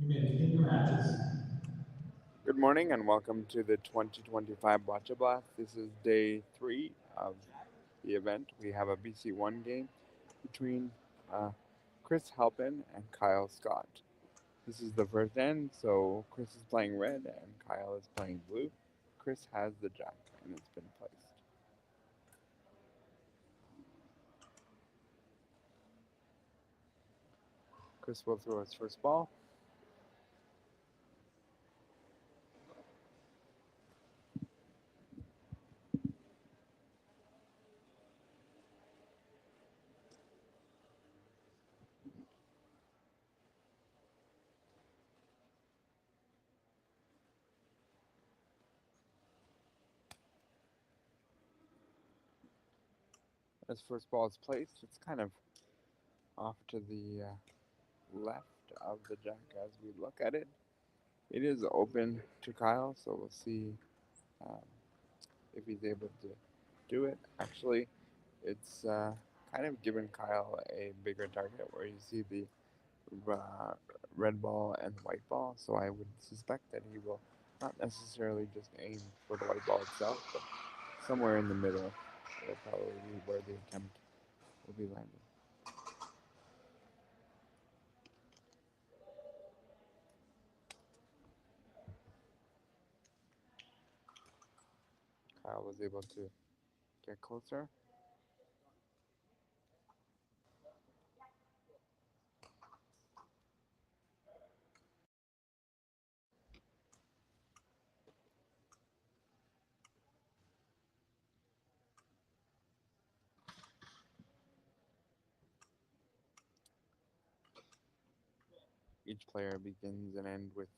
You may begin your matches. Good morning and welcome to the 2025 Boccia Blast. This is day 3 of the event. We have a BC1 game between uh, Chris Halpin and Kyle Scott. This is the first end, so Chris is playing red and Kyle is playing blue. Chris has the jack and it's been placed. Chris will throw his first ball. His first ball is placed. It's kind of off to the left of the jack as we look at it. It is open to Kyle, so we'll see um, if he's able to do it. Actually, it's kind of given Kyle a bigger target where you see the uh, red ball and white ball, so I would suspect that he will not necessarily just aim for the white ball itself, but somewhere in the middle will probably be where the attempt will be landing. Kyle was able to get closer. Each player begins and ends with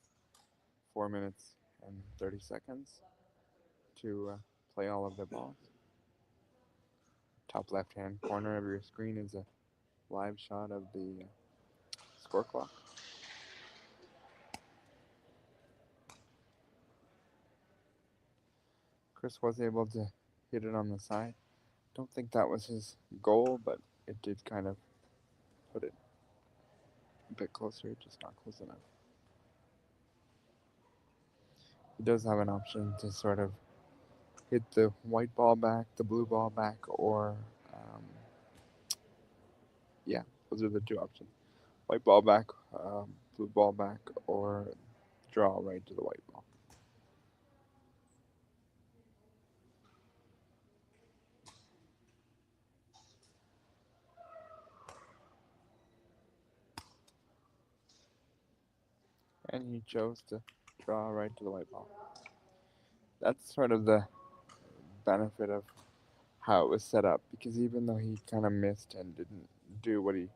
4 minutes and 30 seconds to play all of their balls. Top left hand corner of your screen is a live shot of the score clock. Chris was able to hit it on the side. Don't think that was his goal, but it did kind of put it a bit closer, just not close enough. He does have an option to sort of hit the white ball back, the blue ball back, or um, yeah, those are the two options. White ball back, blue ball back, or draw right to the white ball. And he chose to draw right to the white ball. That's sort of the benefit of how it was set up, because even though he kind of missed and didn't do what he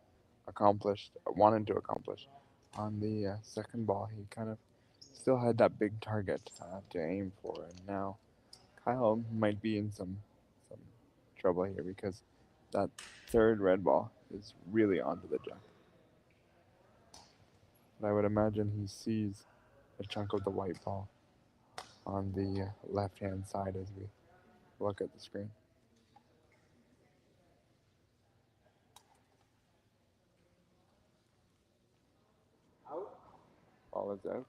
wanted to accomplish on the second ball, he kind of still had that big target to aim for. And now Kyle might be in some trouble here because that third red ball is really onto the jack. But I would imagine he sees a chunk of the white ball on the left hand side as we look at the screen. Ball is out.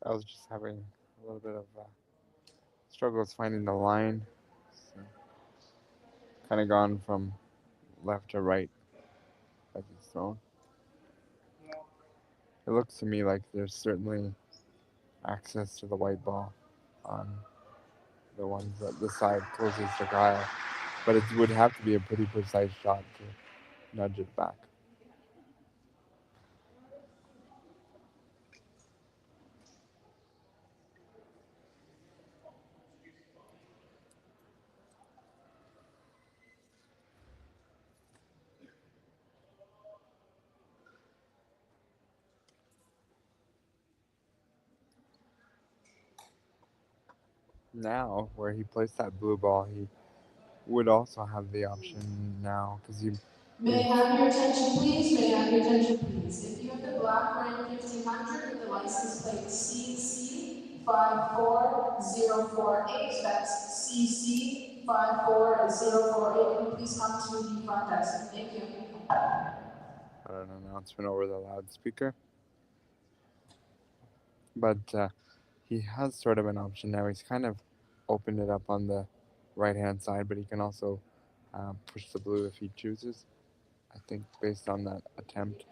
I was just having a little bit of struggles finding the line. So kind of gone from left to right as it's thrown. It looks to me like there's certainly access to the white ball on the ones that the side closest to Kyle, but it would have to be a pretty precise shot too. nudge it back. Now, where he placed that blue ball, he would also have the option now because he. May I have your attention, please? May I have your attention, please? If you have the black Ram 1500 with the license plate CC54048, that's CC54048, can you please come to the front desk? Thank you. An announcement over the loudspeaker. But he has sort of an option now. He's kind of opened it up on the right hand side, but he can also push the blue if he chooses. I think based on that attempt,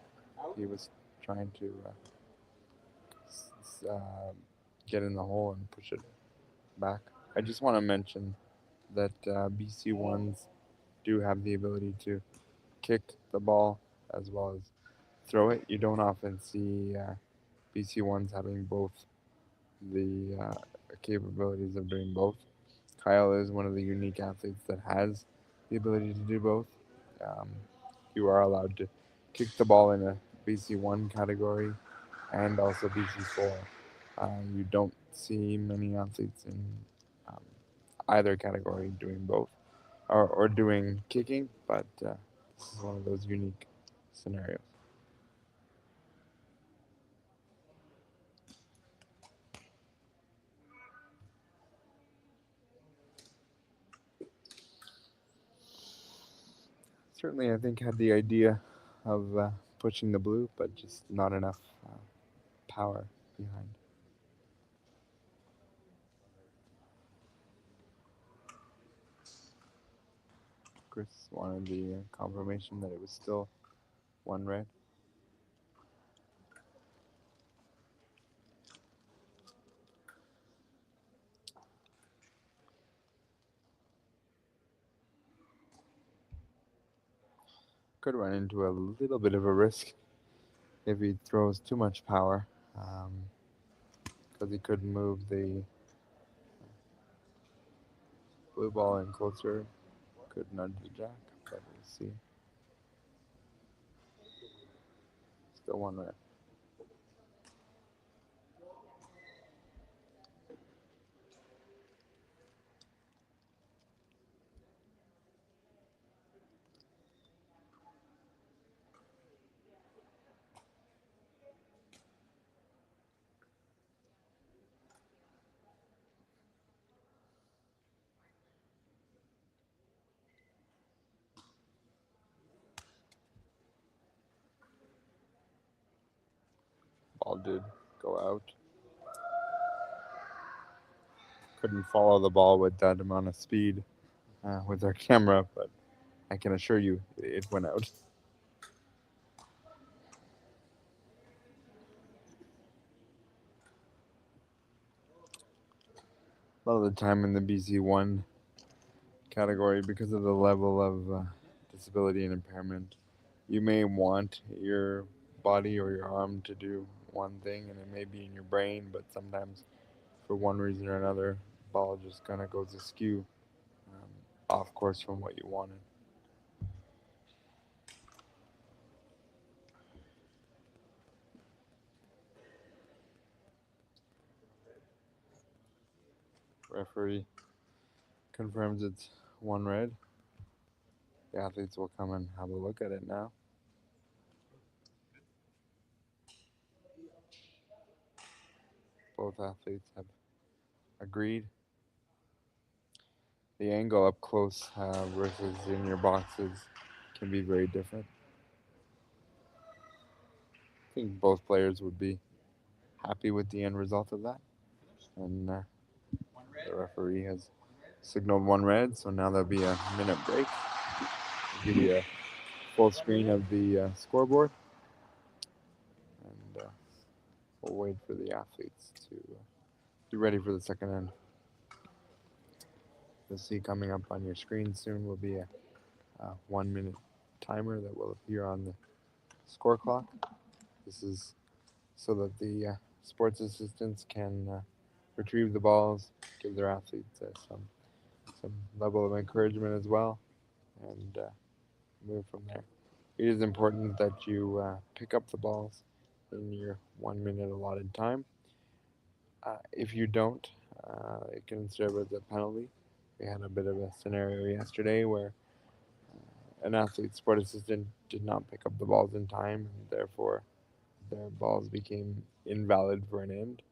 he was trying to get in the hole and push it back. I just want to mention that BC ones do have the ability to kick the ball as well as throw it. You don't often see BC ones having both the capabilities of doing both. Kyle is one of the unique athletes that has the ability to do both. Um, you are allowed to kick the ball in a BC1 category and also BC4. You don't see many athletes in um, either category doing both or doing kicking, but this is one of those unique scenarios. Certainly, I think had the idea of pushing the blue, but just not enough power behind. Chris wanted the confirmation that it was still one red. Could run into a little bit of a risk if he throws too much power, because he could move the blue ball in closer, could nudge the jack, but we'll see. Still one red. Ball did go out. Couldn't follow the ball with that amount of speed with our camera, but I can assure you it went out. A lot of the time in the BC1 category, because of the level of disability and impairment, you may want your body or your arm to do one thing and it may be in your brain, but sometimes for one reason or another, ball just kind of goes askew, off course from what you wanted. Referee confirms it's one red. The athletes will come and have a look at it now. Both athletes have agreed. The angle up close versus in your boxes can be very different. I think both players would be happy with the end result of that. And the referee has signaled one red, so now there'll be a minute break. I'll give you a full screen of the scoreboard. And we'll wait for the athletes to be ready for the second end. You'll see coming up on your screen soon will be a 1 minute timer that will appear on the score clock. This is so that the sports assistants can retrieve the balls, give their athletes some level of encouragement as well, and move from there. It is important that you pick up the balls in your 1 minute allotted time. If you don't, it can serve as a penalty. We had a bit of a scenario yesterday where an athlete sport assistant did not pick up the balls in time, and therefore their balls became invalid for an end.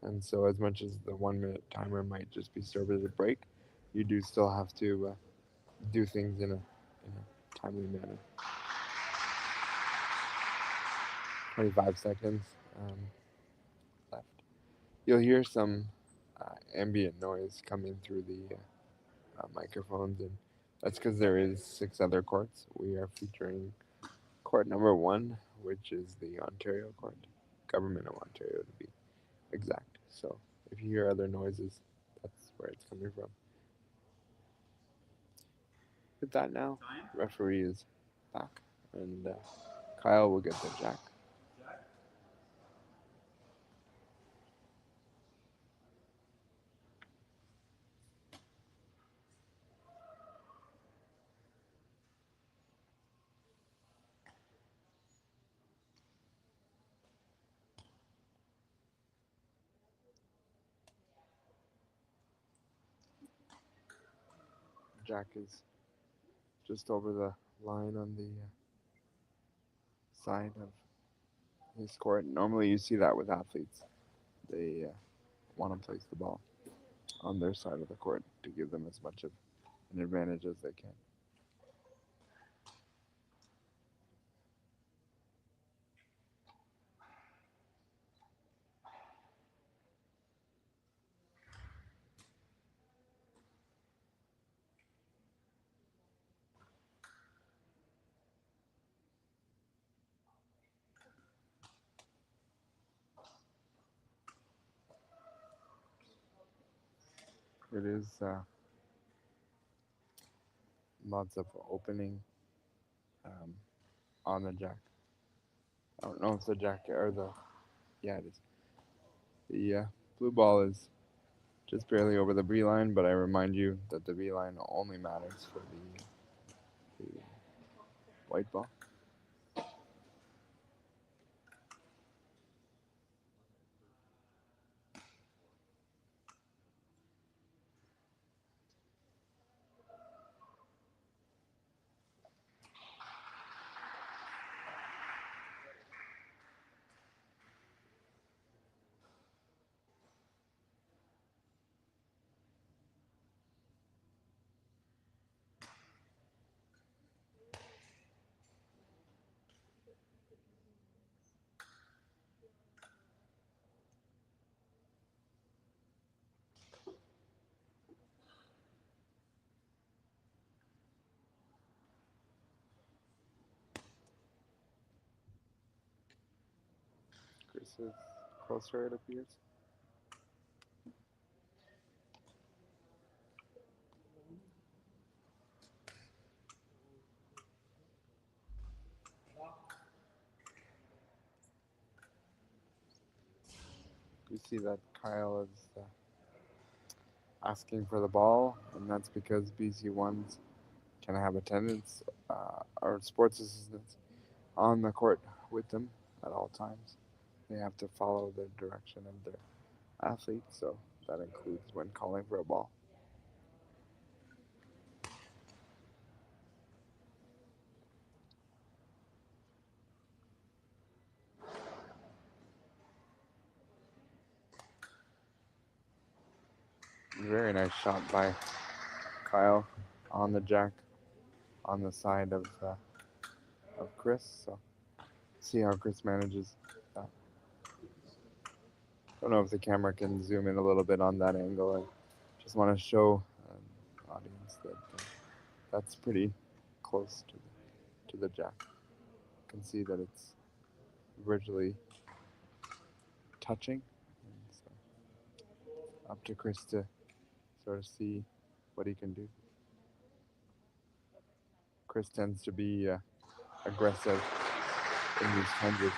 And so, as much as the 1 minute timer might just be served as a break, you do still have to do things in a timely manner. 25 seconds left. You'll hear some ambient noise coming through the microphones, and that's because there is 6 other courts. We are featuring court number 1, which is the Ontario court, Government of Ontario to be exact. So if you hear other noises, that's where it's coming from. With that now, referee is back, and Kyle will get the jack. Jack is just over the line on the side of his court. Normally you see that with athletes. They want to place the ball on their side of the court to give them as much of an advantage as they can. It is lots of opening on the jack. I don't know if the jack or yeah, it is. The blue ball is just barely over the B line, but I remind you that the B line only matters for the white ball. Chris is closer, it appears. You see that Kyle is asking for the ball, and that's because BC1s can have attendants or sports assistants on the court with them at all times. They have to follow the direction of their athletes, so that includes when calling for a ball. Very nice shot by Kyle on the jack on the side of Chris. So see how Chris manages that. Don't know if the camera can zoom in a little bit on that angle. I just want to show the audience that that's pretty close to the jack. You can see that it's virtually touching. And so up to Chris to sort of see what he can do. Chris tends to be aggressive in these kinds of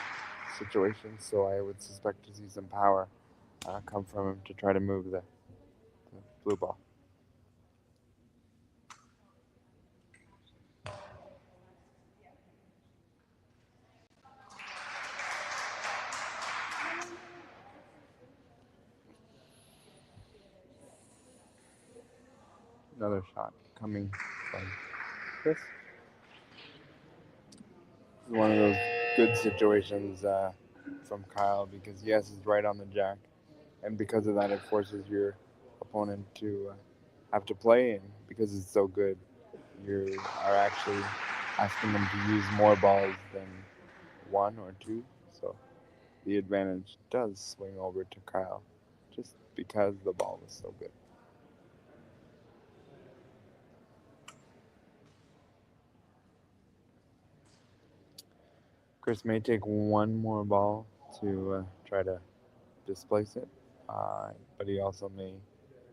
situations, so I would suspect to see some power come from him to try to move the blue ball. Another shot coming from Chris. This is one of those good situations from Kyle because yes, he's right on the jack, and because of that, it forces your opponent to have to play, and because it's so good, you are actually asking them to use more balls than one or two. So the advantage does swing over to Kyle, just because the ball was so good. Chris may take one more ball to try to displace it, but he also may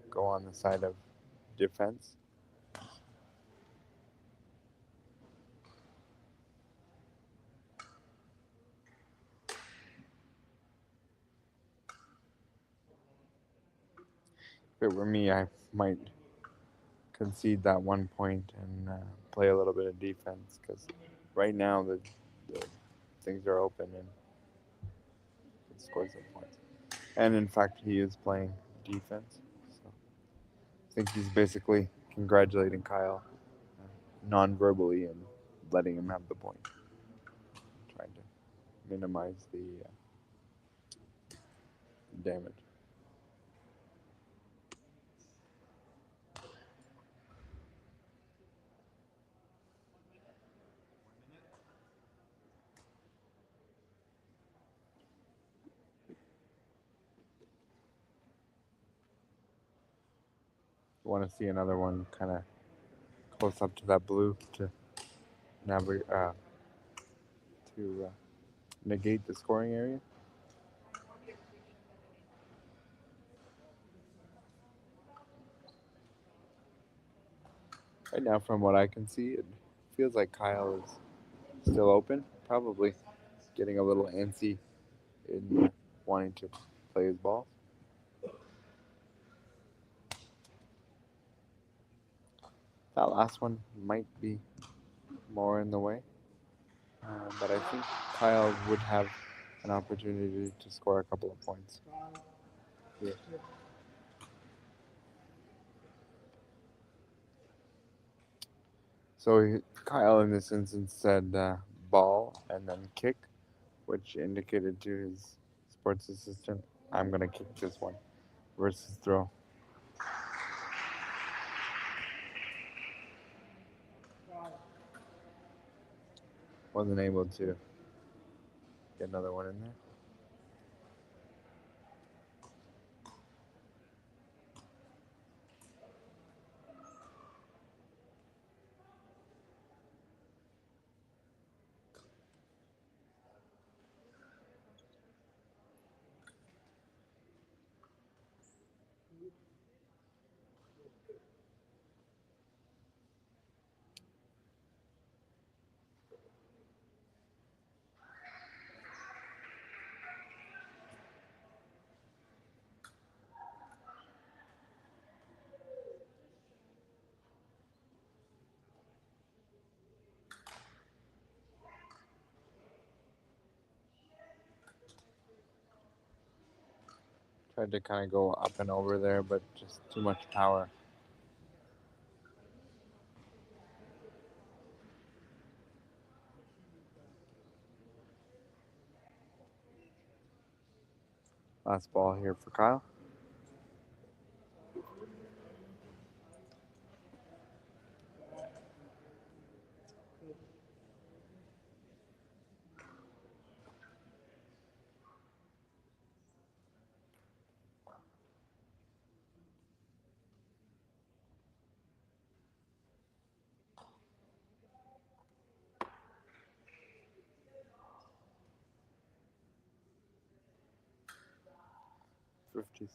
go on the side of defense. If it were me, I might concede that 1 point and play a little bit of defense because right now the things are open and he scores some points. And in fact, he is playing defense. So I think he's basically congratulating Kyle non-verbally and letting him have the point, trying to minimize the damage. Want to see another one kind of close up to that blue to navigate to negate the scoring area. Right now, from what I can see, it feels like Kyle is still open, probably getting a little antsy in wanting to play his ball. That last one might be more in the way, but I think Kyle would have an opportunity to score a couple of points. Yeah. So Kyle in this instance said ball and then kick, which indicated to his sports assistant, I'm going to kick this one versus throw. Wasn't able to get another one in there. Tried to kind of go up and over there, but just too much power. Last ball here for Kyle.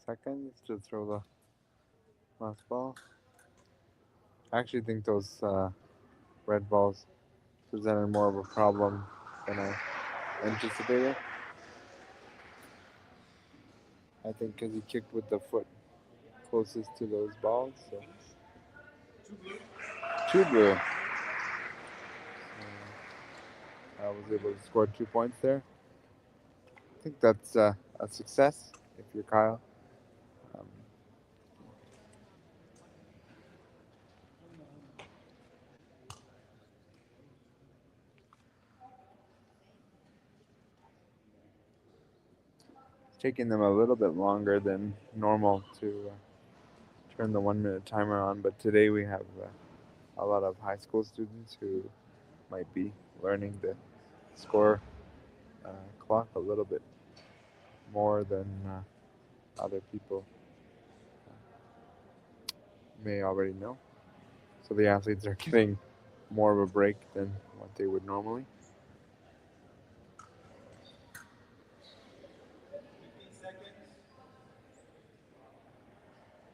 $50 to throw the last ball. I actually think those red balls presented more of a problem than I anticipated. I think because he kicked with the foot closest to those balls. So. Two blue. So I was able to score 2 points there. I think that's a success if you're Kyle. Um, it's taking them a little bit longer than normal to turn the 1 minute timer on, but today we have a lot of high school students who might be learning the score clock a little bit more than other people may already know. So the athletes are getting more of a break than what they would normally.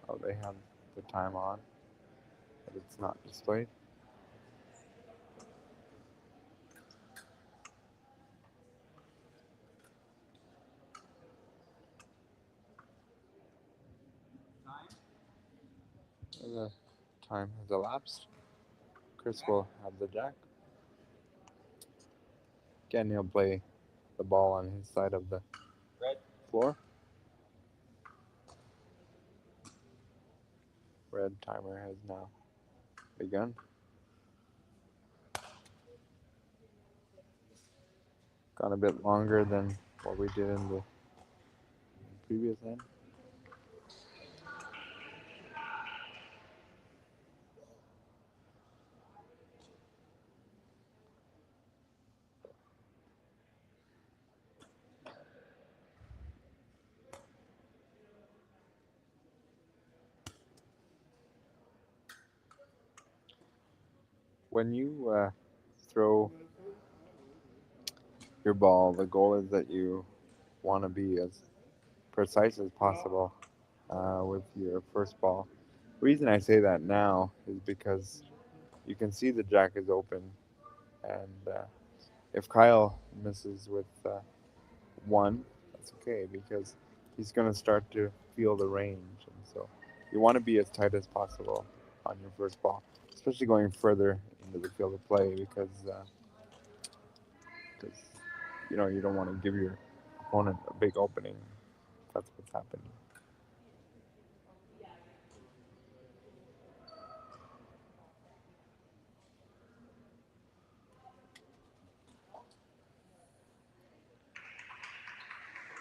Oh, they have the time on, but it's not displayed. The time has elapsed. Chris will have the jack. Again, he'll play the ball on his side of the floor. Red timer has now begun. Gone a bit longer than what we did in the previous end. When you throw your ball, the goal is that you want to be as precise as possible with your first ball. The reason I say that now is because you can see the jack is open, and if Kyle misses with one, that's okay because he's going to start to feel the range, and so you want to be as tight as possible on your first ball, especially going further into the field of play because you don't want to give your opponent a big opening. That's what's happening.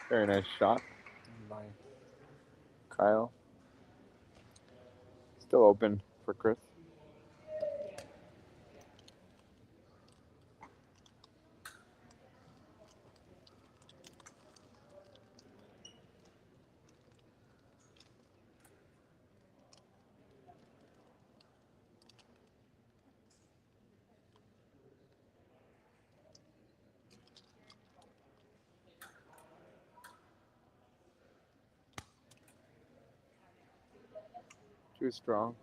Very nice shot by Kyle. Still open for Chris. Too strong.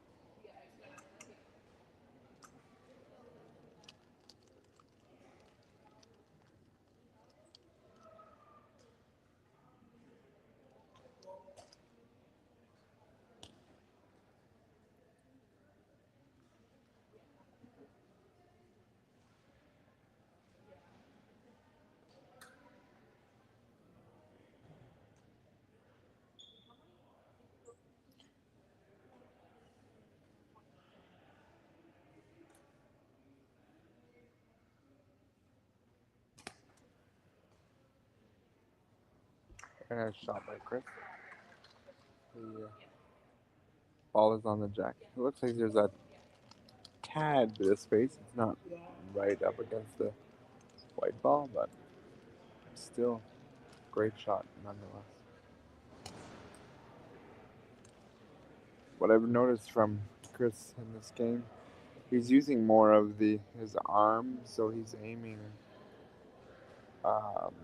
Very nice shot by Chris. The ball is on the jack. It looks like there's a tad bit of space. It's not right up against the white ball, but still great shot nonetheless. What I've noticed from Chris in this game, he's using more of his arm, so he's aiming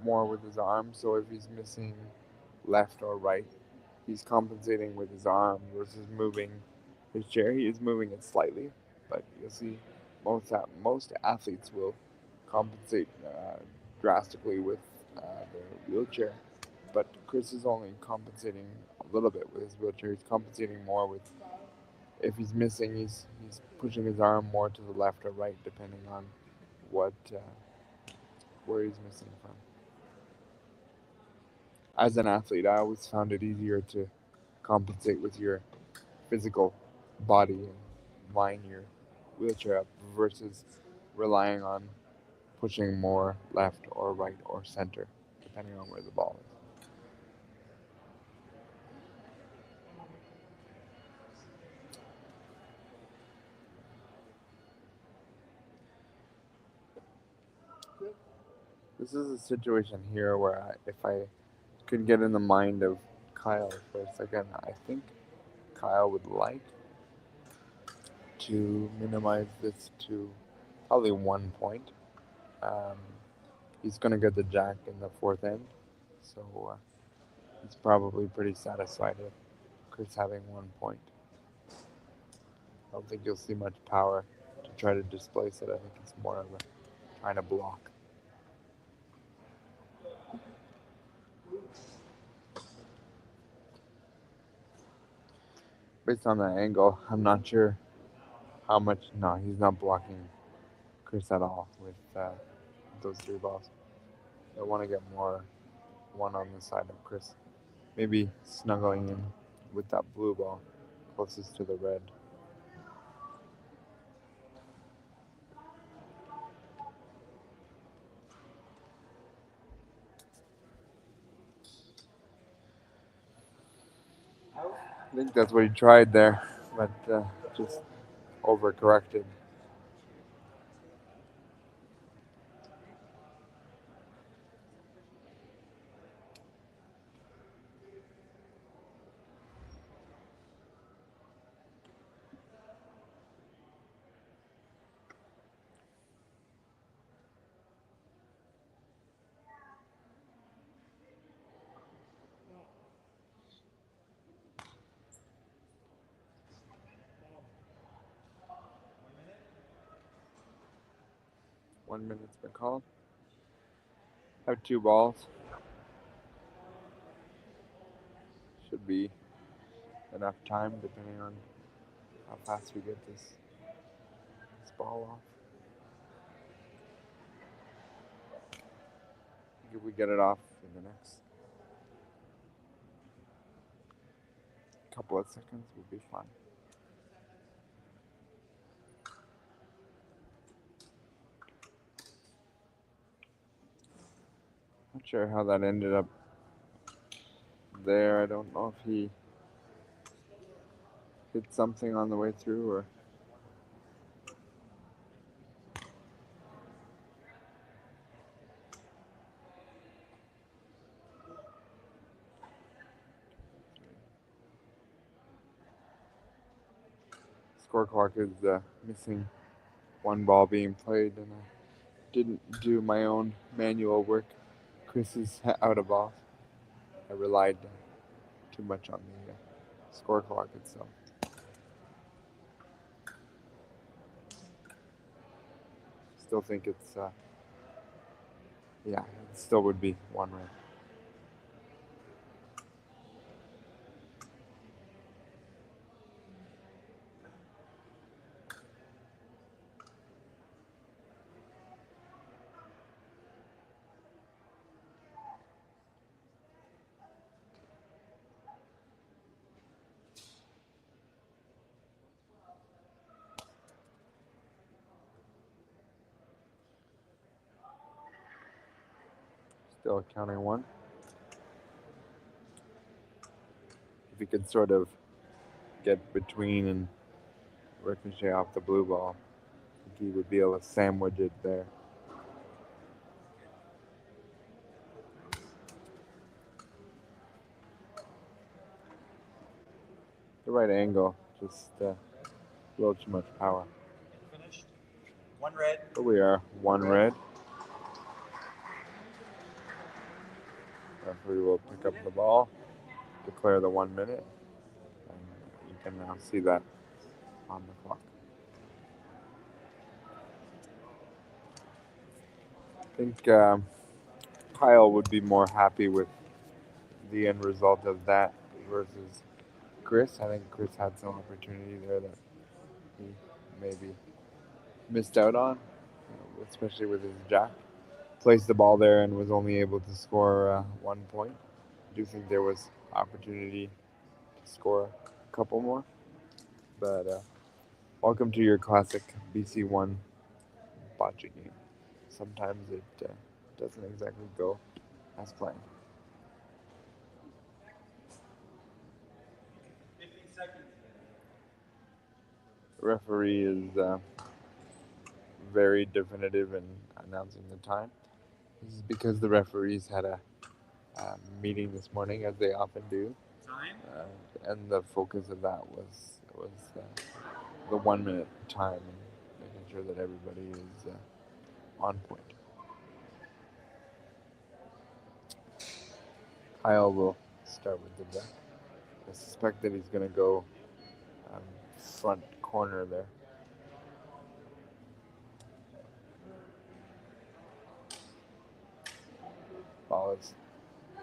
more with his arm. So if he's missing left or right, he's compensating with his arm versus moving his chair. He is moving it slightly, but you'll see most athletes will compensate drastically with their wheelchair, but Chris is only compensating a little bit with his wheelchair. He's compensating more with if he's missing, he's pushing his arm more to the left or right depending on what where he's missing from. As an athlete, I always found it easier to compensate with your physical body and line your wheelchair up versus relying on pushing more left or right or center, depending on where the ball is. This is a situation here where if I could get in the mind of Kyle for a second, I think Kyle would like to minimize this to probably 1 point. Um, he's going to get the jack in the fourth end, so he's probably pretty satisfied with Chris having 1 point. I don't think you'll see much power to try to displace it. I think it's more of a trying to block. Based on that angle, I'm not sure how much. No, he's not blocking Chris at all with those three balls. I want to get more one on the side of Chris. Maybe snuggling in with that blue ball closest to the red. I think that's what he tried there, but just overcorrected. One minute's been called. I have two balls. Should be enough time depending on how fast we get this ball off. If we get it off in the next couple of seconds, we'll be fine. Not sure how that ended up there. I don't know if he hit something on the way through or. Score clock is missing one ball being played, and I didn't do my own manual work. Chris is out of ball. I relied too much on the score clock itself. Still think it's yeah, it still would be one run. Still counting one. If he could sort of get between and ricochet off the blue ball, I think he would be able to sandwich it there. The right angle, just a little too much power. Finished. One red. Here we are, one red. Referee will pick up the ball, declare the 1 minute, and you can now see that on the clock. think Kyle would be more happy with the end result of that versus Chris. I think Chris had some opportunity there that he maybe missed out on, especially with his jack. Placed the ball there and was only able to score 1 point. I do think there was opportunity to score a couple more. But welcome to your classic BC1 bocce game. Sometimes it doesn't exactly go as planned. 15 seconds. The referee is very definitive in announcing the time. This is because the referees had a meeting this morning, as they often do, Time. and the focus of that was the 1 minute time and making sure that everybody is on point. Kyle will start with the jack. I suspect that he's going to go front corner there. Ball is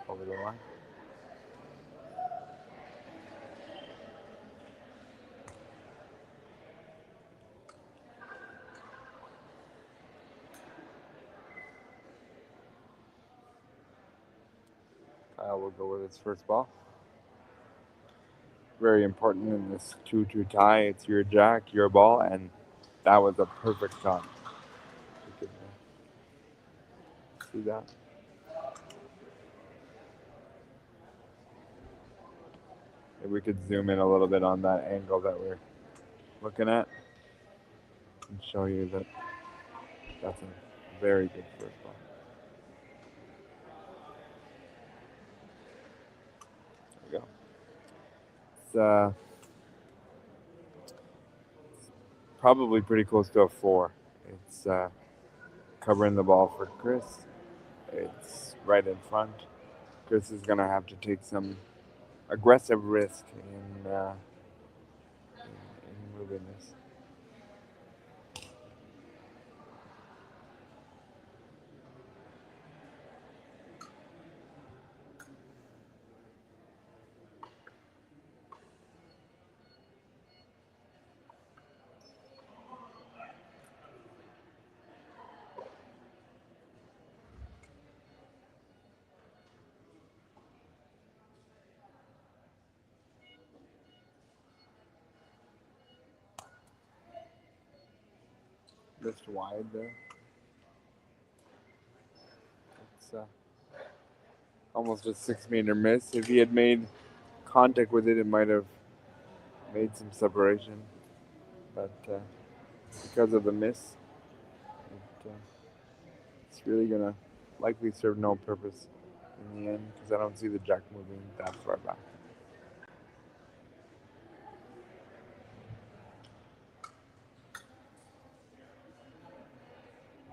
over the line. Kyle will go with his first ball. Very important in this 2-2 tie. It's your jack, your ball, and that was a perfect shot. You could see that. Maybe we could zoom in a little bit on that angle that we're looking at and show you that that's a very good first ball. There we go. It's probably pretty close to a 4. It's covering the ball for Chris. It's right in front. Chris is going to have to take some aggressive risk in moving this. Just wide there. It's almost a 6-meter miss. If he had made contact with it, it might have made some separation. But because of the miss, it's really going to likely serve no purpose in the end because I don't see the jack moving that far back.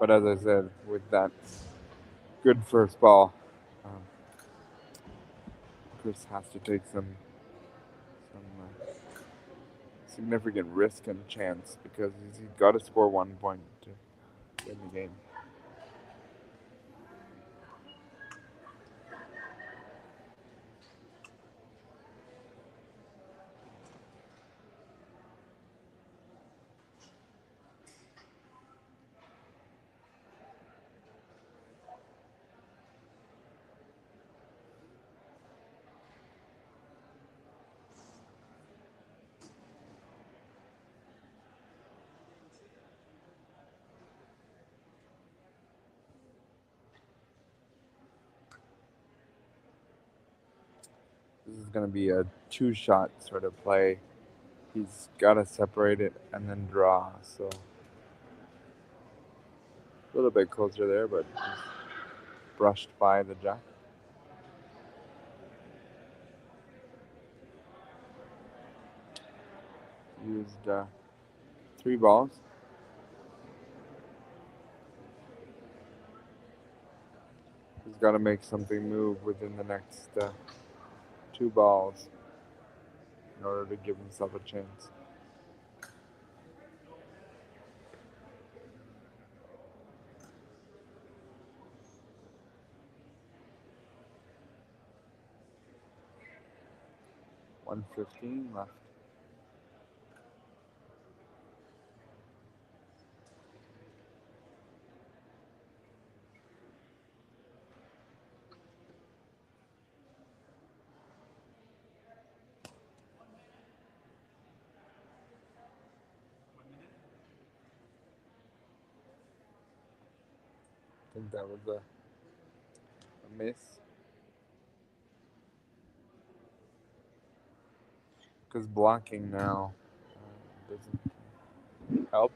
But as I said, with that good first ball, Chris has to take some significant risk and chance because he's got to score 1 point to win the game. This is going to be a 2-shot sort of play. He's got to separate it and then draw. So a little bit closer there, but he's brushed by the jack. Used 3 balls. He's got to make something move within the next 2 balls in order to give himself a chance. 1:15 left. I think that was a miss. Because blocking now doesn't help.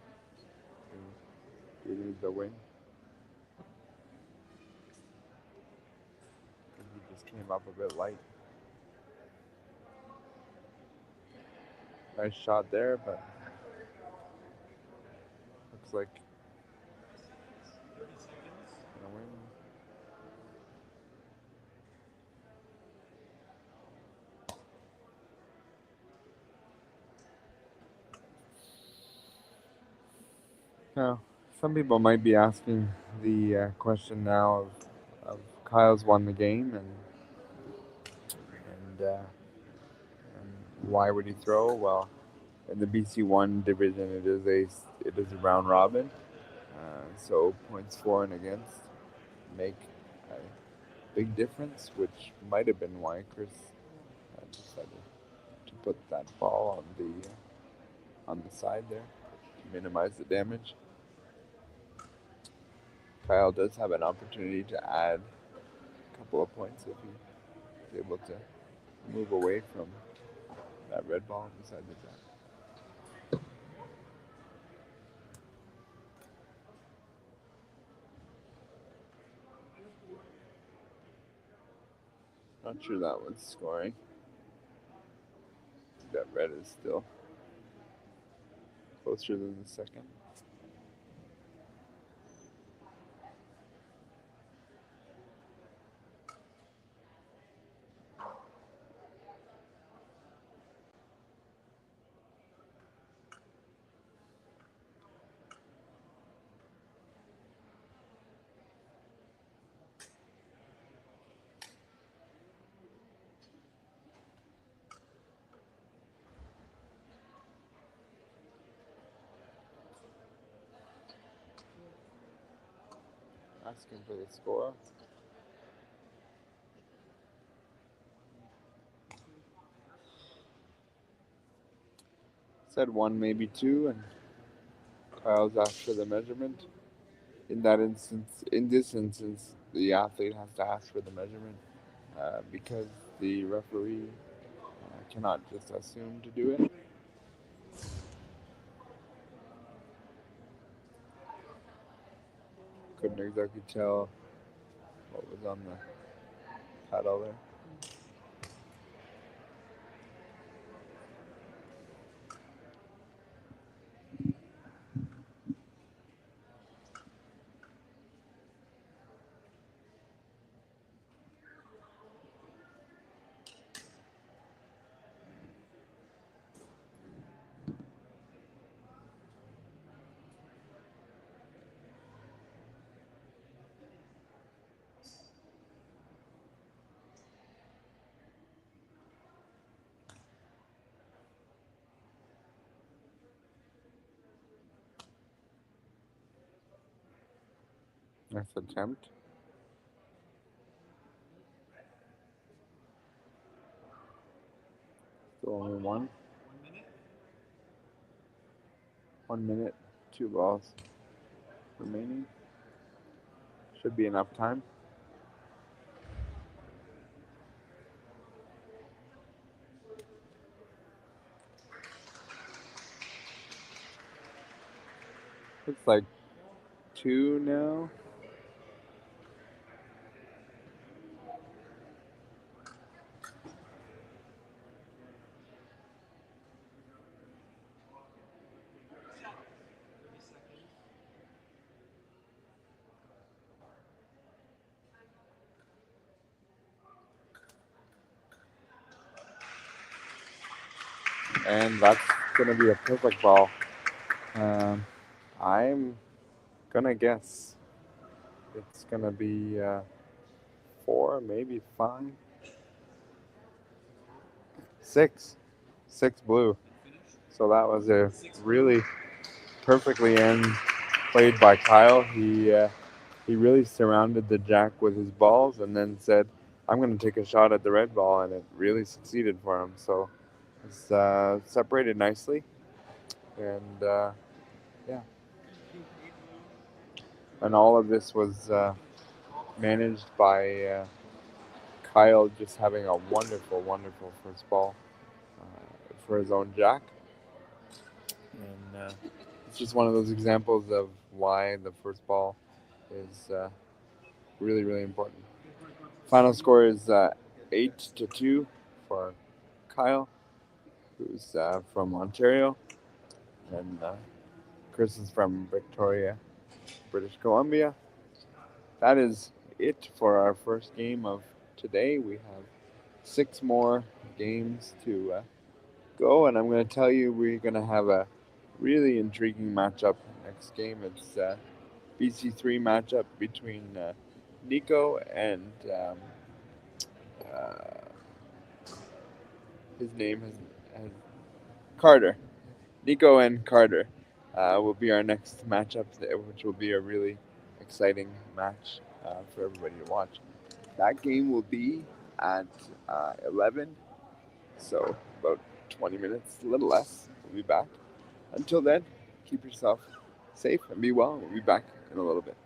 You need the win. He just came up a bit light. Nice shot there, but looks like 30 seconds. gonna win. Now, some people might be asking the question now of Kyle's won the game and why would he throw? Well, in the BC1 division, it is a round robin, so points for and against make a big difference, which might have been why Chris decided to put that ball on the side there to minimize the damage. Kyle does have an opportunity to add a couple of points if he's able to move away from that red ball beside the jack. Not sure that one's scoring. That red is still closer than the second. Asking for the score. Said one, maybe two, and Kyle's asked for the measurement. In this instance, the athlete has to ask for the measurement because the referee cannot just assume to do it. Couldn't exactly tell what was on the paddle there. Nice attempt. Still only one. 1 minute. 1 minute, 2 balls remaining. Should be enough time. Looks like 2 now. And that's going to be a perfect ball. I'm going to guess it's going to be 4, maybe 5. Six blue. So that was a really perfectly in played by Kyle. He really surrounded the jack with his balls and then said, "I'm going to take a shot at the red ball," and it really succeeded for him. So it's separated nicely, and yeah, and all of this was managed by Kyle just having a wonderful, wonderful first ball for his own jack, and it's just one of those examples of why the first ball is really, really important. Final score is 8-2 for Kyle, who's from Ontario, and Chris is from Victoria, British Columbia. That is it for our first game of today. We have 6 more games to go, and I'm going to tell you we're going to have a really intriguing matchup next game. It's BC3 matchup between Nico and uh, his name has Carter. Nico and Carter will be our next matchup, which will be a really exciting match for everybody to watch. That game will be at 11, so about 20 minutes, a little less. We'll be back. Until then, keep yourself safe and be well. We'll be back in a little bit.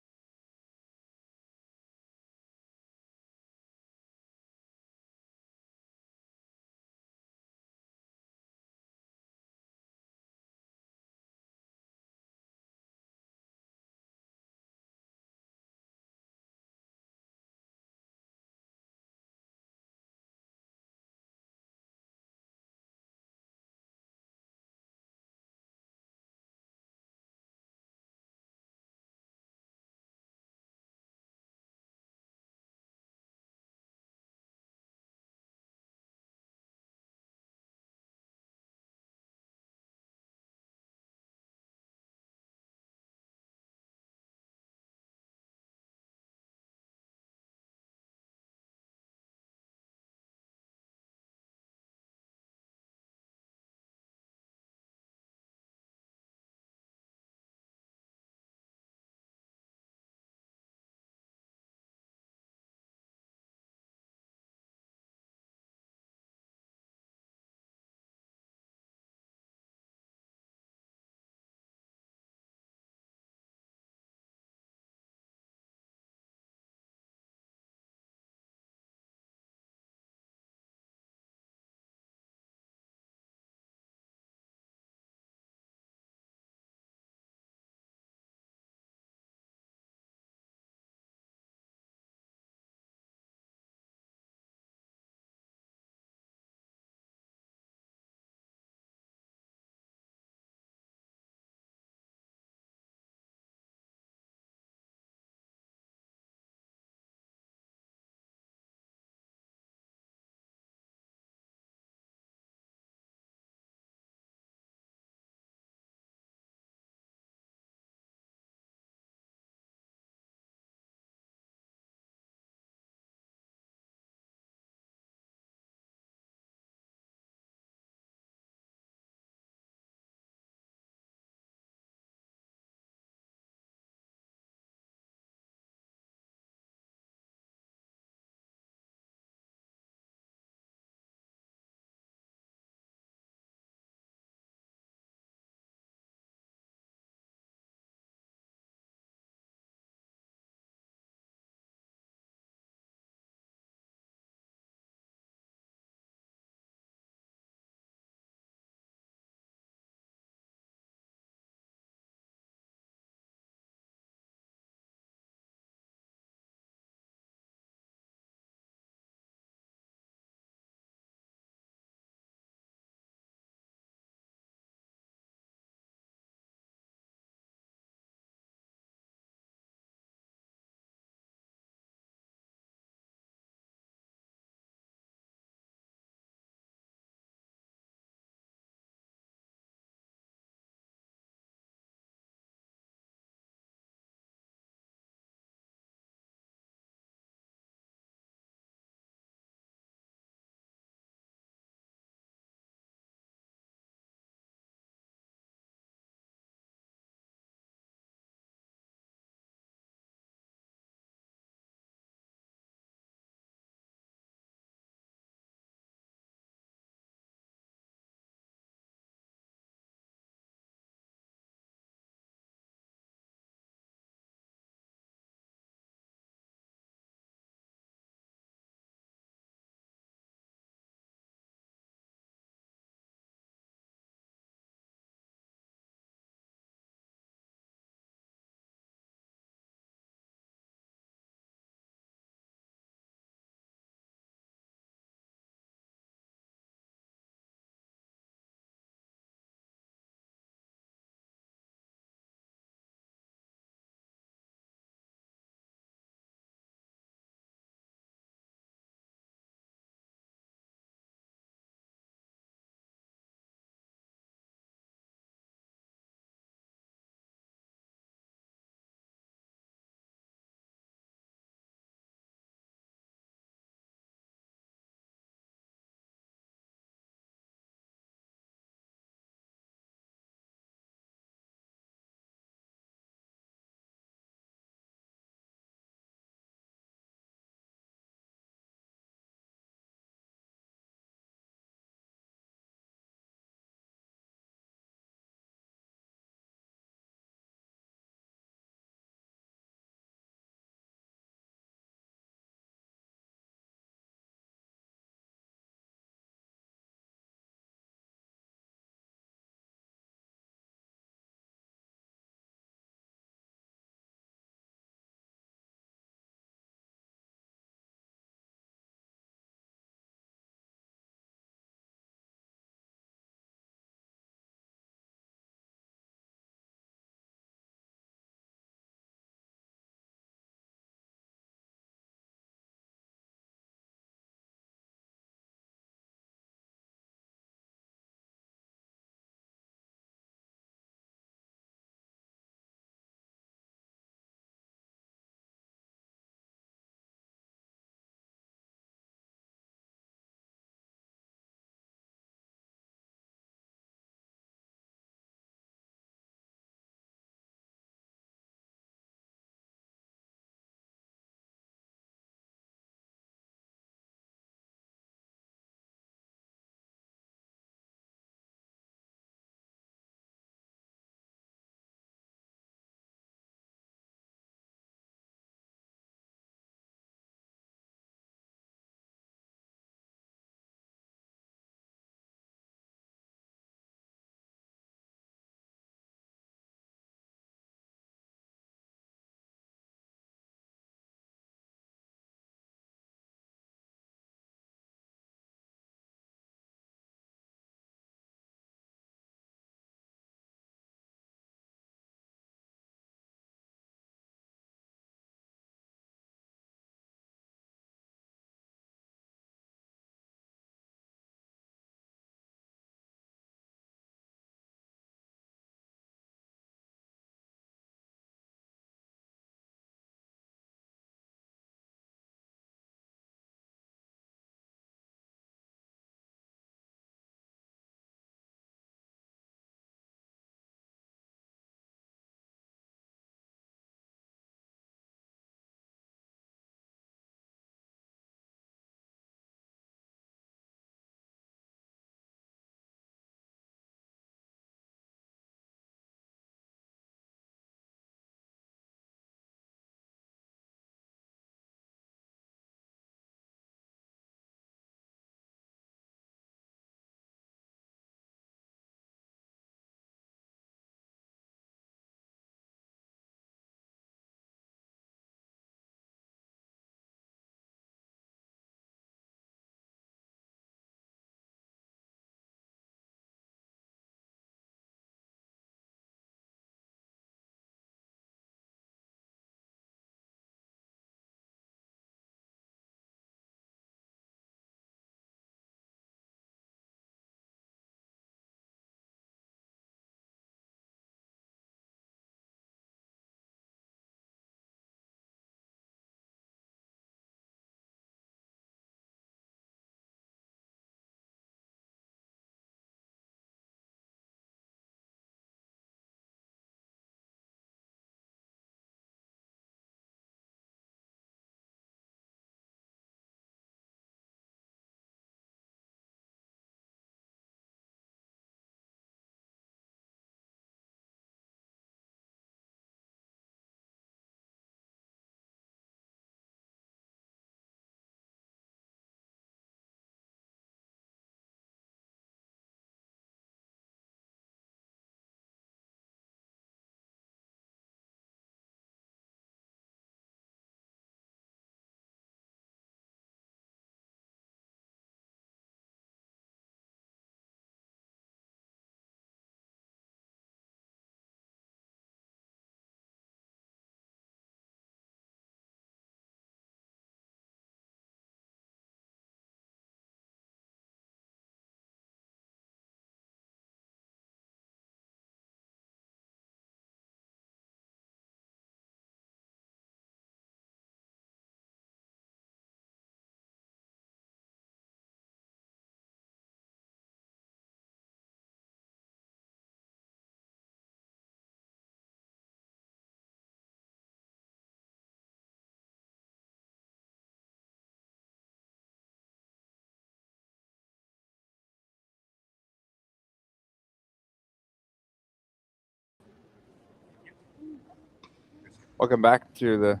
Welcome back to the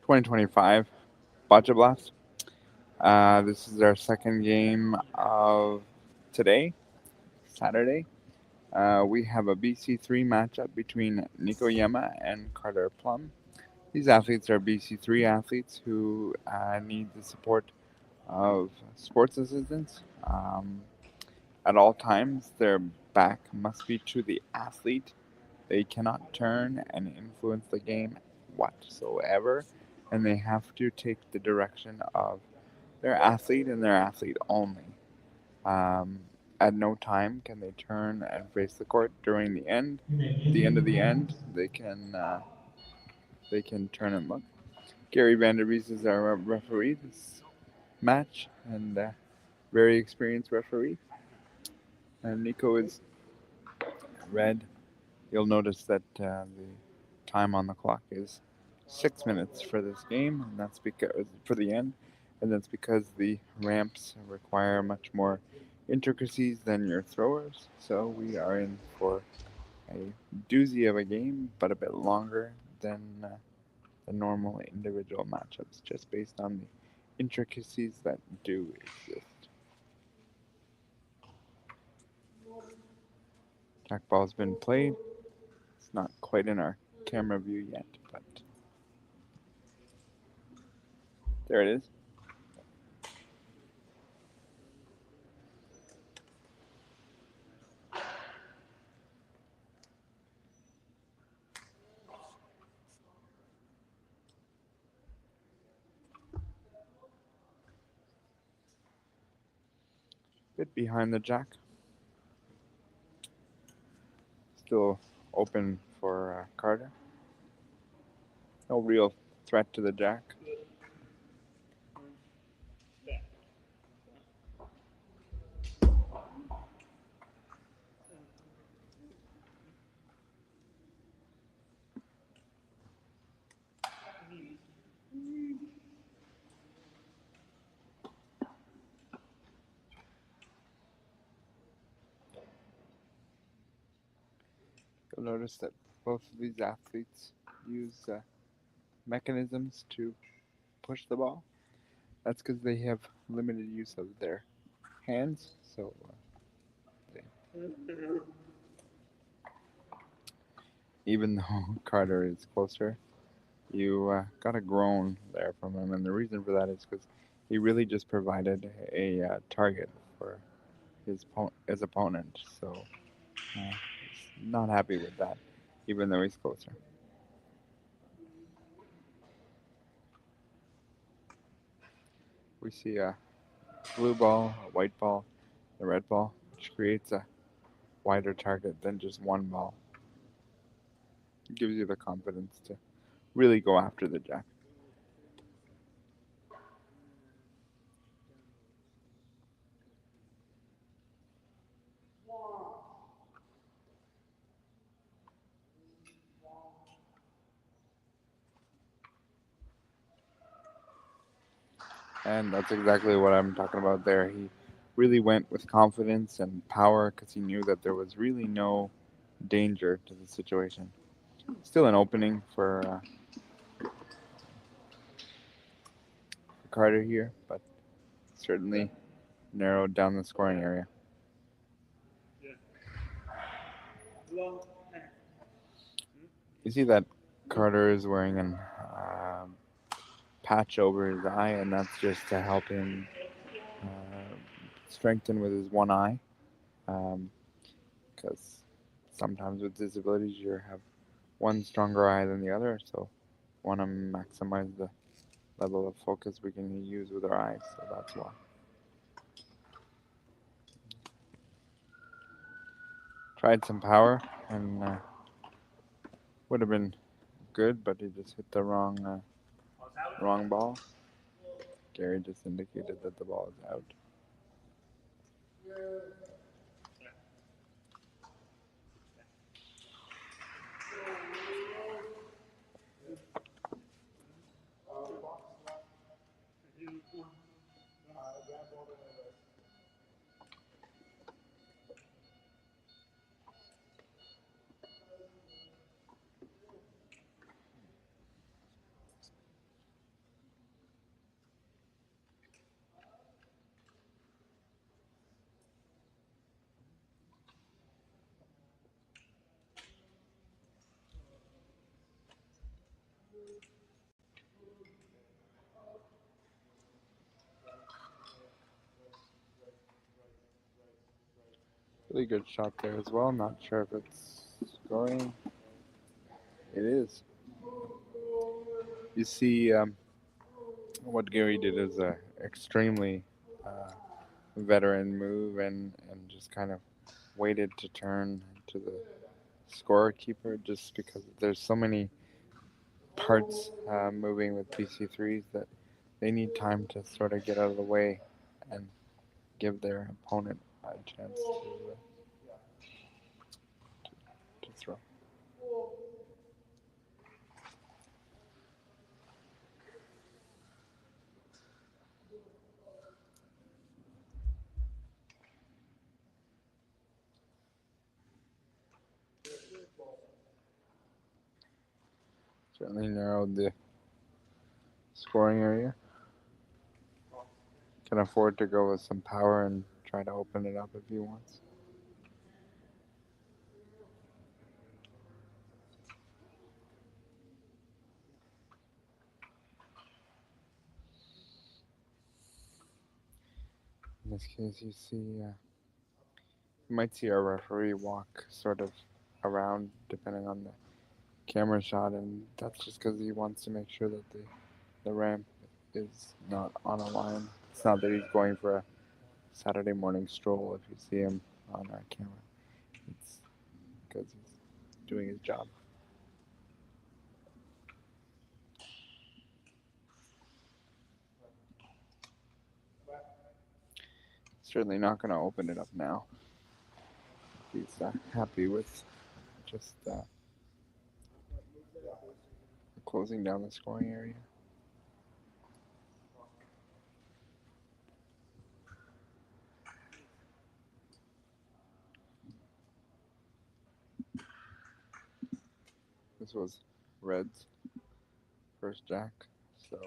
2025 Boccia Blast. This is our second game of today, Saturday. We have a BC3 matchup between Nico Yema and Carter Plum. These athletes are BC3 athletes who need the support of sports assistants. At all times, their back must be to the athlete. They cannot turn and influence the game whatsoever, and they have to take the direction of their athlete and their athlete only. Um, at no time can they turn and face the court during the end. At the end of the end, they can turn and look. Gary Vanderbees is our referee this match, and very experienced referee. And Nico is red. You'll notice that the time on the clock is 6 minutes for this game, and that's because for the end, and that's because the ramps require much more intricacies than your throwers. So we are in for a doozy of a game, but a bit longer than the normal individual matchups, just based on the intricacies that do exist. Jackball's been played. It's not quite in our camera view yet, but there it is. Bit behind the jack. Still open for Carter. No real threat to the jack. You'll notice that both of these athletes use mechanisms to push the ball. That's because they have limited use of their hands. So even though Carter is closer, you got a groan there from him, and the reason for that is because he really just provided a target for his opponent. So he's not happy with that, even though he's closer. We see a blue ball, a white ball, a red ball, which creates a wider target than just one ball. It gives you the confidence to really go after the jack. And that's exactly what I'm talking about there. He really went with confidence and power because he knew that there was really no danger to the situation. Still an opening for Carter here, but certainly narrowed down the scoring area. You see that Carter is wearing an patch over his eye, and that's just to help him strengthen with his one eye. Because sometimes with disabilities you have one stronger eye than the other, so want to maximize the level of focus we can use with our eyes, so that's why. Tried some power and would have been good, but he just hit the wrong ball. Gary just indicated that the ball is out. Really good shot there as well. Not sure if it's scoring. It is. You see, what Gary did is a extremely veteran move and just kind of waited to turn to the scorekeeper just because there's so many parts moving with PC3s that they need time to sort of get out of the way and give their opponent a chance to throw. Certainly narrowed the scoring area. Can afford to go with some power and try to open it up if he wants. In this case, you see, you might see our referee walk sort of around depending on the camera shot, and that's just because he wants to make sure that the ramp is not on a line. It's not that he's going for a Saturday morning stroll if you see him on our camera. It's because he's doing his job. Certainly not going to open it up now. He's happy with just closing down the scoring area. This was Red's first jack, so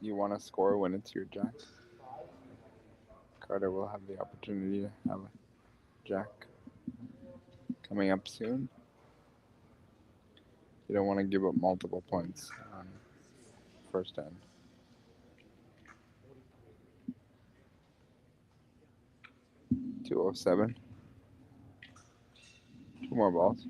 you want to score when it's your jack. Carter will have the opportunity to have a jack coming up soon. You don't want to give up multiple points on first end. .207. Two more balls.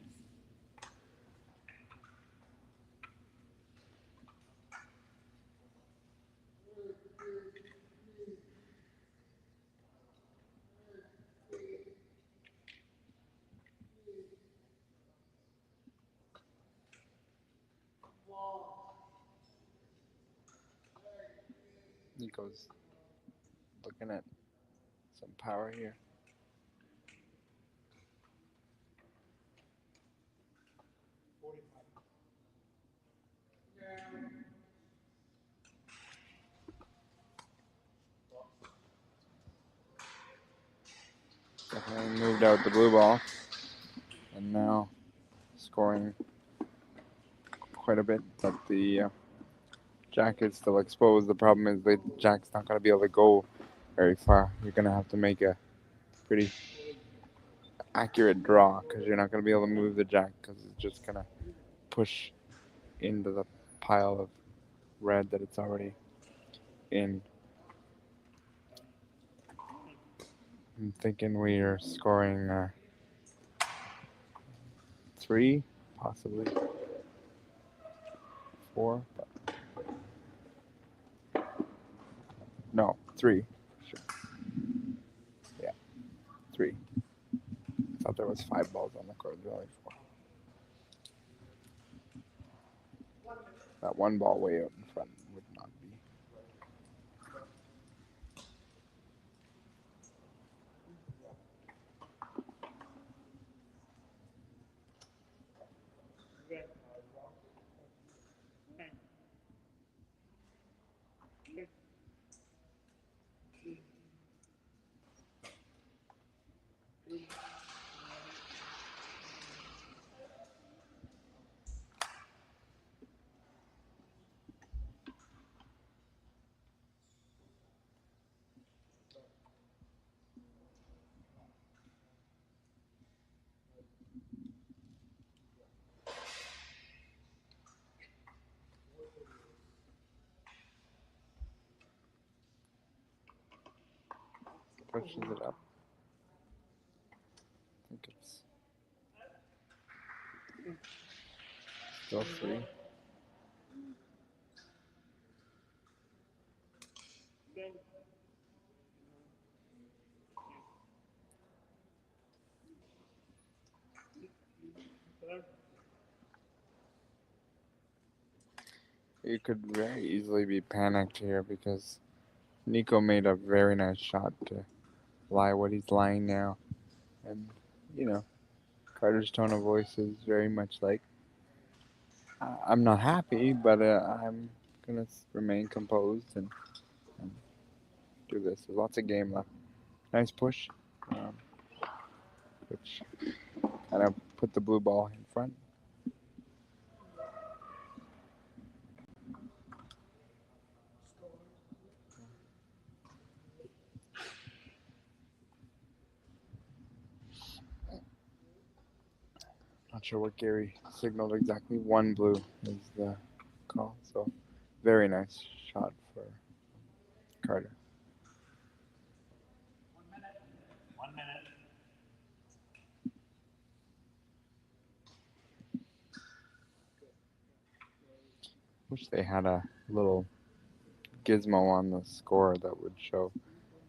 Nico's looking at some power here. Definitely moved out the blue ball, and now scoring quite a bit, but the jack is still exposed. The problem is the jack's not going to be able to go very far. You're going to have to make a pretty accurate draw because you're not going to be able to move the jack because it's just going to push into the pile of red that it's already in. I'm thinking we are scoring 3, possibly 4. No, 3. Sure. Yeah, 3. I thought there was 5 balls on the court. There's only 4. That one ball way out in front would not be. pushes it up. I think it's still 3. You could very easily be panicked here because Nico made a very nice shot to lie what he's lying now. And, you know, Carter's tone of voice is very much like, I'm not happy, but I'm going to remain composed and do this. There's lots of game left. Nice push, which kind of put the blue ball in front. Not sure what Gary signaled exactly. 1 blue is the call. So very nice shot for Carter. 1 minute. Wish they had a little gizmo on the score that would show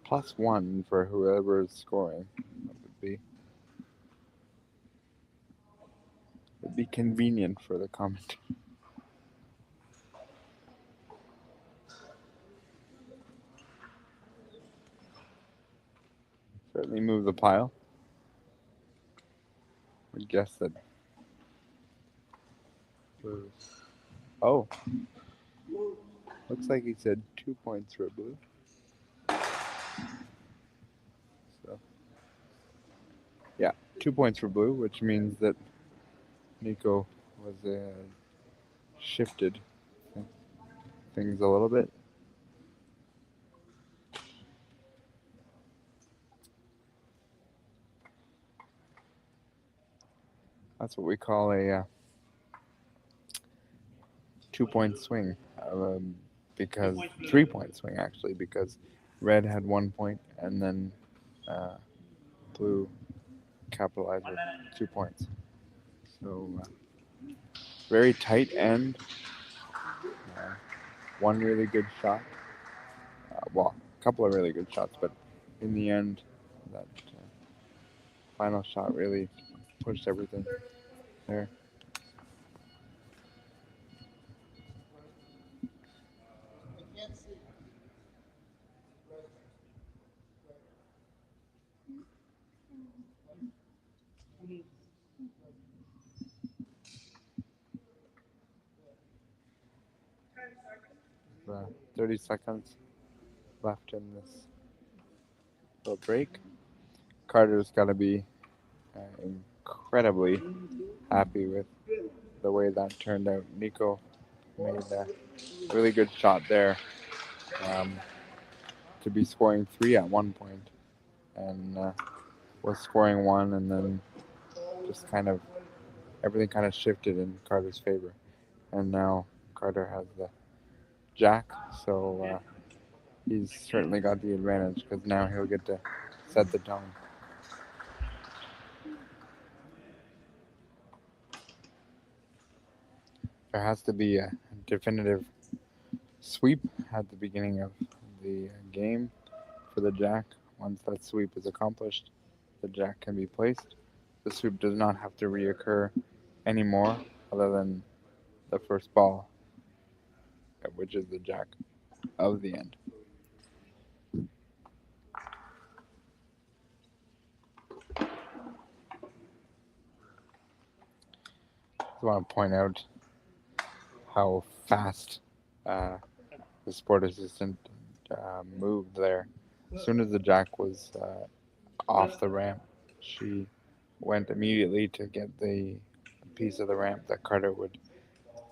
+1 for whoever is scoring. That would be convenient for the comment. Certainly move the pile. Would guess that. Oh, looks like he said 2 points for blue. So, yeah, 2 points for blue, which means that Nico was shifted things a little bit. That's what we call a 2-point swing, because 3-point swing actually, because red had 1 point and then blue capitalized with 2 points. So very tight end. One really good shot. Well, a couple of really good shots, but in the end, that final shot really pushed everything there. Uh, 30 seconds left in this little break. Carter's got to be incredibly happy with the way that turned out. Nico made a really good shot there, to be scoring 3 at one point, and was scoring 1, and then just kind of everything kind of shifted in Carter's favor. And now Carter has the jack, so he's certainly got the advantage because now he'll get to set the tone. There has to be a definitive sweep at the beginning of the game for the jack. Once that sweep is accomplished, the jack can be placed. The sweep does not have to reoccur anymore other than the first ball, which is the jack of the end. I want to point out how fast the sport assistant moved there. As soon as the jack was off the ramp, she went immediately to get the piece of the ramp that Carter would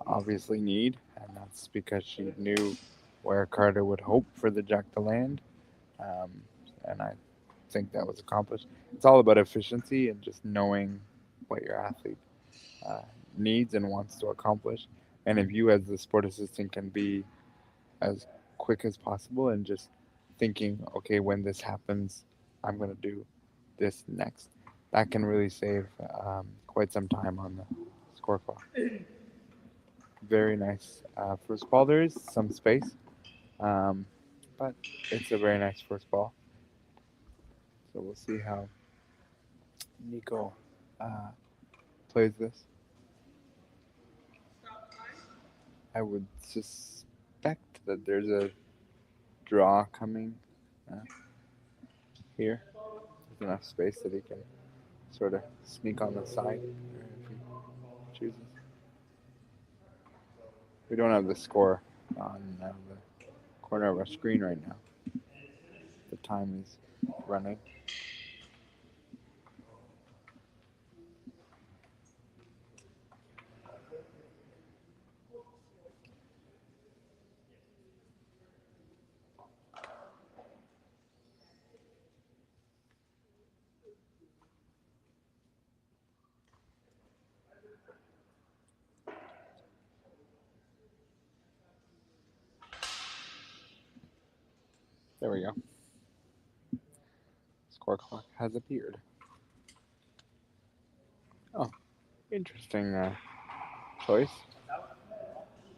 obviously need, and that's because she knew where Carter would hope for the jack to land, and I think that was accomplished. It's all about efficiency and just knowing what your athlete needs and wants to accomplish, and if you as the sport assistant can be as quick as possible and just thinking, okay, when this happens, I'm going to do this next. That can really save quite some time on the score clock. Very nice first ball. There is some space, but it's a very nice first ball. So we'll see how Nico plays this. I would suspect that there's a draw coming here. There's enough space that he can sort of sneak on the side if he chooses. We don't have the score on the corner of our screen right now. The time is running. There we go. Score clock has appeared. Oh, interesting choice.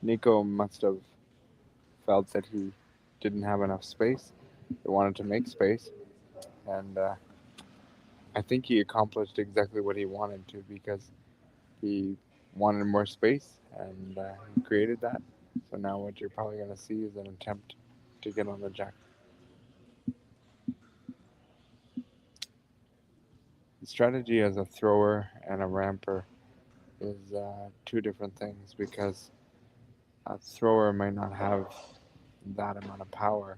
Nico must have felt that he didn't have enough space. He wanted to make space, and I think he accomplished exactly what he wanted to because he wanted more space, and he created that. So now what you're probably going to see is an attempt to get on the jack. The strategy as a thrower and a ramper is two different things because a thrower might not have that amount of power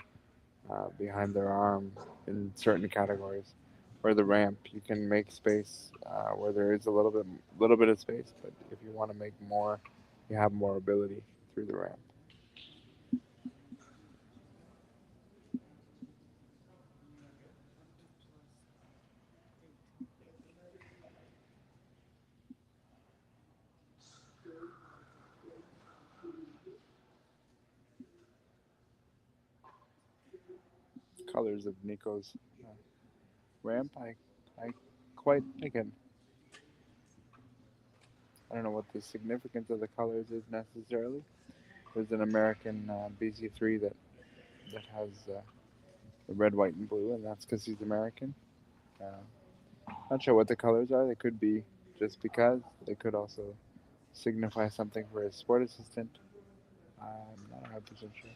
behind their arm in certain categories. Where the ramp, you can make space where there is a little bit of space, but if you want to make more, you have more ability through the ramp. Colors of Nico's ramp, I quite like it. I don't know what the significance of the colors is necessarily. There's an American BC3 that has the red, white, and blue, and that's because he's American. Not sure what the colors are. They could be just because. They could also signify something for his sport assistant. I'm not 100% sure,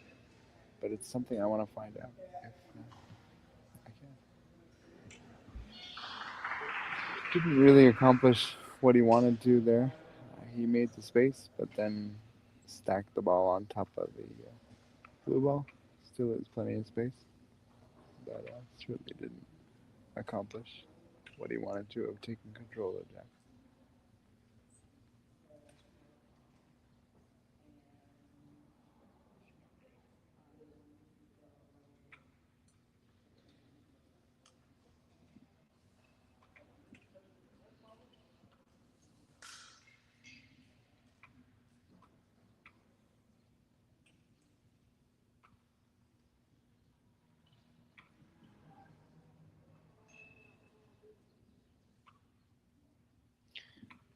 but it's something I want to find out if I can. Didn't really accomplish what he wanted to there. He made the space, but then stacked the ball on top of the blue ball. Still has plenty of space, but certainly didn't accomplish what he wanted to of taking control of Jack.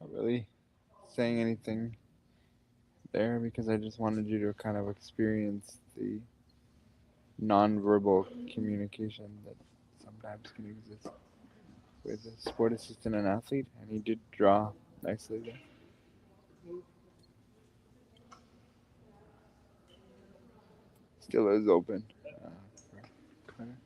Not really saying anything there because I just wanted you to kind of experience the nonverbal communication that sometimes can exist with a sport assistant and athlete, and he did draw nicely there. Still is open. For Carter.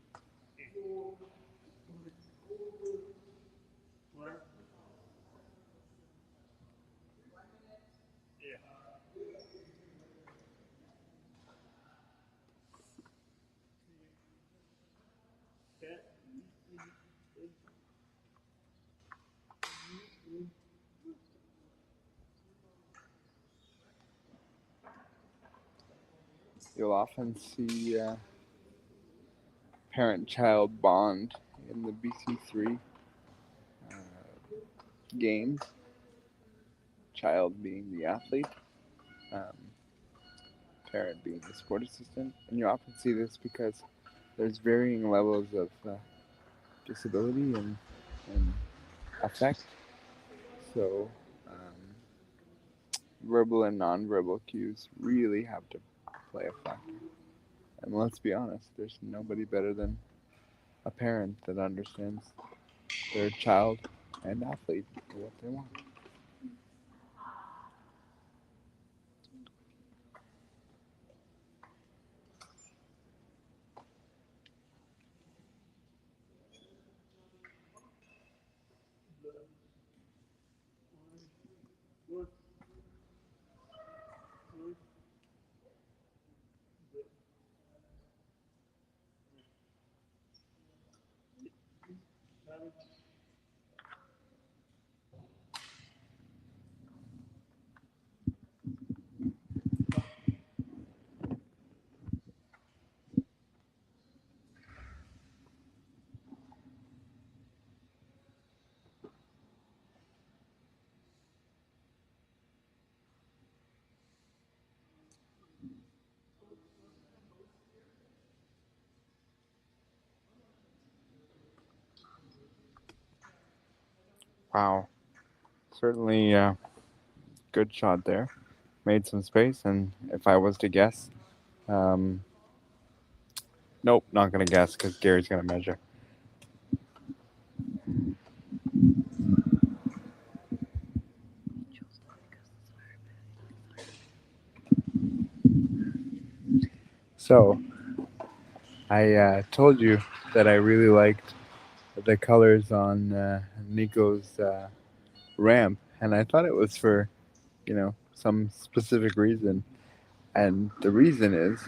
You'll often see parent-child bond in the BC3 games. Child being the athlete, parent being the sport assistant, and you often see this because there's varying levels of disability and affect. So verbal and nonverbal cues really have to play a factor. And let's be honest, there's nobody better than a parent that understands their child and athlete for what they want. Wow, certainly good shot there. Made some space, and if I was to guess, um, nope, not gonna guess because Gary's gonna measure. So I told you that I really liked the colors on Nico's ramp, and I thought it was for some specific reason, and the reason is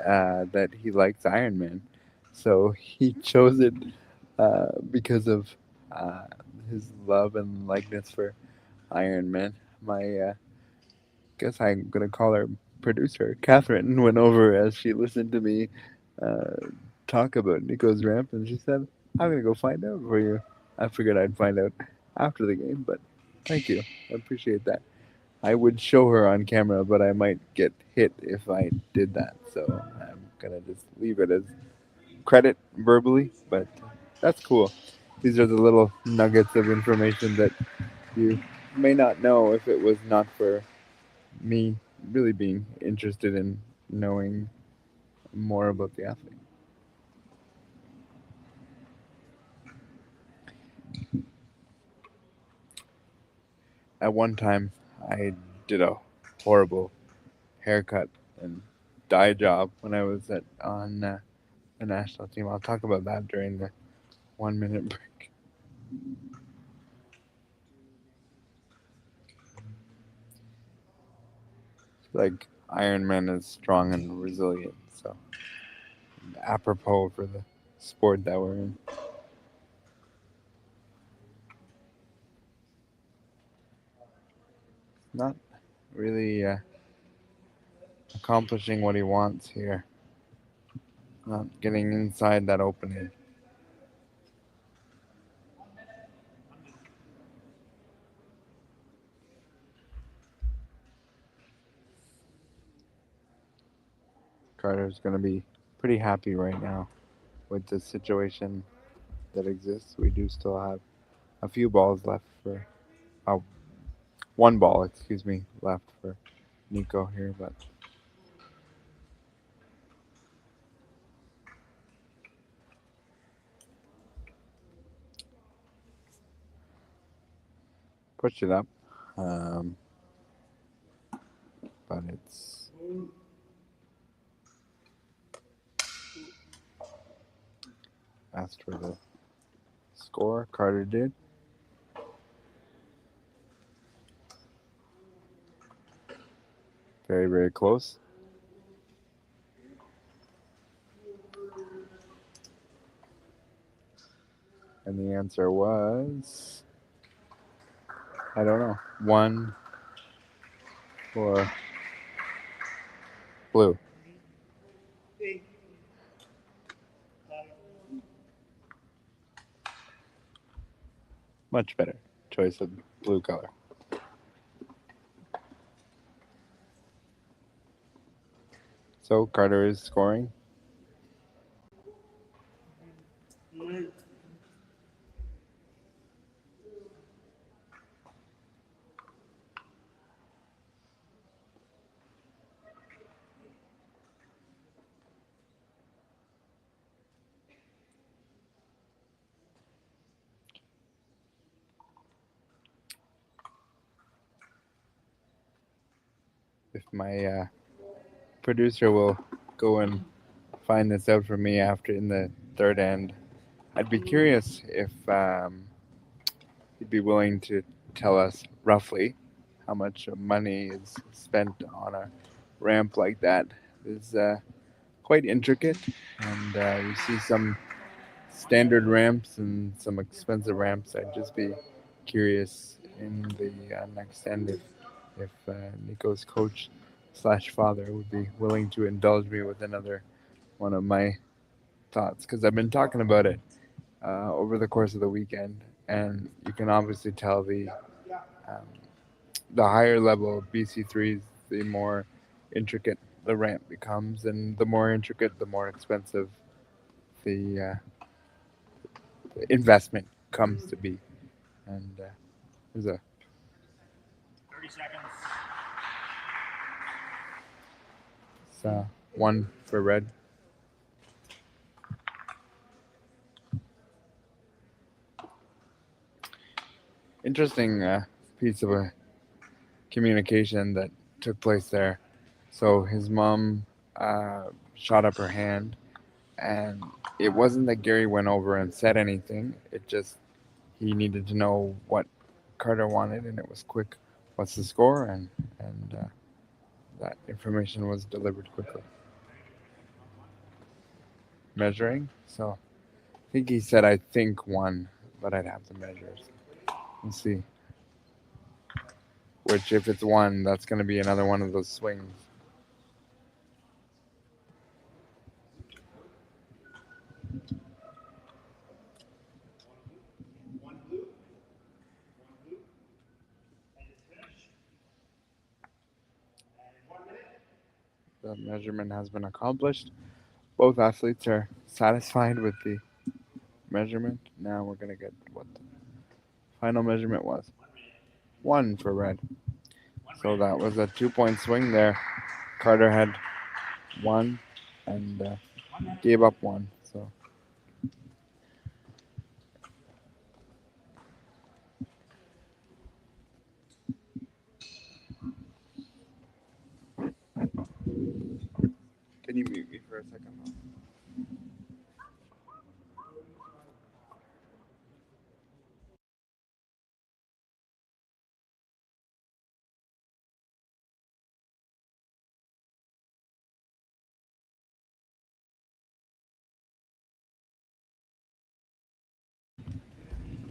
that he likes Iron Man, so he chose it because of uh, his love and likeness for Iron Man. My guess I'm gonna call her producer Catherine went over as she listened to me uh, talk about Nico's ramp, and she said, "I'm gonna go find out for you." I figured I'd find out after the game, but thank you, I appreciate that. I would show her on camera, but I might get hit if I did that, so I'm gonna just leave it as credit verbally, but that's cool. These are the little nuggets of information that you may not know if it was not for me really being interested in knowing more about the athlete. At one time, I did a horrible haircut and dye job when I was on the national team. I'll talk about that during the 1 minute break. Like Iron Man is strong and resilient, so apropos for the sport that we're in. Not really accomplishing what he wants here. Not getting inside that opening. Carter's going to be pretty happy right now with the situation that exists. We do still have a few balls left for, uh, one ball, excuse me, left for Nico here, but push it up. Um, but it's asked for the score. Carter did. Very, very close. And the answer was, I don't know, 1 for blue. Much better choice of blue color. So Carter is scoring. if my producer will go and find this out for me after in the third end. I'd be curious if he'd be willing to tell us roughly how much money is spent on a ramp like that. It's quite intricate, and you see some standard ramps and some expensive ramps. I'd just be curious in the next end if Nico's coach slash father would be willing to indulge me with another one of my thoughts, because I've been talking about it over the course of the weekend, and you can obviously tell um, the higher level BC3s, the more intricate the ramp becomes, and the more intricate, the more expensive the investment comes to be. And there's a 30 seconds. one for red. Interesting piece of communication that took place there. So his mom shot up her hand, and it wasn't that Gary went over and said anything. It just he needed to know what Carter wanted, and it was quick. What's the score? And that information was delivered quickly. Measuring. So I think he said I think one, but I'd have to measure. So we'll see. Which, if it's one, that's going to be another one of those swings. The measurement has been accomplished. Both athletes are satisfied with the measurement. Now we're going to get what the final measurement was. One for red. So that was a 2-point swing there. Carter had one and gave up one. So can you mute me for a second?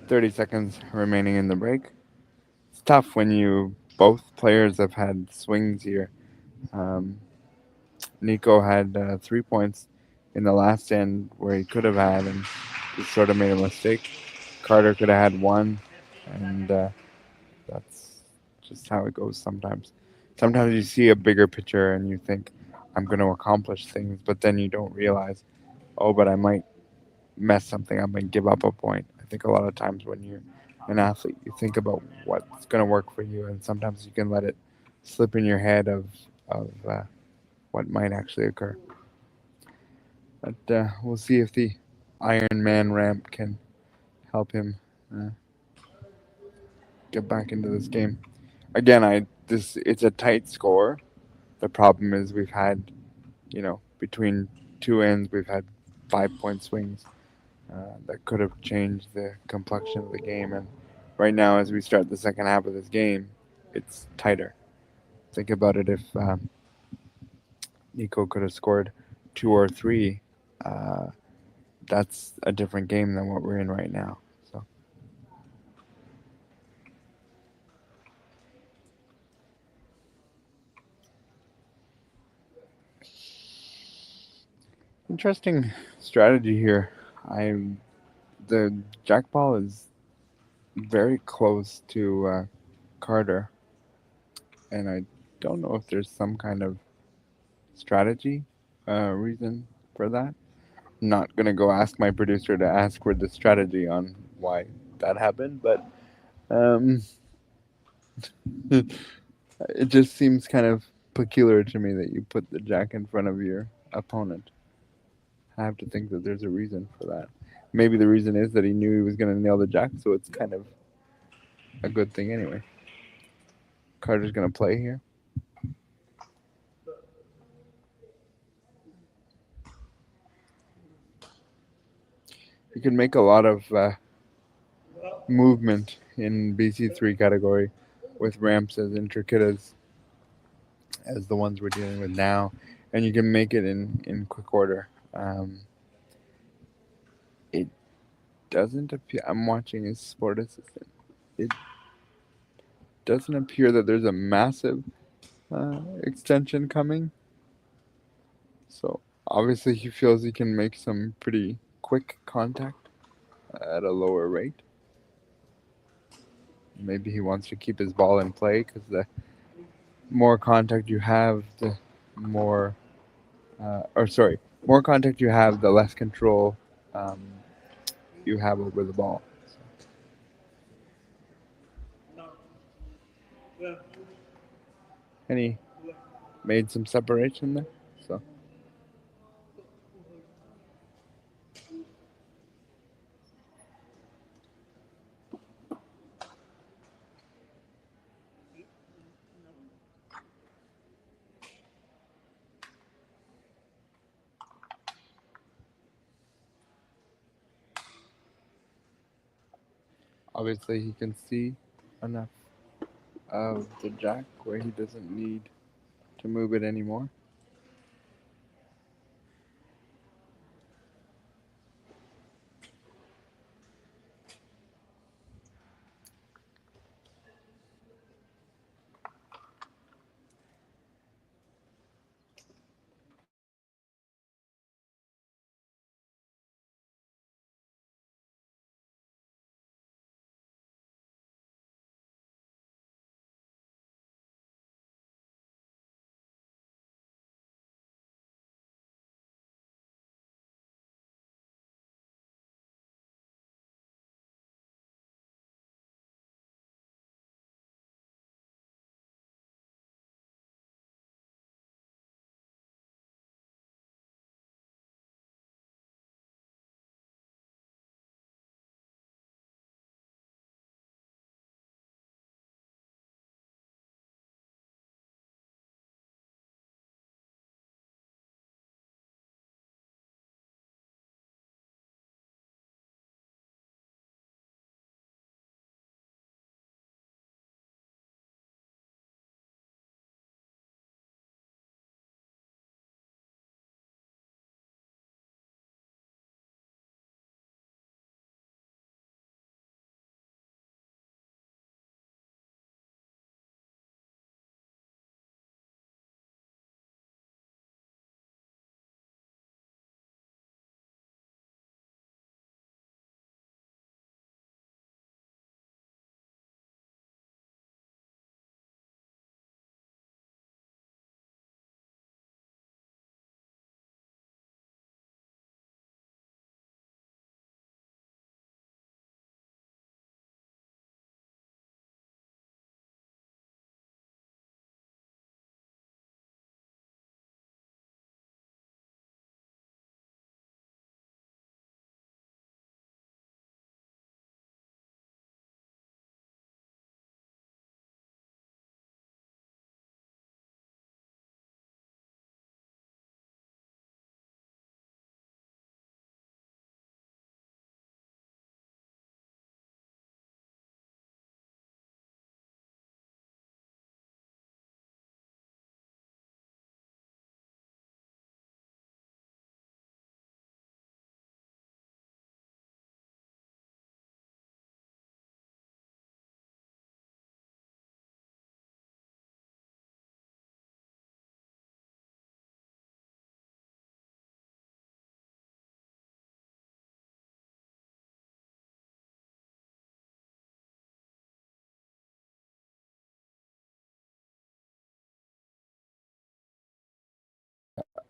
30 seconds remaining in the break. It's tough when both players have had swings here. Nico had 3 points in the last end where he could have had, and he sort of made a mistake. Carter could have had one, and that's just how it goes sometimes. Sometimes you see a bigger picture and you think, I'm going to accomplish things, but then you don't realize, oh, but I might mess something up and give up a point. I think a lot of times when you're an athlete, you think about what's going to work for you, and sometimes you can let it slip in your head of what might actually occur. But we'll see if the Iron Man ramp can help him get back into this game. Again, it's a tight score. The problem is we've had, between two ends, we've had 5-point swings that could have changed the complexion of the game. And right now, as we start the second half of this game, it's tighter. Think about it, if Nico could have scored 2 or 3, that's a different game than what we're in right now. So interesting strategy here. The jack ball is very close to Carter, and I don't know if there's some kind of strategy reason for that. I'm not gonna go ask my producer to ask for the strategy on why that happened, but um, it just seems kind of peculiar to me that you put the jack in front of your opponent. I have to think that there's a reason for that. Maybe the reason is that he knew he was going to nail the jack, so it's kind of a good thing anyway. Carter's going to play here. you can make a lot of movement in BC3 category with ramps as intricate as the ones we're dealing with now, and you can make it in quick order. It doesn't appear. I'm watching his sport assistant. It doesn't appear that there's a massive extension coming. So obviously he feels he can make some pretty quick contact at a lower rate. Maybe he wants to keep his ball in play because the more contact you have, the more, more contact you have, the less control um, you have over the ball. And he made some separation there. So obviously he can see enough of the jack where he doesn't need to move it anymore.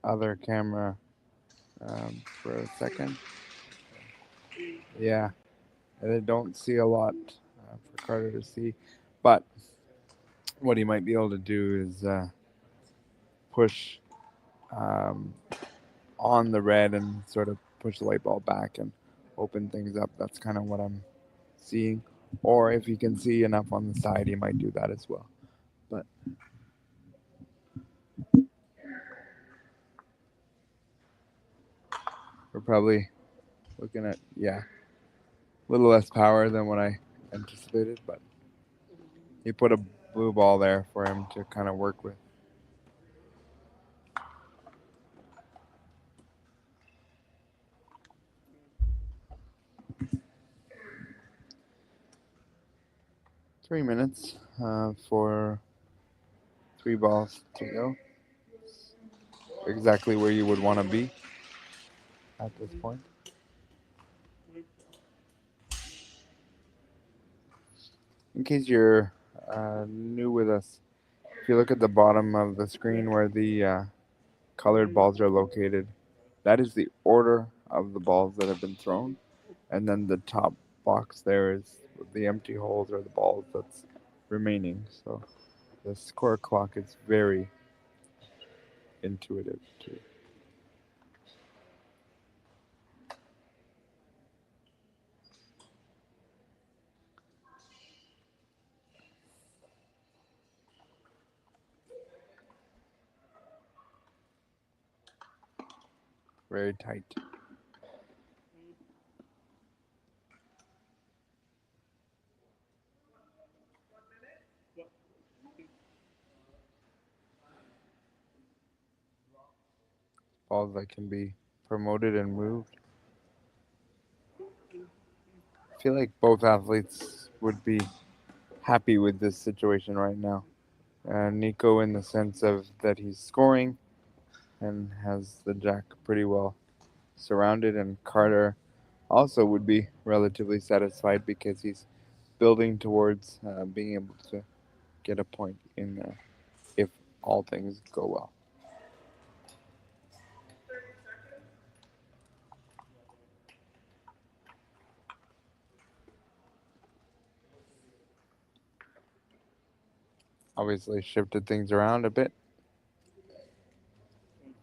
Other camera for a second. Yeah, I don't see a lot for Carter to see, but what he might be able to do is push um, on the red and sort of push the white ball back and open things up. That's kind of what I'm seeing. Or if he can see enough on the side, he might do that as well. But we're probably looking at, yeah, a little less power than what I anticipated, but he put a blue ball there for him to kind of work with. Three minutes for 3 balls to go. Exactly where you would want to be at this point. In case you're new with us, if you look at the bottom of the screen where the colored balls are located, that is the order of the balls that have been thrown. And then the top box there is the empty holes or the balls that's remaining. So the score clock is very intuitive too. Very tight. Balls that can be promoted and moved. I feel like both athletes would be happy with this situation right now. Nico in the sense of that he's scoring and has the jack pretty well surrounded, and Carter also would be relatively satisfied because he's building towards being able to get a point in there if all things go well. Obviously shifted things around a bit,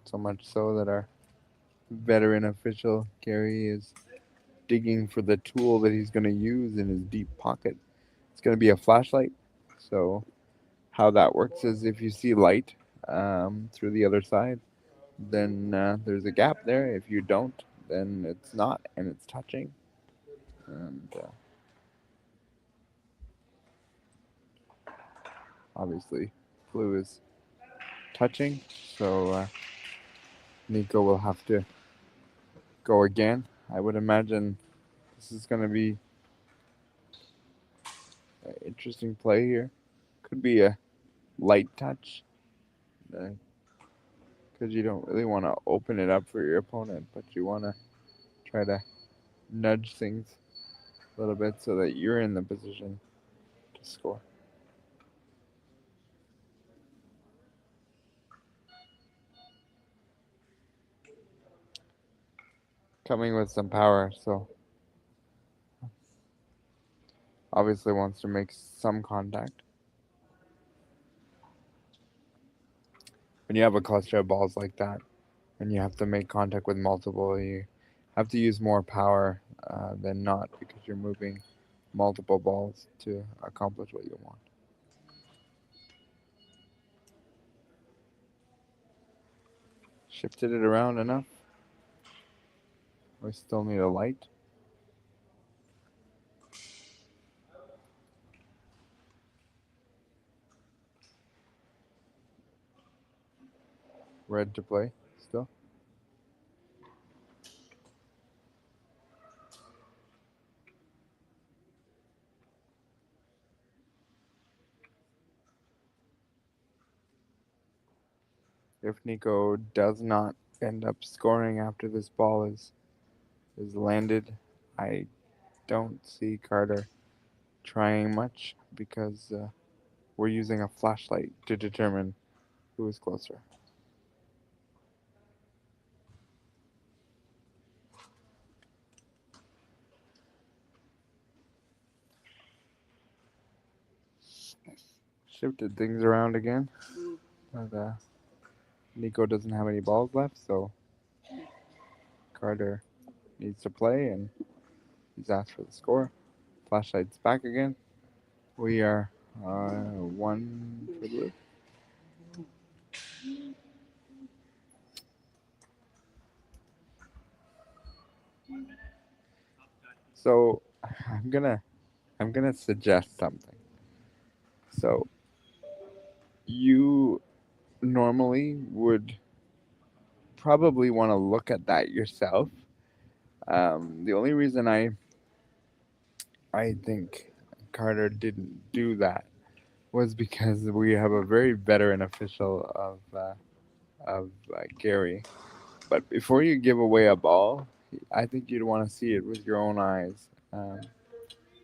so much so that our veteran official Gary is digging for the tool that he's going to use in his deep pocket. It's going to be a flashlight. So how that works is if you see light through the other side, then there's a gap there. If you don't, then it's not, and it's touching. And obviously, blue is touching, so Nico will have to go again. I would imagine this is going to be an interesting play here. Could be a light touch, because you don't really want to open it up for your opponent, but you want to try to nudge things a little bit so that you're in the position to score. Coming with some power, so obviously wants to make some contact. When you have a cluster of balls like that, and you have to make contact with multiple, you have to use more power than not, because you're moving multiple balls to accomplish what you want. Shifted it around enough. We still need a light. Red to play still. If Nico does not end up scoring after this ball is landed, I don't see Carter trying much, because we're using a flashlight to determine who is closer. Shifted things around again, but Nico doesn't have any balls left, so Carter needs to play, and he's asked for the score. Flashlight's back again. We are 1 for blue. So I'm gonna suggest something. So you normally would probably want to look at that yourself. The only reason I think Carter didn't do that was because we have a very veteran official of Gary. But before you give away a ball, I think you'd want to see it with your own eyes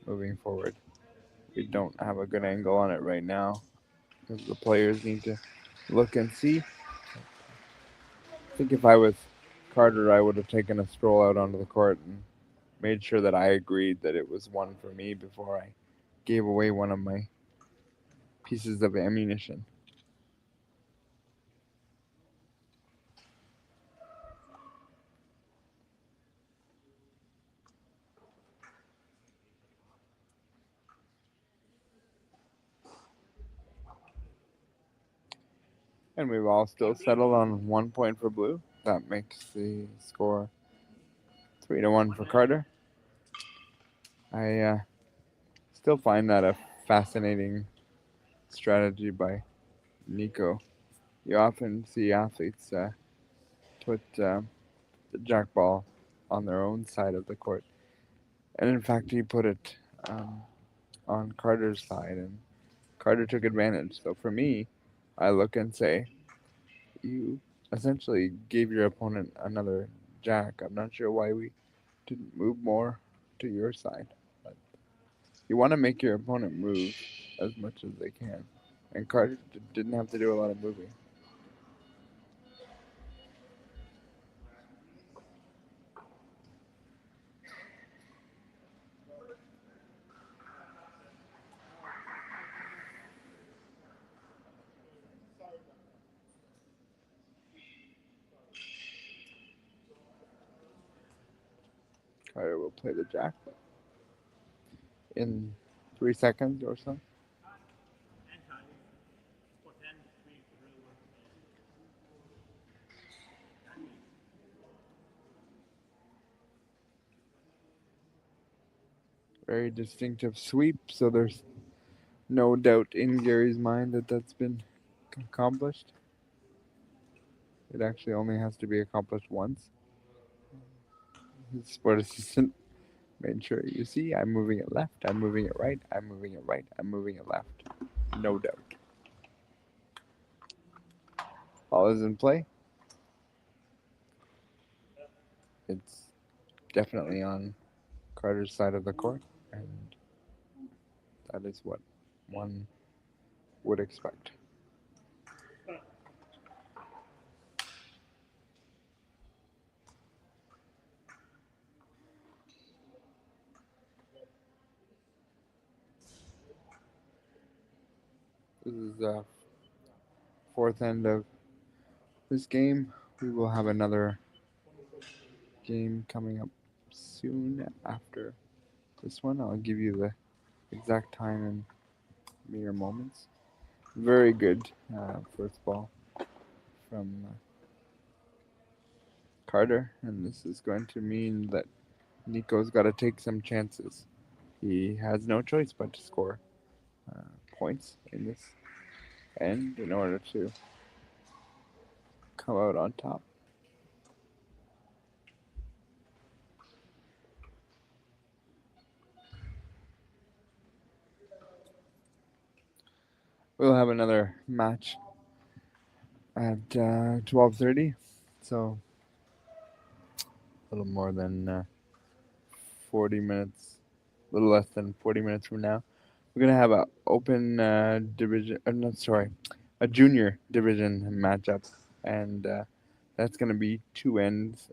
moving forward. We don't have a good angle on it right now because the players need to look and see. I think if I was Carter, I would have taken a stroll out onto the court and made sure that I agreed that it was one for me before I gave away one of my pieces of ammunition. And we've all still settled on 1 point for blue. That makes the score 3-1 for Carter. I still find that a fascinating strategy by Nico. You often see athletes put the jack ball on their own side of the court, and in fact, he put it on Carter's side, and Carter took advantage. So for me, I look and say, you essentially gave your opponent another jack. I'm not sure why we didn't move more to your side, but you want to make your opponent move as much as they can, and Carter didn't have to do a lot of moving. Carter will play the jack in 3 seconds or so. And time. Put 10, 3, really one. Very distinctive sweep, so there's no doubt in Gary's mind that that's been accomplished. It actually only has to be accomplished once. His sport assistant made sure, you see, I'm moving it left, I'm moving it right, I'm moving it right, I'm moving it left. No doubt. Ball is in play. It's definitely on Carter's side of the court, and that is what one would expect. This is the fourth end of this game. We will have another game coming up soon after this one. I'll give you the exact time in mere moments. Very good first ball from Carter, and this is going to mean that Nico's got to take some chances. He has no choice but to score points in this end in order to come out on top. We'll have another match at 12:30, so a little more than 40 minutes, a little less than 40 minutes from now. We're gonna have a open division. No, sorry, a junior division matchup, and that's gonna be two ends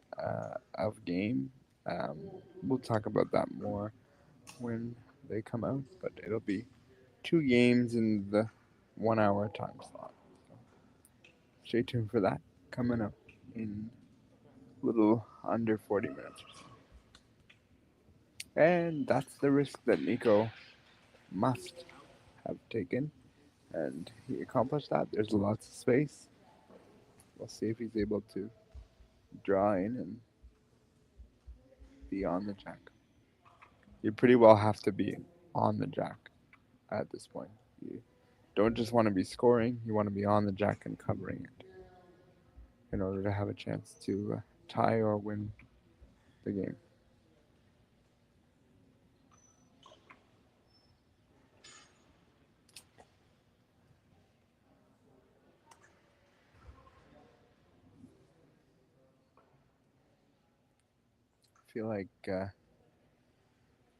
of game. Um, we'll talk about that more when they come out, but it'll be two games in the 1 hour time slot. So stay tuned for that coming up in a little under 40 minutes or so. And that's the risk that Nico must have taken, and he accomplished that. There's lots of space. We'll see if he's able to draw in and be on the jack. you pretty well have to be on the jack at this point. You don't just want to be scoring, you want to be on the jack and covering it in order to have a chance to tie or win the game. I feel like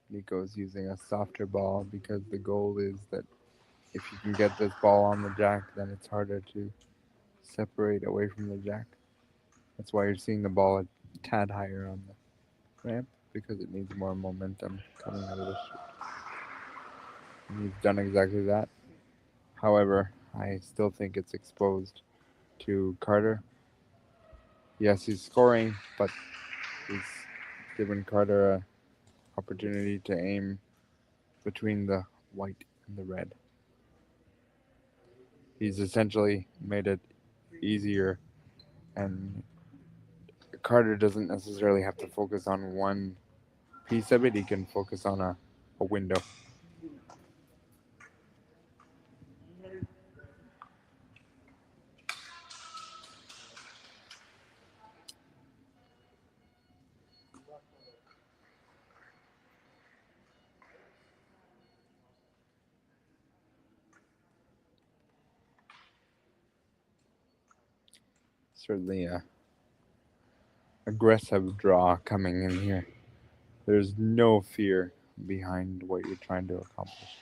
Nico's using a softer ball because the goal is that if you can get this ball on the jack, then it's harder to separate away from the jack. That's why you're seeing the ball a tad higher on the ramp, because it needs more momentum coming out of the shoot. And he's done exactly that. However, I still think it's exposed to Carter. Yes, he's scoring, but he's given Carter an opportunity to aim between the white and the red. He's essentially made it easier, and Carter doesn't necessarily have to focus on one piece of it. He can focus on a window. Certainly a aggressive draw coming in here. There's no fear behind what you're trying to accomplish.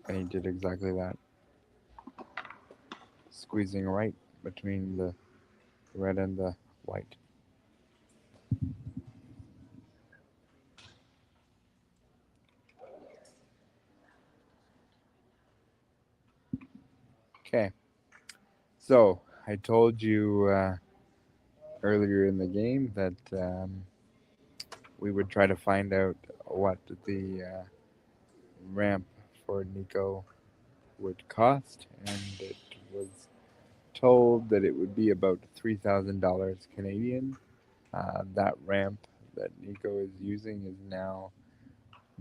And he did exactly that. Squeezing right between the red and the white. Okay. So, I told you earlier in the game that we would try to find out what the ramp for Nico would cost, and it was told that it would be about $3,000 Canadian. That ramp that Nico is using is now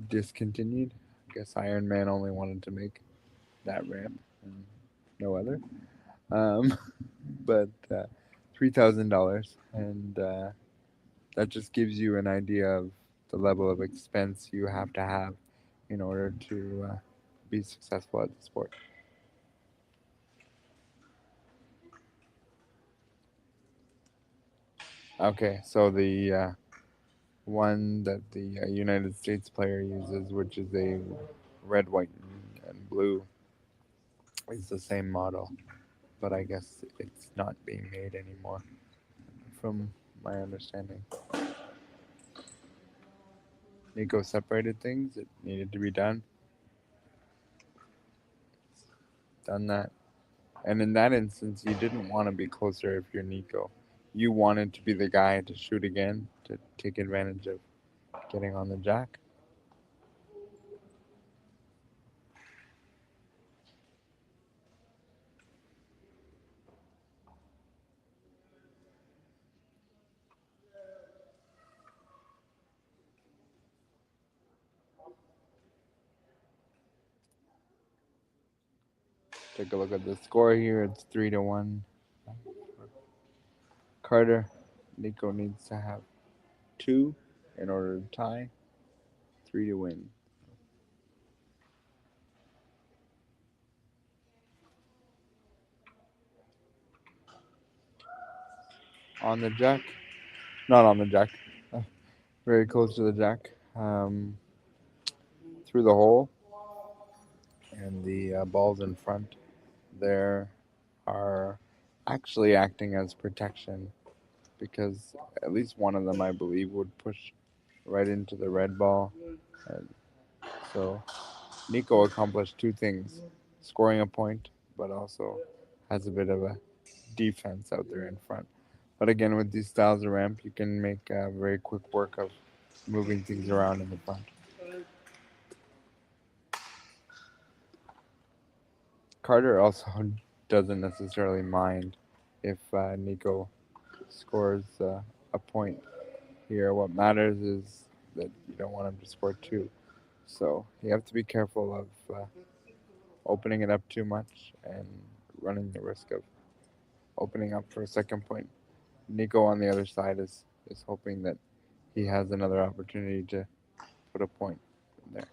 discontinued. I guess Iron Man only wanted to make that ramp and no other. Um, but $3,000, and that just gives you an idea of the level of expense you have to have in order to be successful at the sport. Okay, so the one that the United States player uses, which is a red, white, and blue, is the same model, but I guess it's not being made anymore, from my understanding. Nico separated things, it needed to be done. Done that. And in that instance, you didn't want to be closer if you're Nico. You wanted to be the guy to shoot again, to take advantage of getting on the jack. Take a look at the score here. It's 3-1. Carter. Nico needs to have 2 in order to tie, 3 to win. On the jack. Not on the jack. Very close to the jack. Through the hole. And the balls in front there are actually acting as protection, because at least one of them, I believe, would push right into the red ball. And so Nico accomplished 2 things: scoring a point, but also has a bit of a defense out there in front. But again, with these styles of ramp, you can make very quick work of moving things around in the front. Carter also doesn't necessarily mind if Nico scores a point, here. What matters is that you don't want him to score two. So you have to be careful of opening it up too much and running the risk of opening up for a second point. Nico on the other side is hoping that he has another opportunity to put a point in there.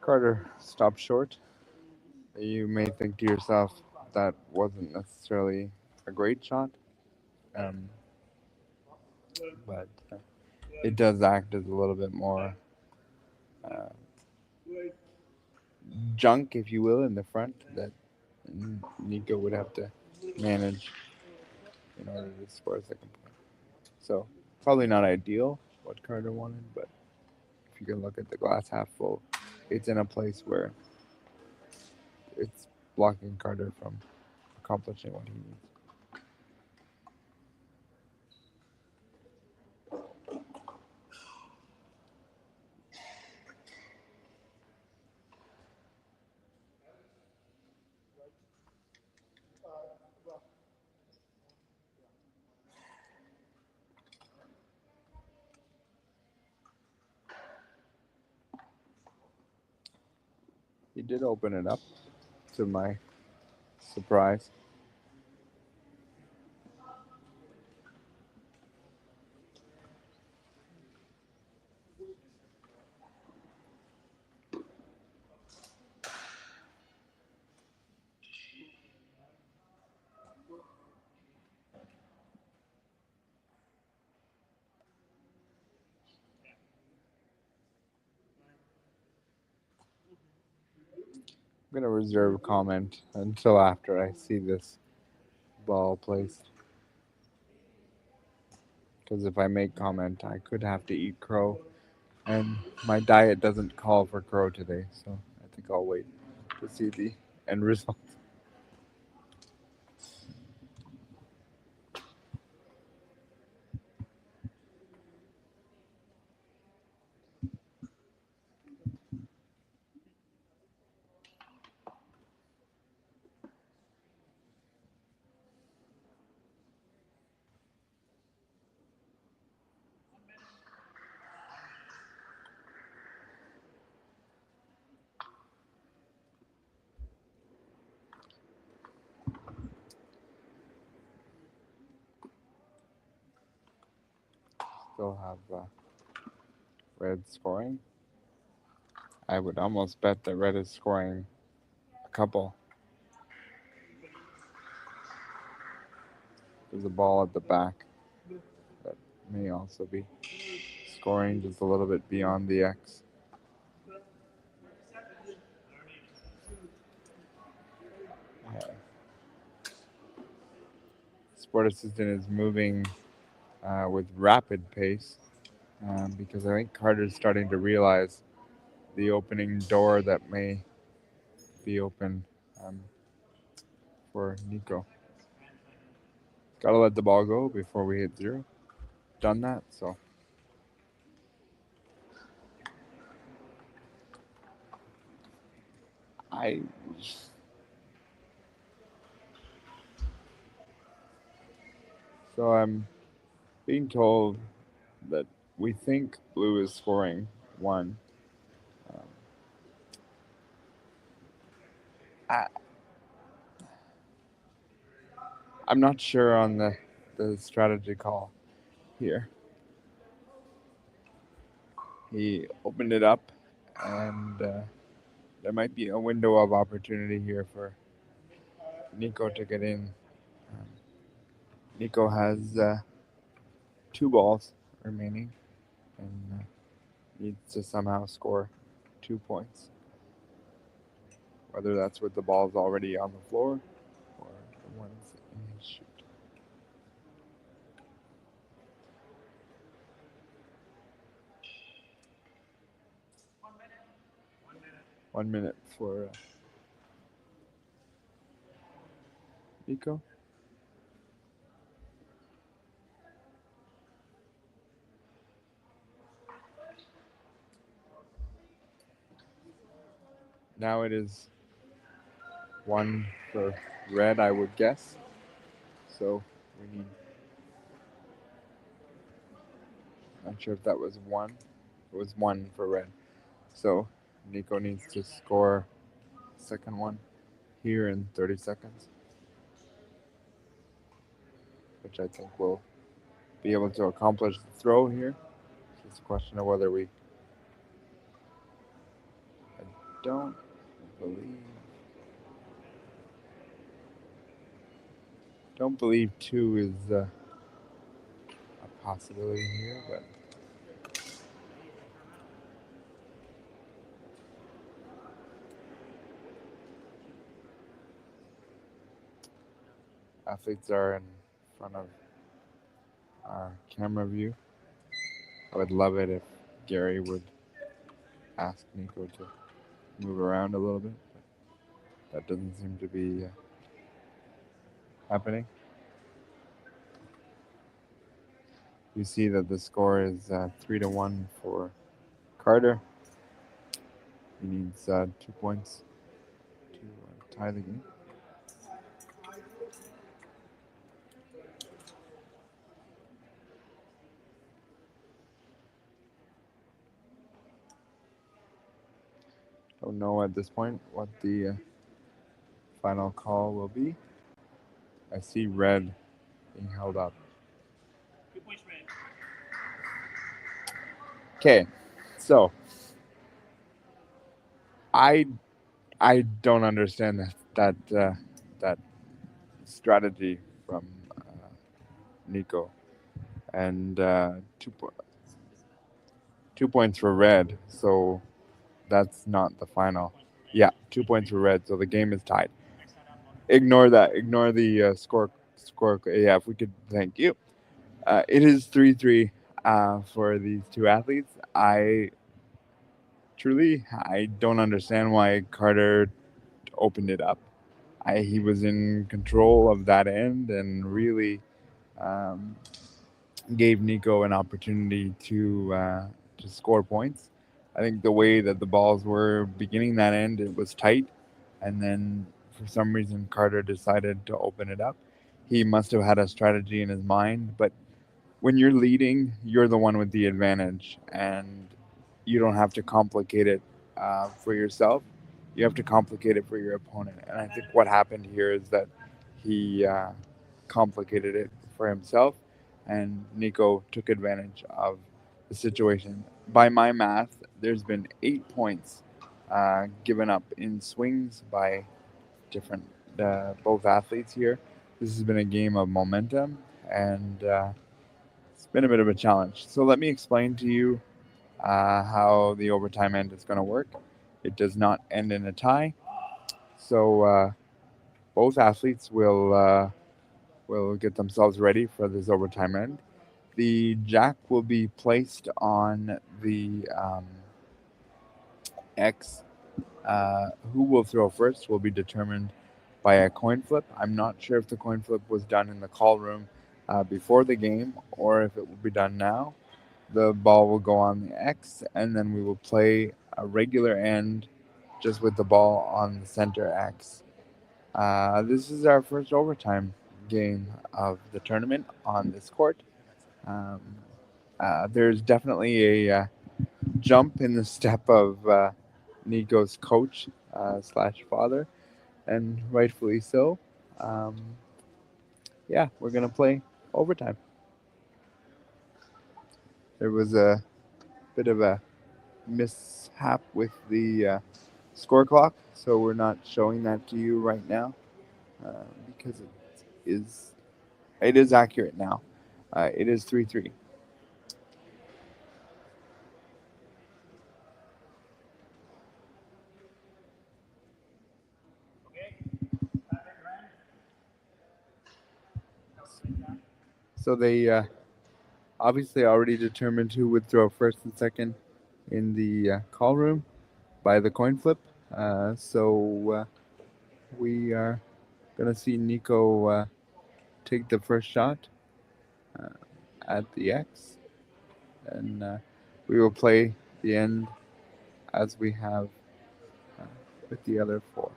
Carter stopped short. You may think to yourself that wasn't necessarily a great shot, um, but it does act as a little bit more uh, junk, if you will, in the front that Nico would have to manage in order to score a second point. So probably not ideal what Carter wanted, but if you can look at the glass half full, it's in a place where it's blocking Carter from accomplishing what he needs. He did open it up, to my surprise. I'm going to reserve comment until after I see this ball placed. Because if I make comment, I could have to eat crow. And my diet doesn't call for crow today, so I think I'll wait to see the end result. Still have red scoring. I would almost bet that red is scoring a couple. There's a ball at the back that may also be scoring just a little bit beyond the X. Sport assistant is moving with rapid pace because I think Carter's starting to realize the opening door that may be open for Nico. Gotta let the ball go before we hit zero. Done that, so. So I'm being told that we think blue is scoring one. I'm not sure on the strategy call here. He opened it up, and there might be a window of opportunity here for Nico to get in. Nico has 2 balls remaining and needs to somehow score 2 points. Whether that's with the balls already on the floor or the ones in his shoot. One minute for Nico. Now it is 1 for red, I would guess. So we need. Not sure if that was 1. It was 1 for red. So Nico needs to score second one here in 30 seconds, which I think will be able to accomplish the throw here. It's a question of whether we. I don't believe 2 is a possibility here, but athletes are in front of our camera view. I would love it if Gary would ask Nico to move around a little bit, but that doesn't seem to be happening. You see that the score is 3-1 for Carter. He needs 2 points to tie the game. Don't know at this point what the final call will be. I see red being held up. 2 points red. Okay, so I don't understand that strategy from Nico, and 2 points for red. So that's not the final. Yeah, 2 points for red. So the game is tied. Ignore that. Ignore the score. Yeah, if we could, thank you. It is 3-3 for these two athletes. I don't understand why Carter opened it up. He was in control of that end and really um, gave Nico an opportunity to score points. I think the way that the balls were beginning that end, it was tight, and then for some reason Carter decided to open it up. He must have had a strategy in his mind, but when you're leading, you're the one with the advantage, and you don't have to complicate it for yourself. You have to complicate it for your opponent. And I think what happened here is that he complicated it for himself, and Nico took advantage of the situation. By my math, there's been 8 points given up in swings by different both athletes here. This has been a game of momentum, and it's been a bit of a challenge. So let me explain to you how the overtime end is going to work. It does not end in a tie. So both athletes will get themselves ready for this overtime end. The jack will be placed on the X. Who will throw first will be determined by a coin flip. I'm not sure if the coin flip was done in the call room before the game or if it will be done now. The ball will go on the X, and then we will play a regular end just with the ball on the center X. This is our first overtime game of the tournament on this court. Um, there's definitely a jump in the step of Nico's coach slash father, and rightfully so. Um, yeah, we're gonna play overtime. There was a bit of a mishap with the score clock, so we're not showing that to you right now uh, because it is accurate now. It is 3-3. Okay. Patrick red. So they obviously already determined who would throw first and second in the call room by the coin flip. So we are gonna see Nico take the first shot uh, at the X, and we will play the end as we have with the other 4.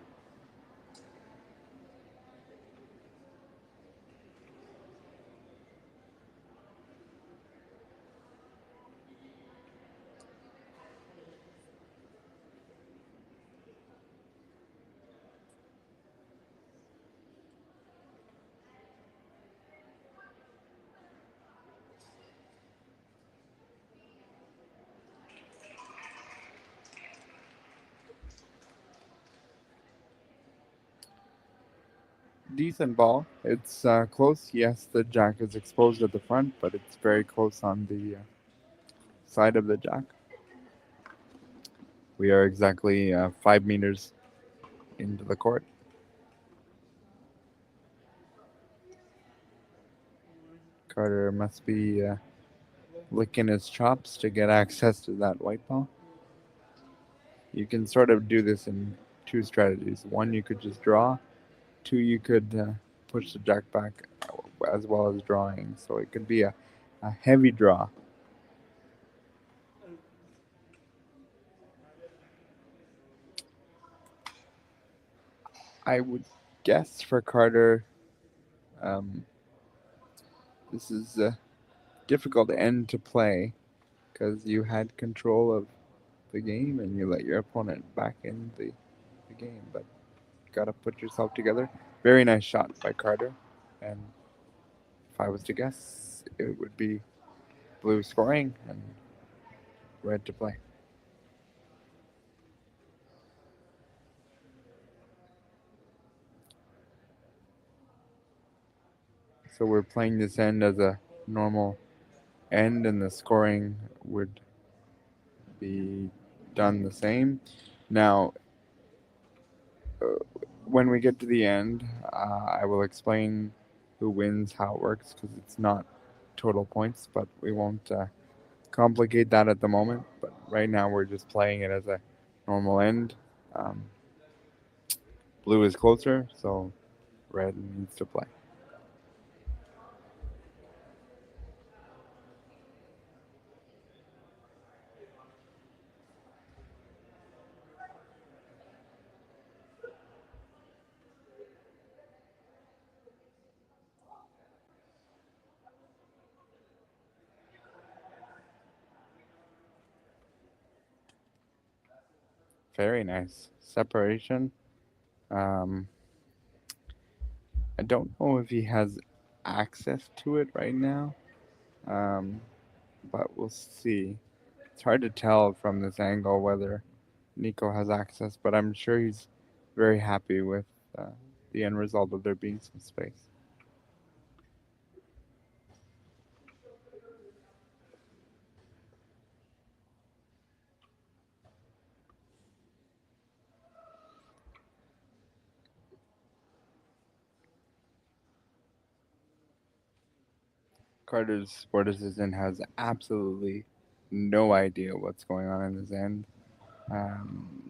Decent ball. It's close. Yes, the jack is exposed at the front, but it's very close on the side of the jack. We are exactly 5 meters into the court. Carter must be licking his chops to get access to that white ball. You can sort of do this in 2 strategies. 1, you could just draw. 2, you could push the jack back as well as drawing. So it could be a heavy draw. I would guess for Carter, this is a difficult end to play because you had control of the game and you let your opponent back in the game. But gotta put yourself together. Very nice shot by Carter. And if I was to guess, it would be blue scoring and red to play. So we're playing this end as a normal end, and the scoring would be done the same. Now, when we get to the end, I will explain who wins, how it works, because it's not total points, but we won't complicate that at the moment. But right now, we're just playing it as a normal end. Blue is closer, so red needs to play. Very nice separation. I don't know if he has access to it right now, but we'll see. It's hard to tell from this angle whether Nico has access, but I'm sure he's very happy with uh, the end result of there being some space. Carter's sport assistant has absolutely no idea what's going on in this end.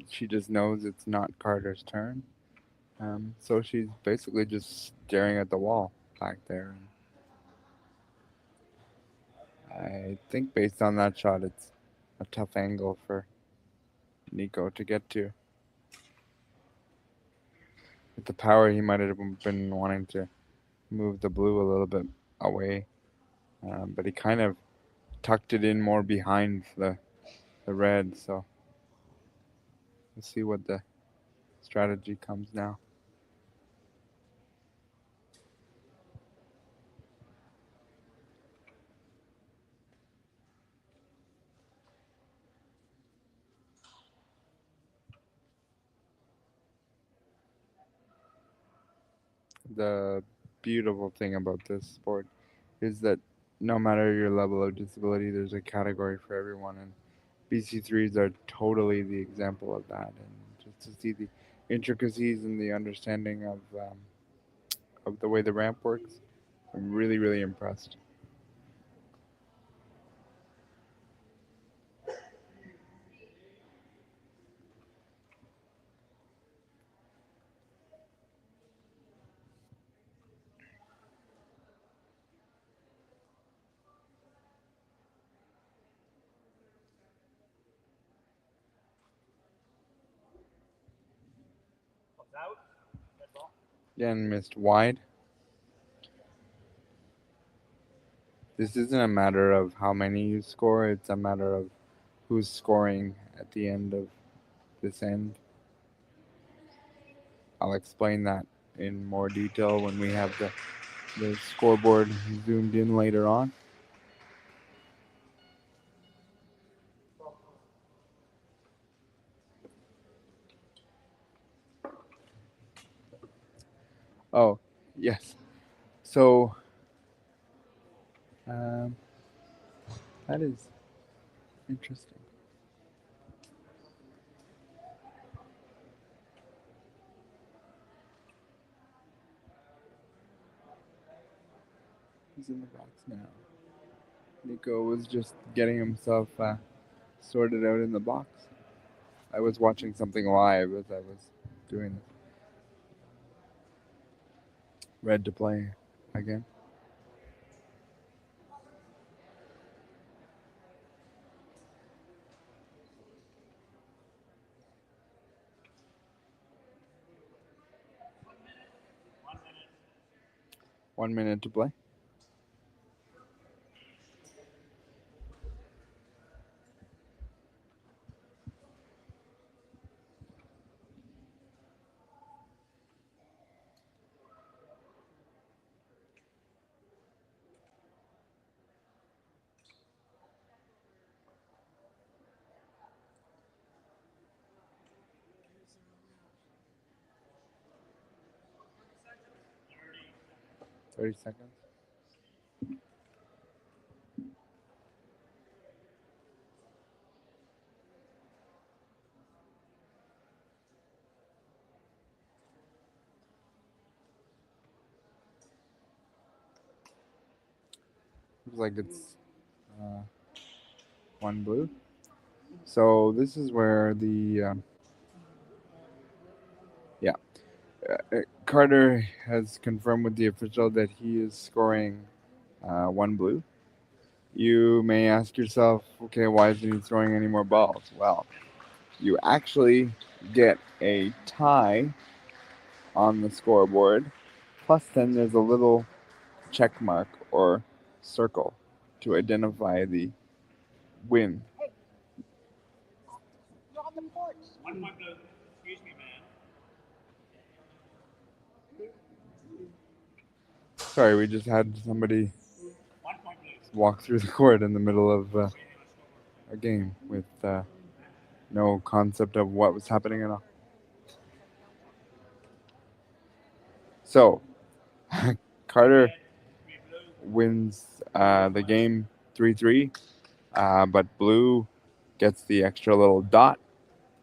She just knows it's not Carter's turn. So she's basically just staring at the wall back there. I think based on that shot, it's a tough angle for Nico to get to. With the power, he might have been wanting to move the blue a little bit away, but he kind of tucked it in more behind the red. So we'll see what the strategy comes now. The beautiful thing about this sport is that no matter your level of disability, there's a category for everyone, and BC3s are totally the example of that. And just to see the intricacies and the understanding of the way the ramp works, I'm really, really impressed. It's out. Dead ball. Again, missed wide. This isn't a matter of how many you score, it's a matter of who's scoring at the end of this end. I'll explain that in more detail when we have the scoreboard zoomed in later on. Oh, yes. So, that is interesting. He's in the box now. Nico was just getting himself sorted out in the box. I was watching something live as I was doing this. Red to play again. One minute. 1 minute to play. Thirty. 30 seconds. Looks like it's one blue. So this is where the yeah, Carter has confirmed with the official that he is scoring one blue. You may ask yourself, okay, why isn't he throwing any more balls? Well, you actually get a tie on the scoreboard. Plus, then there's a little check mark or circle to identify the win. You're on the court. 1 point blue. Excuse me, man. Sorry, we just had somebody 1 point blue. walk through the court in the middle of a game with no concept of what was happening at all. So, Carter wins the game 3-3, but blue gets the extra little dot,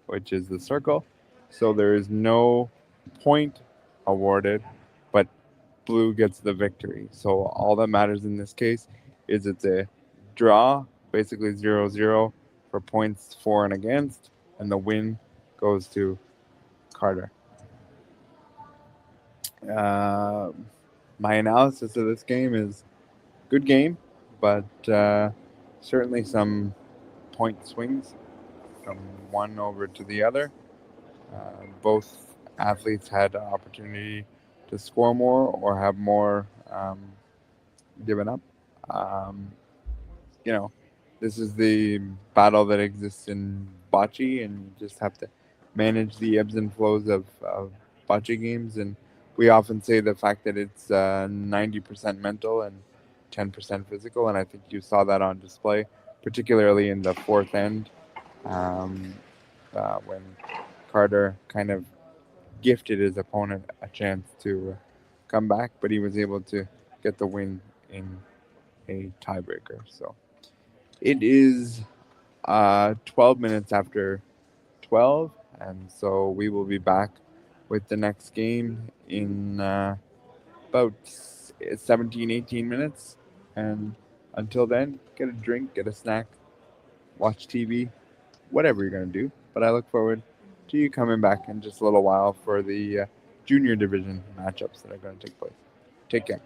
which is the circle. So there is no point awarded, but blue gets the victory. So all that matters in this case is it's a draw, basically 0-0 for points for and against, and the win goes to Carter. My analysis of this game is good game, but certainly some point swings from one over to the other. Both athletes had an opportunity to score more or have more given up. Um, you know, this is the battle that exists in bocce, and you just have to manage the ebbs and flows of bocce games. And we often say the fact that it's 90% mental and 10% physical, and I think you saw that on display, particularly in the fourth end um, when Carter kind of gifted his opponent a chance to come back, but he was able to get the win in a tiebreaker. So it is 12 minutes after 12, and so we will be back with the next game in about 17, 18 minutes. And until then, get a drink, get a snack, watch TV, whatever you're going to do. But I look forward to you coming back in just a little while for the junior division matchups that are going to take place. Take care.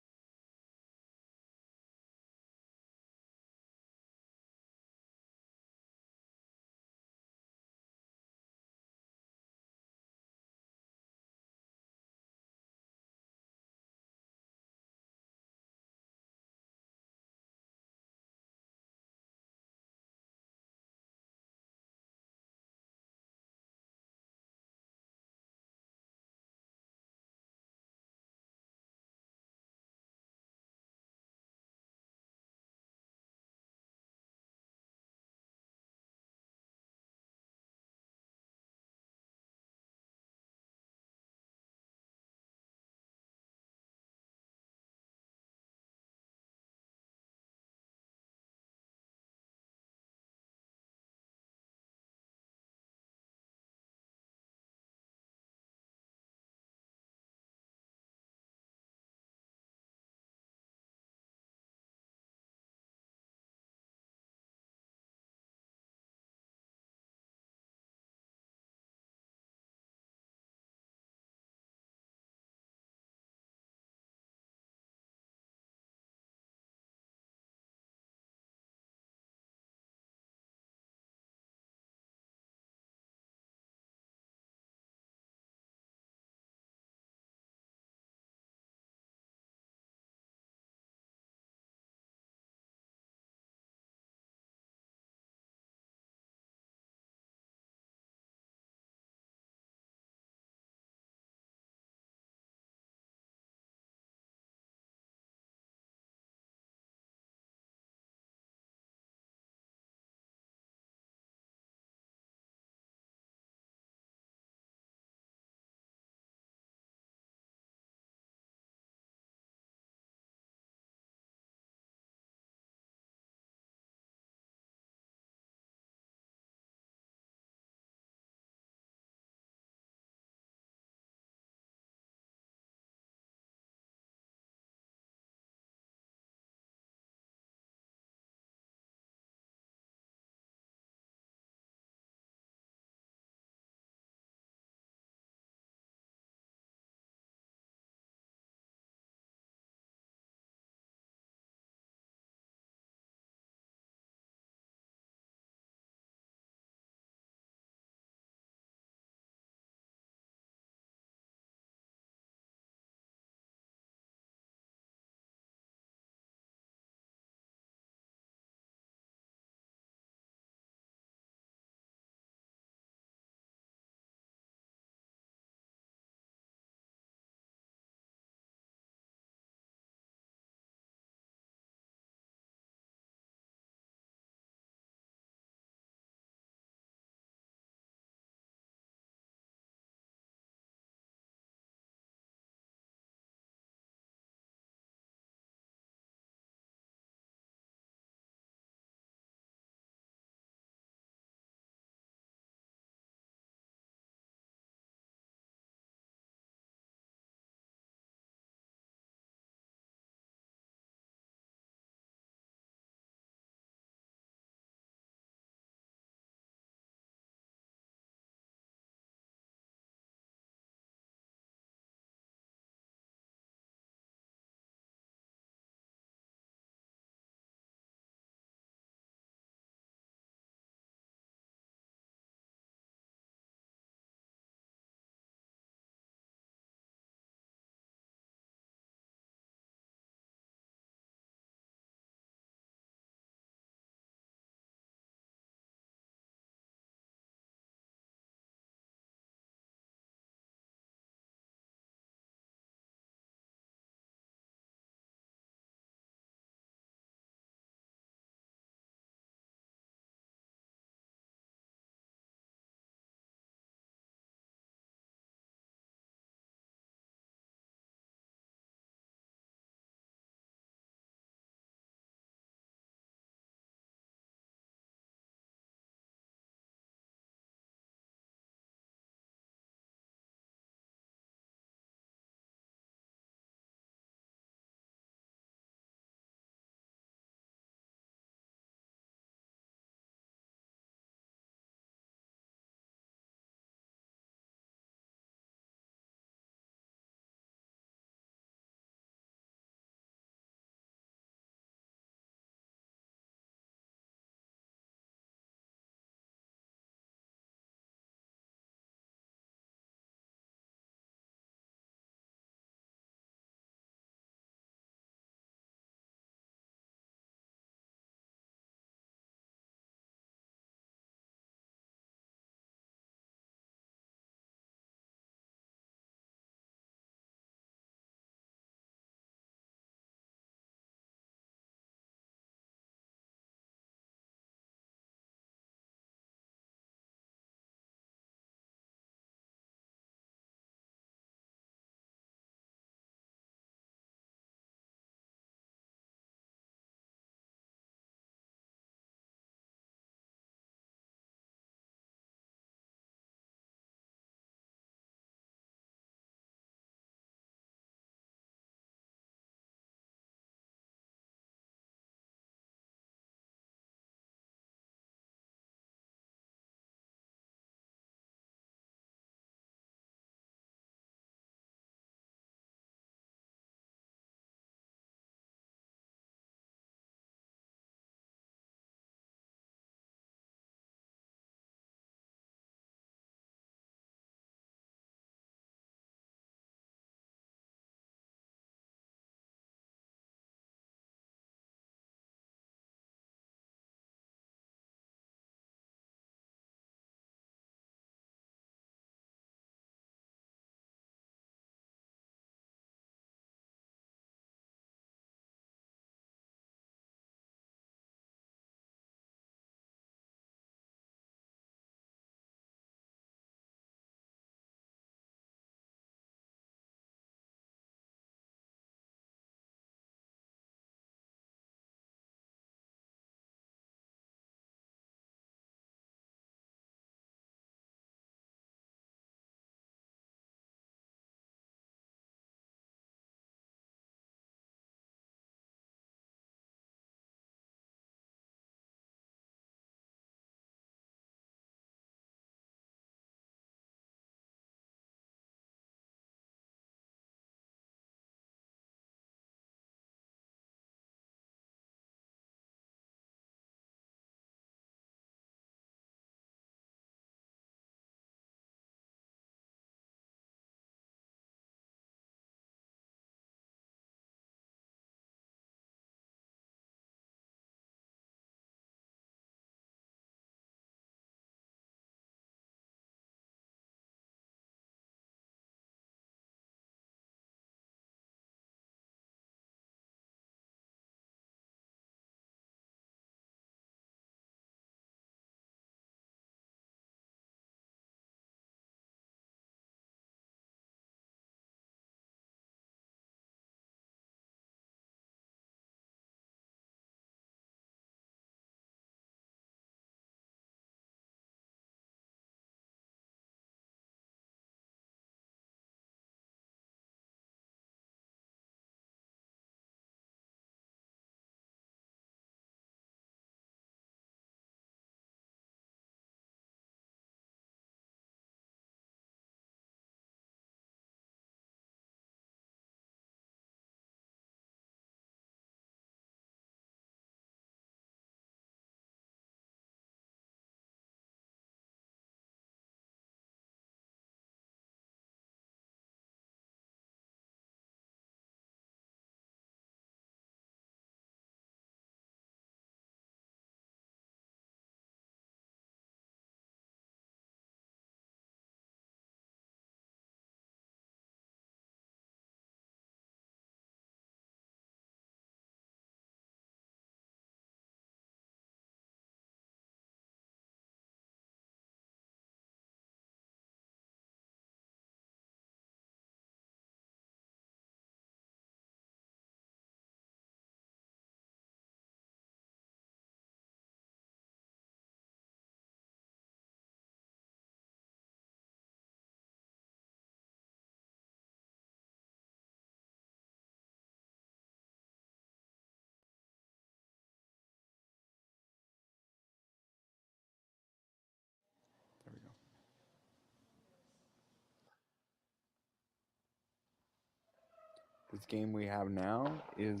This game we have now is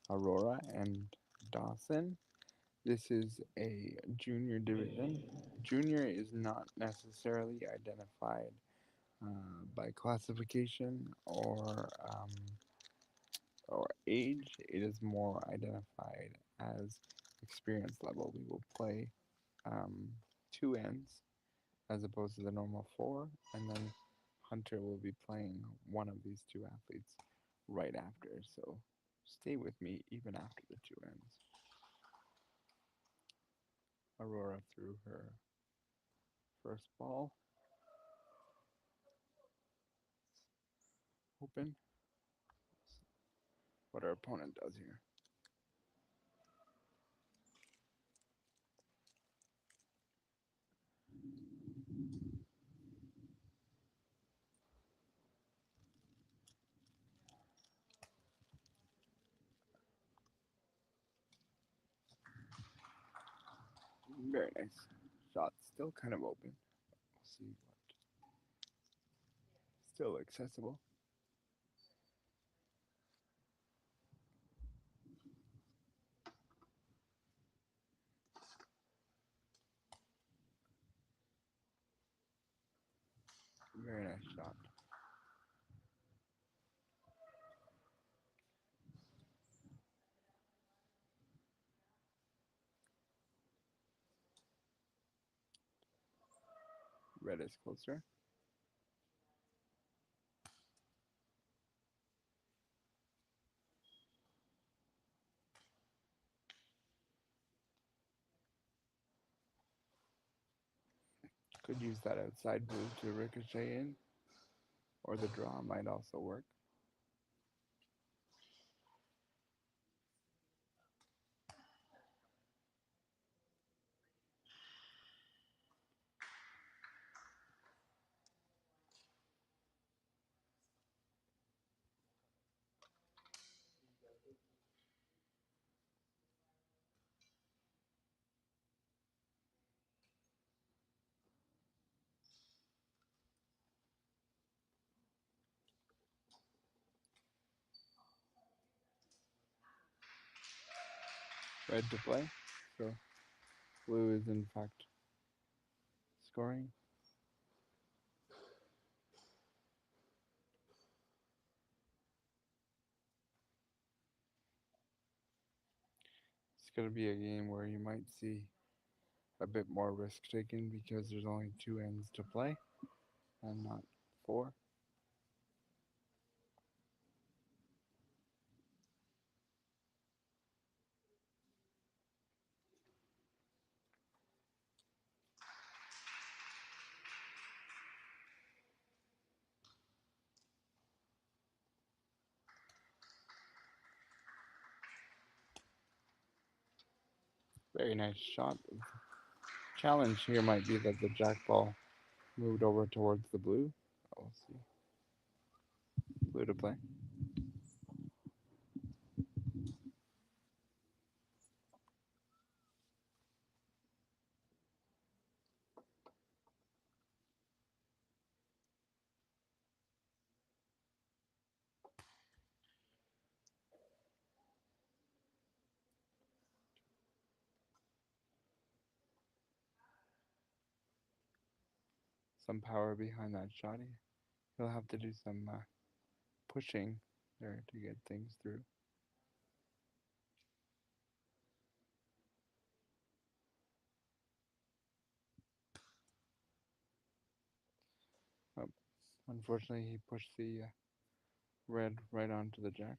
Aurora and Dawson. This is a junior division. Junior is not necessarily identified by classification or age. It is more identified as experience level. We will play two ends as opposed to the normal four, and then Hunter will be playing one of these two athletes right after. So stay with me even after the two ends. Aurora threw her first ball. Open. What our opponent does here. Very nice shot. Still kind of open. We'll see what. Still accessible. Very nice shot. Red is closer. Could use that outside blue to ricochet in, or the draw might also work. Red to play. So blue is in fact scoring. It's going to be a game where you might see a bit more risk taken because there's only two ends to play and not four. Very nice shot. Challenge here might be that the jack ball moved over towards the blue. We'll see. Blue to play. Some power behind that shot. He'll have to do some pushing there to get things through. Oh, unfortunately, he pushed the red right onto the jack.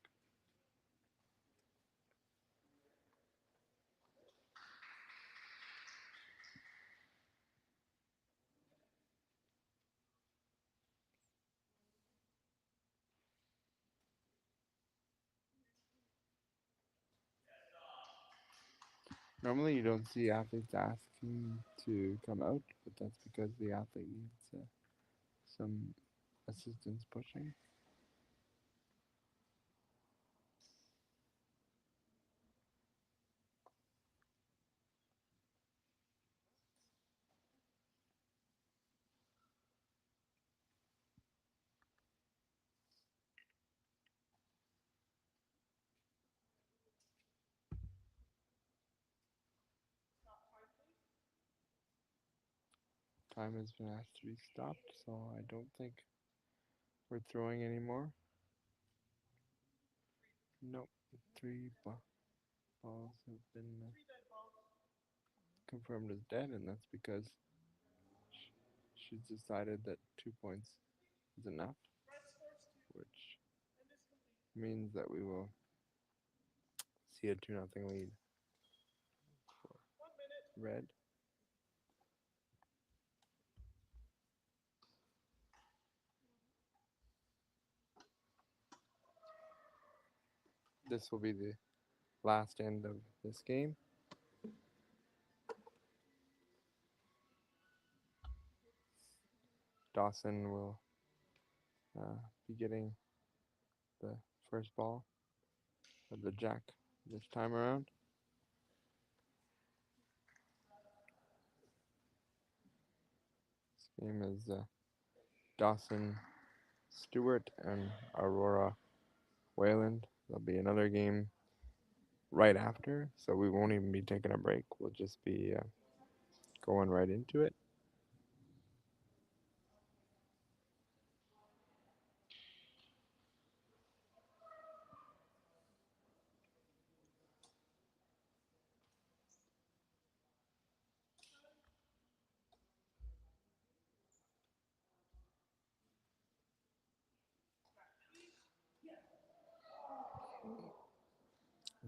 Normally, you don't see athletes asking to come out, but that's because the athlete needs some assistance pushing. Time has been asked to be stopped, so I don't think we're throwing anymore. Nope, three balls have been confirmed as dead, and that's because she's decided that 2 points is enough, which means that we will see a 2-0 lead for red. This will be the last end of this game. Dawson will be getting the first ball of the jack this time around. This game is Dawson Stewart and Aurora Wayland. There'll be another game right after, so we won't even be taking a break. We'll just be going right into it.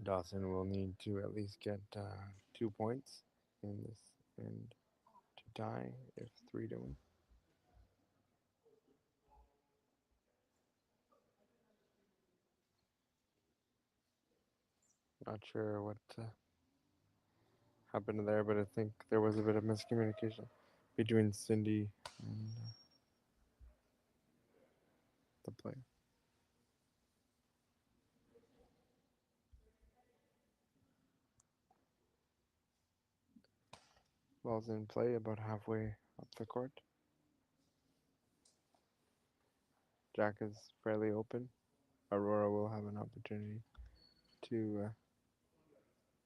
Dawson will need to at least get 2 points in this and to tie, if 3 to win. Not sure what happened there, but I think there was a bit of miscommunication between Cindy and the player. Ball's in play about halfway up the court. Jack is fairly open. Aurora will have an opportunity to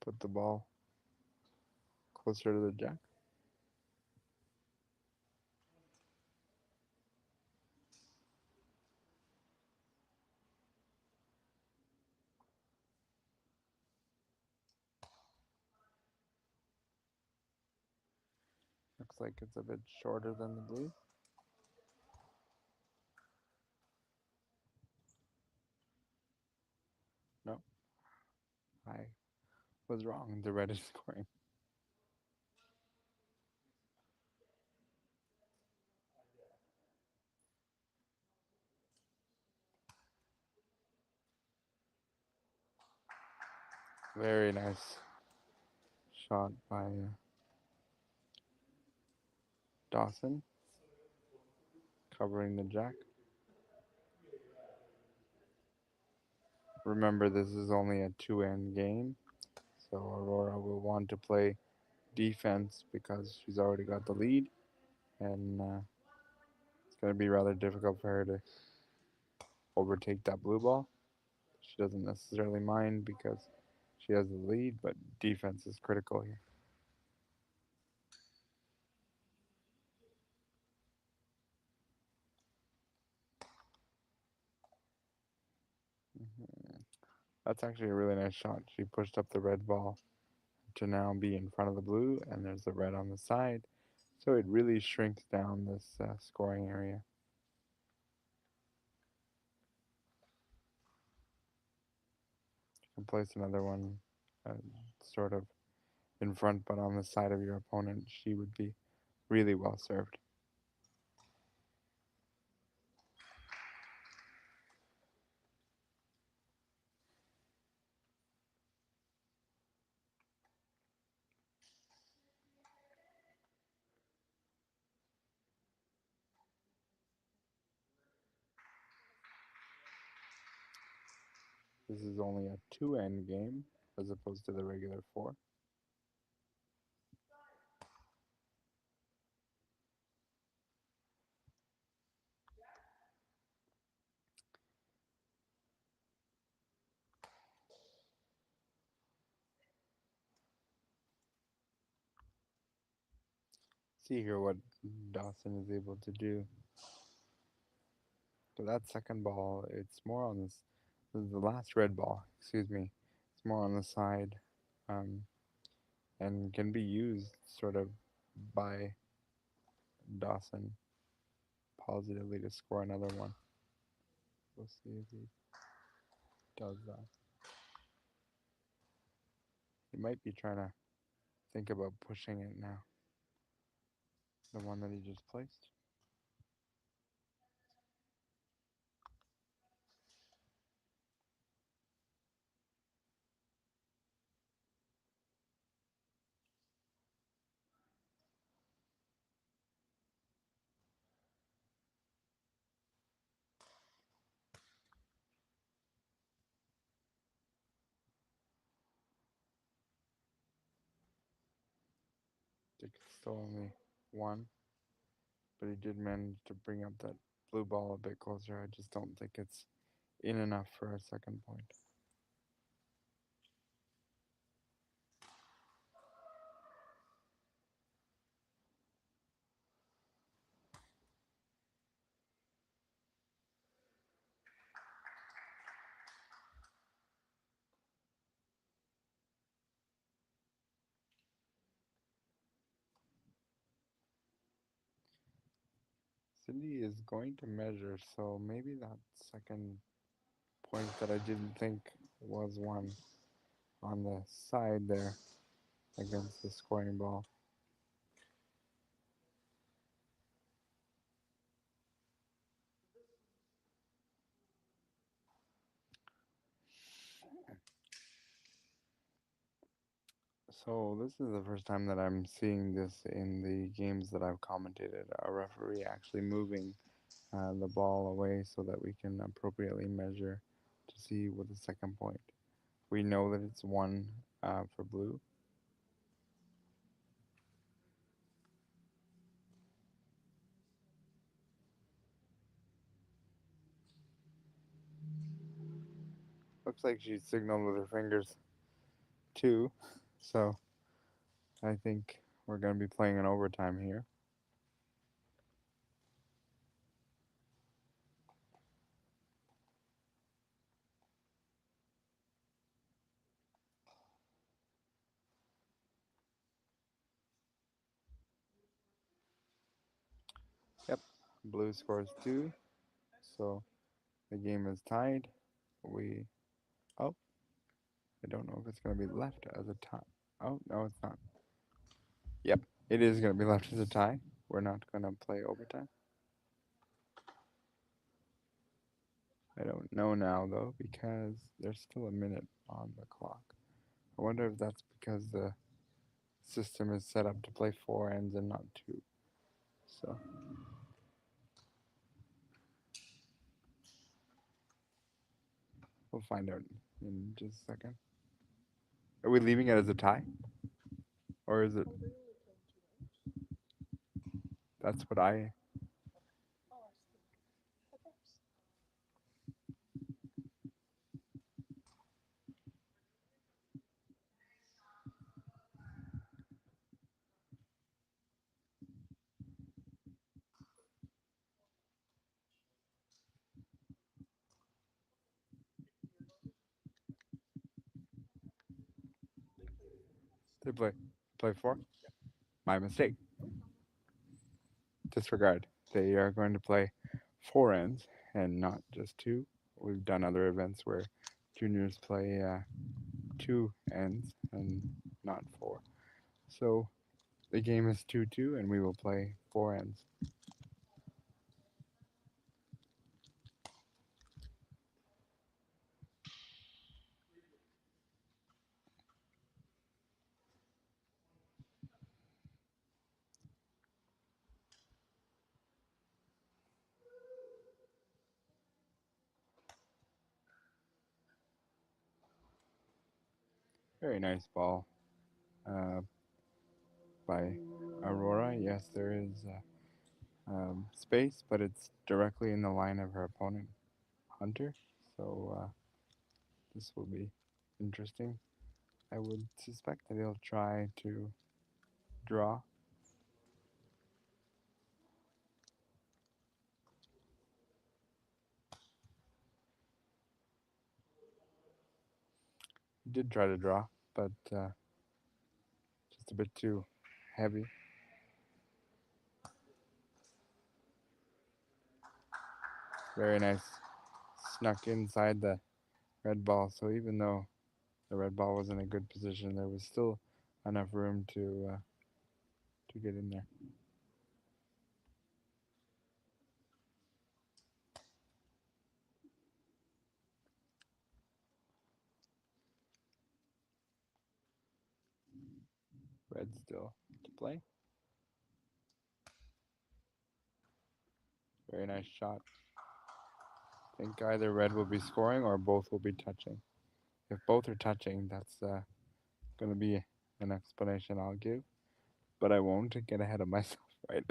put the ball closer to the jack. Looks like it's a bit shorter than the blue. No, I was wrong. The red is scoring. Very nice shot by Dawson, covering the jack. Remember, this is only a 2-end game, so Aurora will want to play defense because she's already got the lead, and it's going to be rather difficult for her to overtake that blue ball. She doesn't necessarily mind because she has the lead, but defense is critical here. That's actually a really nice shot. She pushed up the red ball to now be in front of the blue, and there's the red on the side. So it really shrinks down this scoring area. You can place another one sort of in front, but on the side of your opponent. She would be really well served. This is only a 2-end game as opposed to the regular 4. See here what Dawson is able to do. So that second ball, it's more on this. This is the last red ball. Excuse me. It's more on the side, um, and can be used sort of by Dawson positively to score another one. We'll see if he does that. He might be trying to think about pushing it now. The one that he just placed. I think it's still only one, but he did manage to bring up that blue ball a bit closer. I just don't think it's in enough for a second point. Cindy is going to measure, so maybe that second point that I didn't think was one on the side there against the scoring ball. So this is the first time that I'm seeing this in the games that I've commentated, a referee actually moving the ball away so that we can appropriately measure to see what the second point. We know that it's one for blue. Looks like she signaled with her fingers too, so I think we're going to be playing an overtime here. Yep, blue scores 2, so the game is tied. Oh, I don't know if it's going to be left as a tie. Oh, no, it's not. Yep, it is going to be left as a tie. We're not going to play overtime. I don't know now, though, because there's still a minute on the clock. I wonder if that's because the system is set up to play 4 ends and not 2. So we'll find out in just a second. Are we leaving it as a tie? Or is it? That's what I. They play 4? My mistake. Disregard. They are going to play 4 ends and not just 2. We've done other events where juniors play 2 ends and not 4. So the game is 2-2 and we will play 4 ends. Very nice ball by Aurora. Yes, there is space, but it's directly in the line of her opponent, Hunter. So this will be interesting. I would suspect that he'll try to draw. did try to draw, but just a bit too heavy. Very nice. Snuck inside the red ball, so even though the red ball was in a good position, there was still enough room to get in there. Red still to play. Very nice shot. I think either red will be scoring or both will be touching. If both are touching, that's going to be an explanation I'll give, but I won't get ahead of myself, right?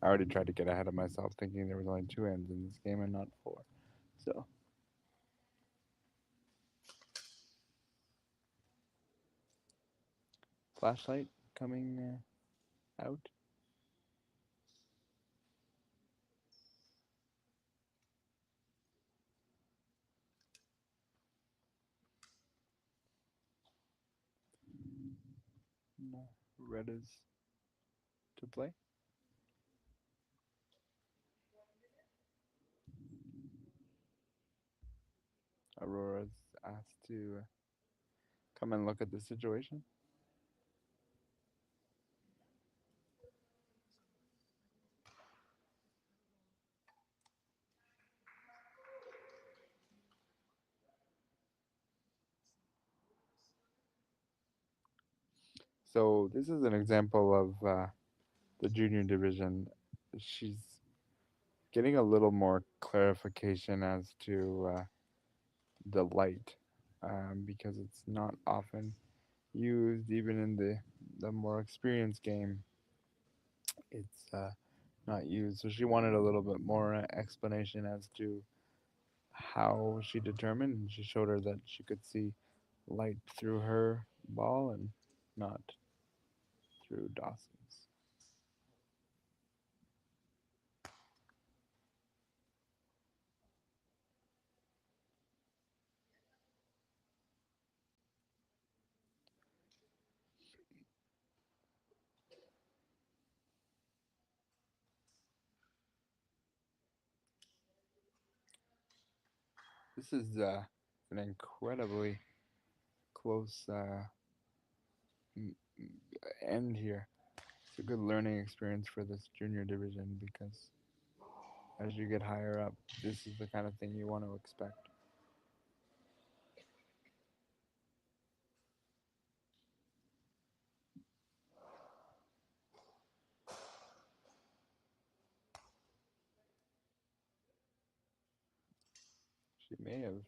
I already tried to get ahead of myself thinking there was only 2 ends in this game and not 4. So flashlight coming out. No, red is to play. Aurora's asked to come and look at the situation. So this is an example of the junior division. She's getting a little more clarification as to the light, because it's not often used, even in the more experienced game. It's not used. So she wanted a little bit more explanation as to how she determined. And she showed her that she could see light through her ball and not through Dawson's. This is an incredibly close end here. It's a good learning experience for this junior division because as you get higher up, this is the kind of thing you want to expect. She may have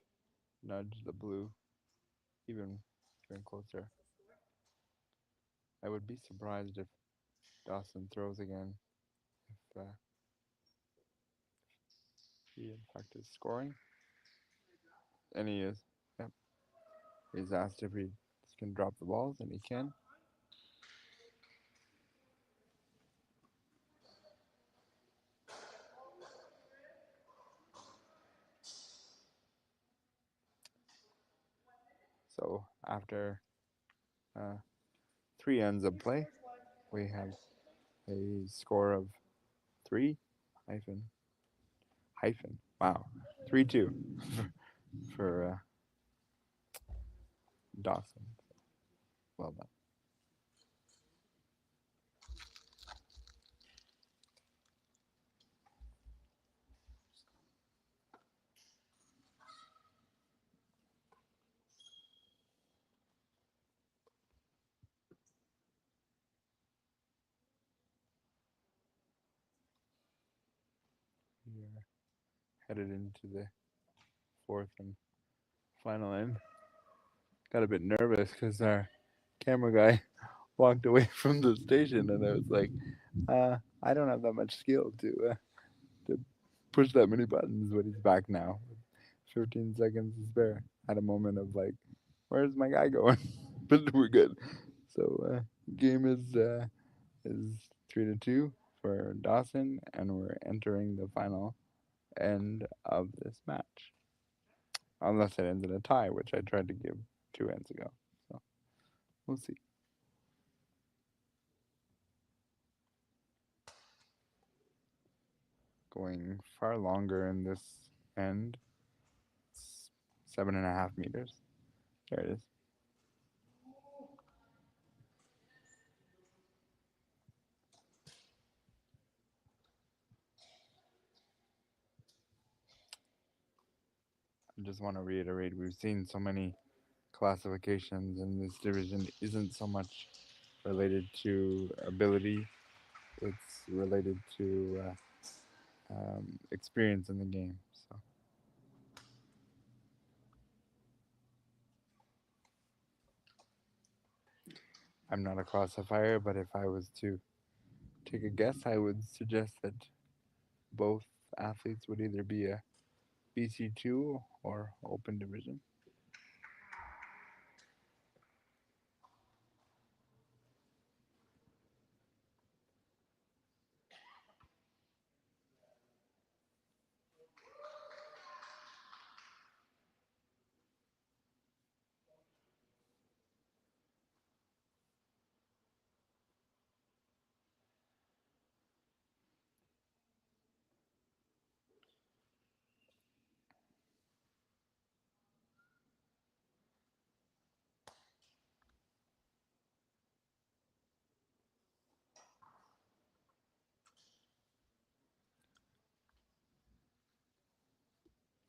nudged the blue even closer. I would be surprised if Dawson throws again, if he in fact is scoring. And he is. Yep. He's asked if he can drop the balls, and he can. So after 3 ends of play, we have a score of 3 hyphen. Wow, 3-2 for Dawson. Well done. We are headed into the 4th and final end. Got a bit nervous because our camera guy walked away from the station, and I was like, I don't have that much skill to push that many buttons, but he's back now. 15 seconds to spare. Had a moment of like, where's my guy going? But we're good. So game is 3-2 for Dawson, and we're entering the final end of this match. unless it ends in a tie, which I tried to give 2 ends ago. So we'll see. Going far longer in this end. It's 7.5 meters. There it is. I just want to reiterate, we've seen so many classifications, and this division isn't so much related to ability, it's related to experience in the game. So I'm not a classifier, but if I was to take a guess, I would suggest that both athletes would either be a BC2 or open division.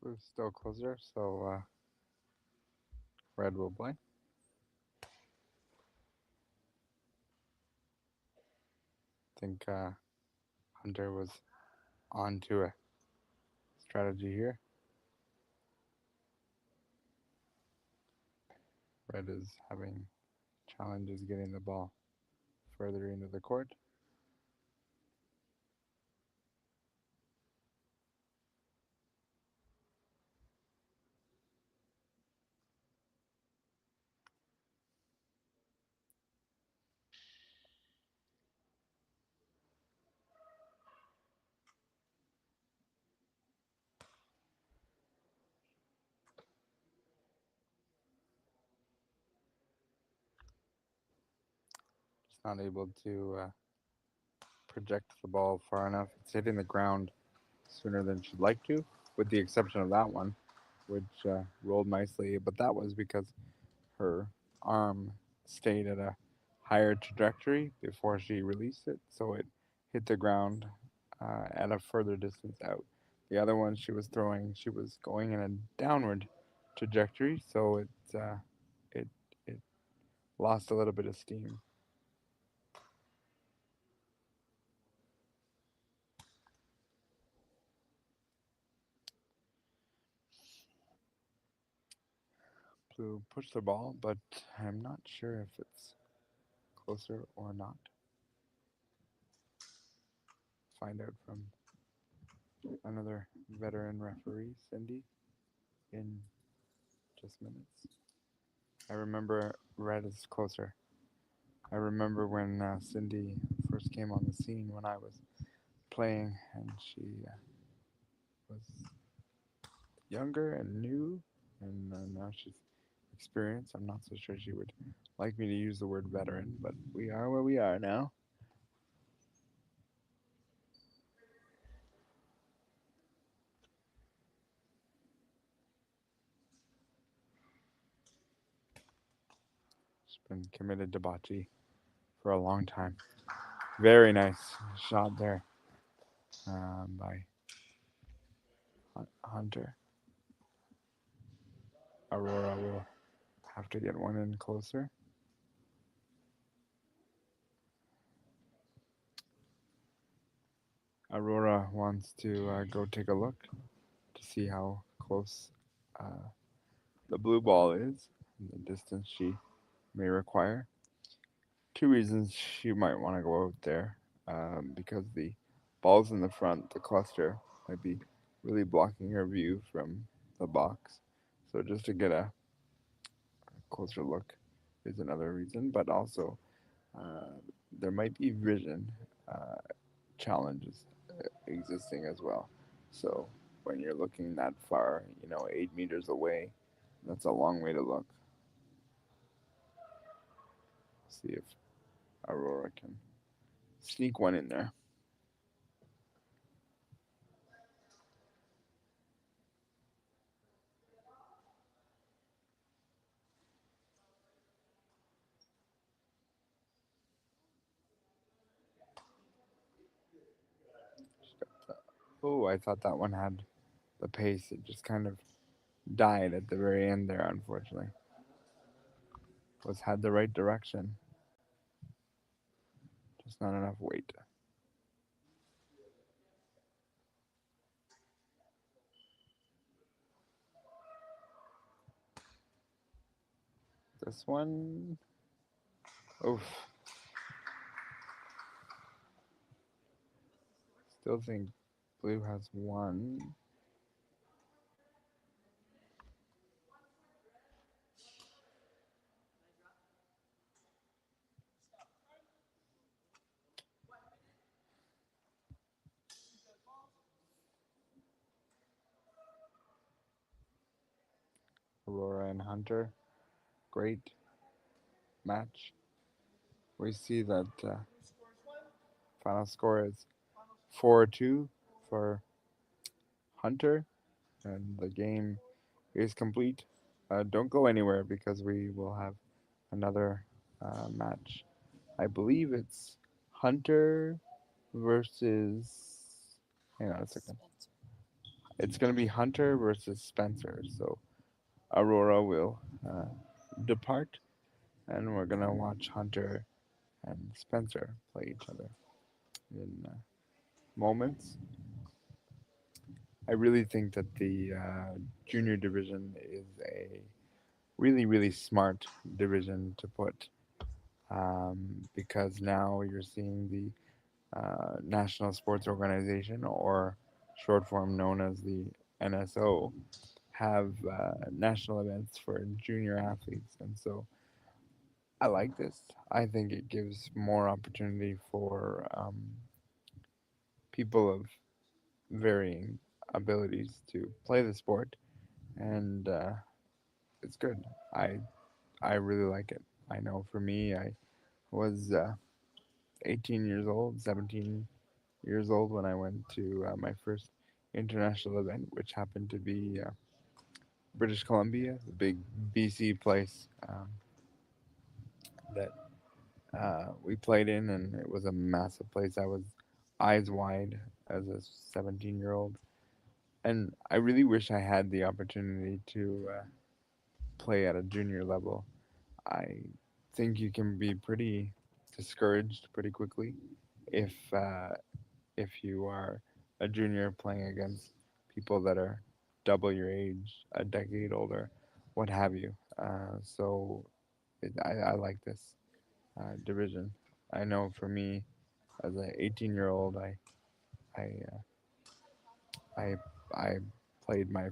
Blue's still closer, so red will play. I think Hunter was on to a strategy here. Red is having challenges getting the ball further into the court. Just not able to project the ball far enough. It's hitting the ground sooner than she'd like to, with the exception of that one, which rolled nicely. But that was because her arm stayed at a higher trajectory before she released it, so it hit the ground at a further distance out. The other one she was throwing, she was going in a downward trajectory, so it it lost a little bit of steam. Blue pushed the ball, but I'm not sure if it's closer or not. Find out from another veteran referee, Cindy, in just minutes. I remember red is closer. I remember when Cindy first came on the scene when I was playing, and she was younger and new, and now she's experienced. I'm not so sure she would like me to use the word veteran, but we are where we are now. She's been committed to bocce for a long time. Very nice shot there by Hunter. Aurora will have to get one in closer. Aurora wants to go take a look to see how close the blue ball is and the distance she may require. Two reasons she might want to go out there because the balls in the front, the cluster, might be really blocking her view from the box. So just to get a closer look is another reason, but also uh, there might be vision challenges existing as well. So when you're looking that far, 8 meters away. That's a long way to look. See if Aurora can sneak one in there. Oh, I thought that one had the pace. It just kind of died at the very end there, unfortunately. Was had the right direction, just not enough weight. This one, oof. Still think blue has one. Aurora and Hunter, great match. We see that final score is 4-2 for Hunter, and the game is complete. Don't go anywhere because we will have another match. I believe it's Hunter versus. Hang on a second. It's going to be Hunter versus Spencer. So Aurora will depart, and we're going to watch Hunter and Spencer play each other in moments. I really think that the junior division is a really, really smart division to put because now you're seeing the National Sports Organization, or short form known as the NSO, have national events for junior athletes. And so I like this. I think it gives more opportunity for people of varying abilities to play the sport, and it's good. I really like it. I know for me, I was 18 years old, 17 years old when I went to my first international event, which happened to be British Columbia, the big BC place that we played in, and it was a massive place. I was eyes wide as a 17-year-old, and I really wish I had the opportunity to play at a junior level. I think you can be pretty discouraged pretty quickly if if you are a junior playing against people that are double your age, a decade older, what have you. I like this division. I know for me, as an 18-year-old, I, I, I played my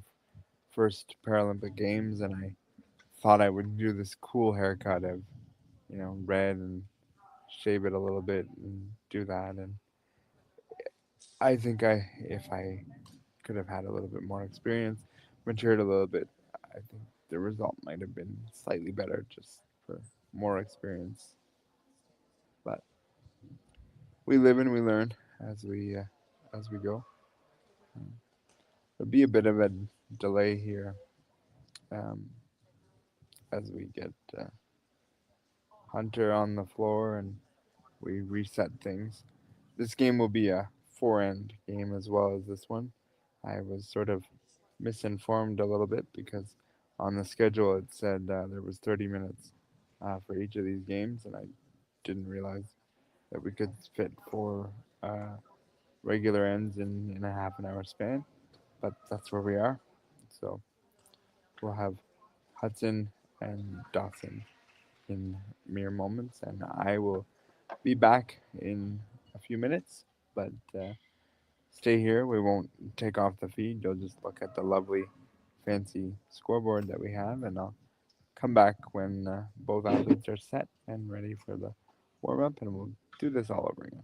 first Paralympic Games, and I thought I would do this cool haircut of, red and shave it a little bit and do that. And I think if I could have had a little bit more experience, matured a little bit, I think the result might have been slightly better just for more experience. But we live and we learn as we go. There'll be a bit of a delay here um, as we get Hunter on the floor and we reset things. This game will be a four-end game as well as this one. I was sort of misinformed a little bit because on the schedule it said there was 30 minutes for each of these games, and I didn't realize that we could fit four regular ends in a half an hour span. But that's where we are. So we'll have Hudson and Dawson in mere moments, and I will be back in a few minutes. But stay here. We won't take off the feed. You'll just look at the lovely, fancy scoreboard that we have, and I'll come back when both athletes are set and ready for the warm up, and we'll do this all over again.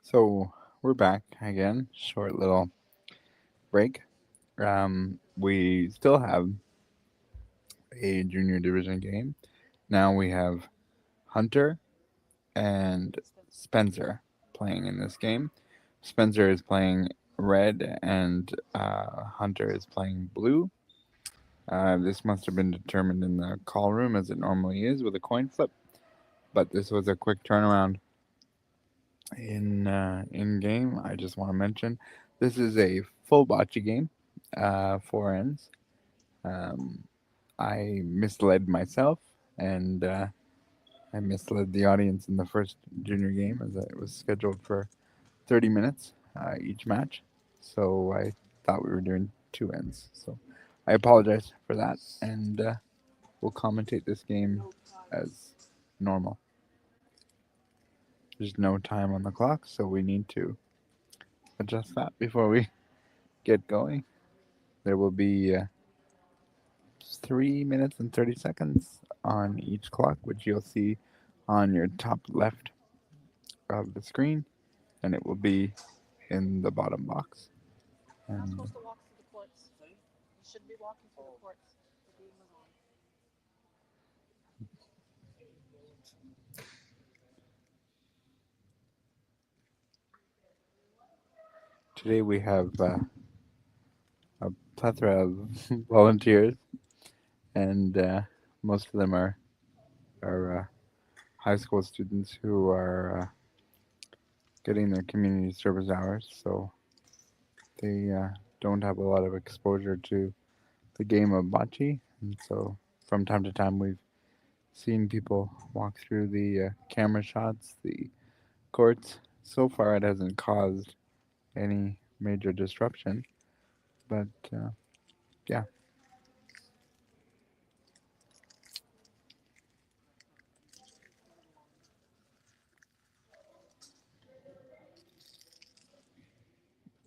So we're back again. Short little break. We still have a junior division game. Now we have Hunter and Spencer playing in this game. Spencer is playing red and Hunter is playing blue. This must have been determined in the call room as it normally is with a coin flip, but this was a quick turnaround in game. I just want to mention this is a full bocce game, 4 ends. Um, I misled myself and I misled the audience in the first junior game as it was scheduled for 30 minutes each match. So I thought we were doing 2 ends. So I apologize for that, and we'll commentate this game as normal. There's no time on the clock, so we need to adjust that before we get going. There will be 3 minutes and 30 seconds on each clock, which you'll see on your top left of the screen, and it will be in the bottom box. You're not And supposed to walk through the courts. You should be walking through the courts. The game was on. today we have a plethora of volunteers, and most of them are high school students who are getting their community service hours, so they don't have a lot of exposure to the game of bocce, and so from time to time we've seen people walk through the camera shots, the courts. So far, it hasn't caused any major disruption, but yeah.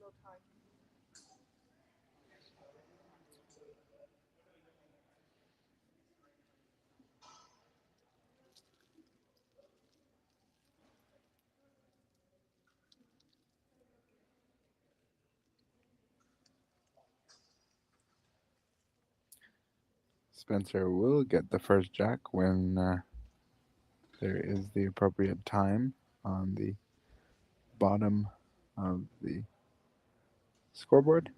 No time. Spencer will get the first jack when there is the appropriate time on the bottom of the scoreboard.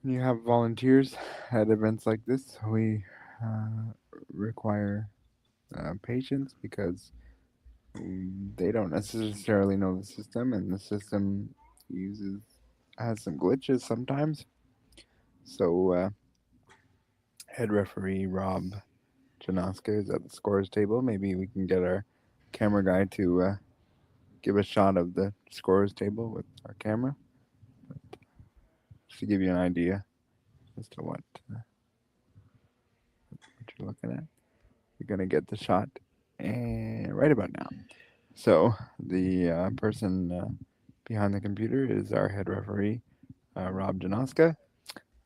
When you have volunteers at events like this, we require patience because they don't necessarily know the system, and the system uses has some glitches sometimes. So head referee Rob Janoska is at the scores table. Maybe we can get our camera guy to give a shot of the scores table with our camera, just to give you an idea as to what you're looking at. You're gonna get the shot, and right about now. So the person behind the computer is our head referee, Rob Janoska.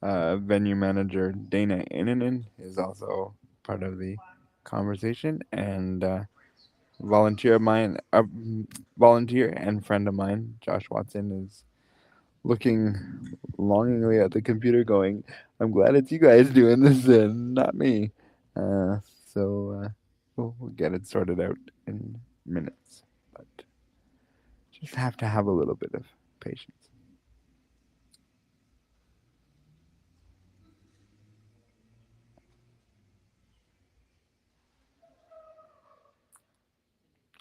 Venue manager Dana Innanen is also part of the conversation, and volunteer and friend of mine, Josh Watson, is looking longingly at the computer, going, "I'm glad it's you guys doing this and not me." Uh, so we'll get it sorted out in minutes, but just have to have a little bit of patience.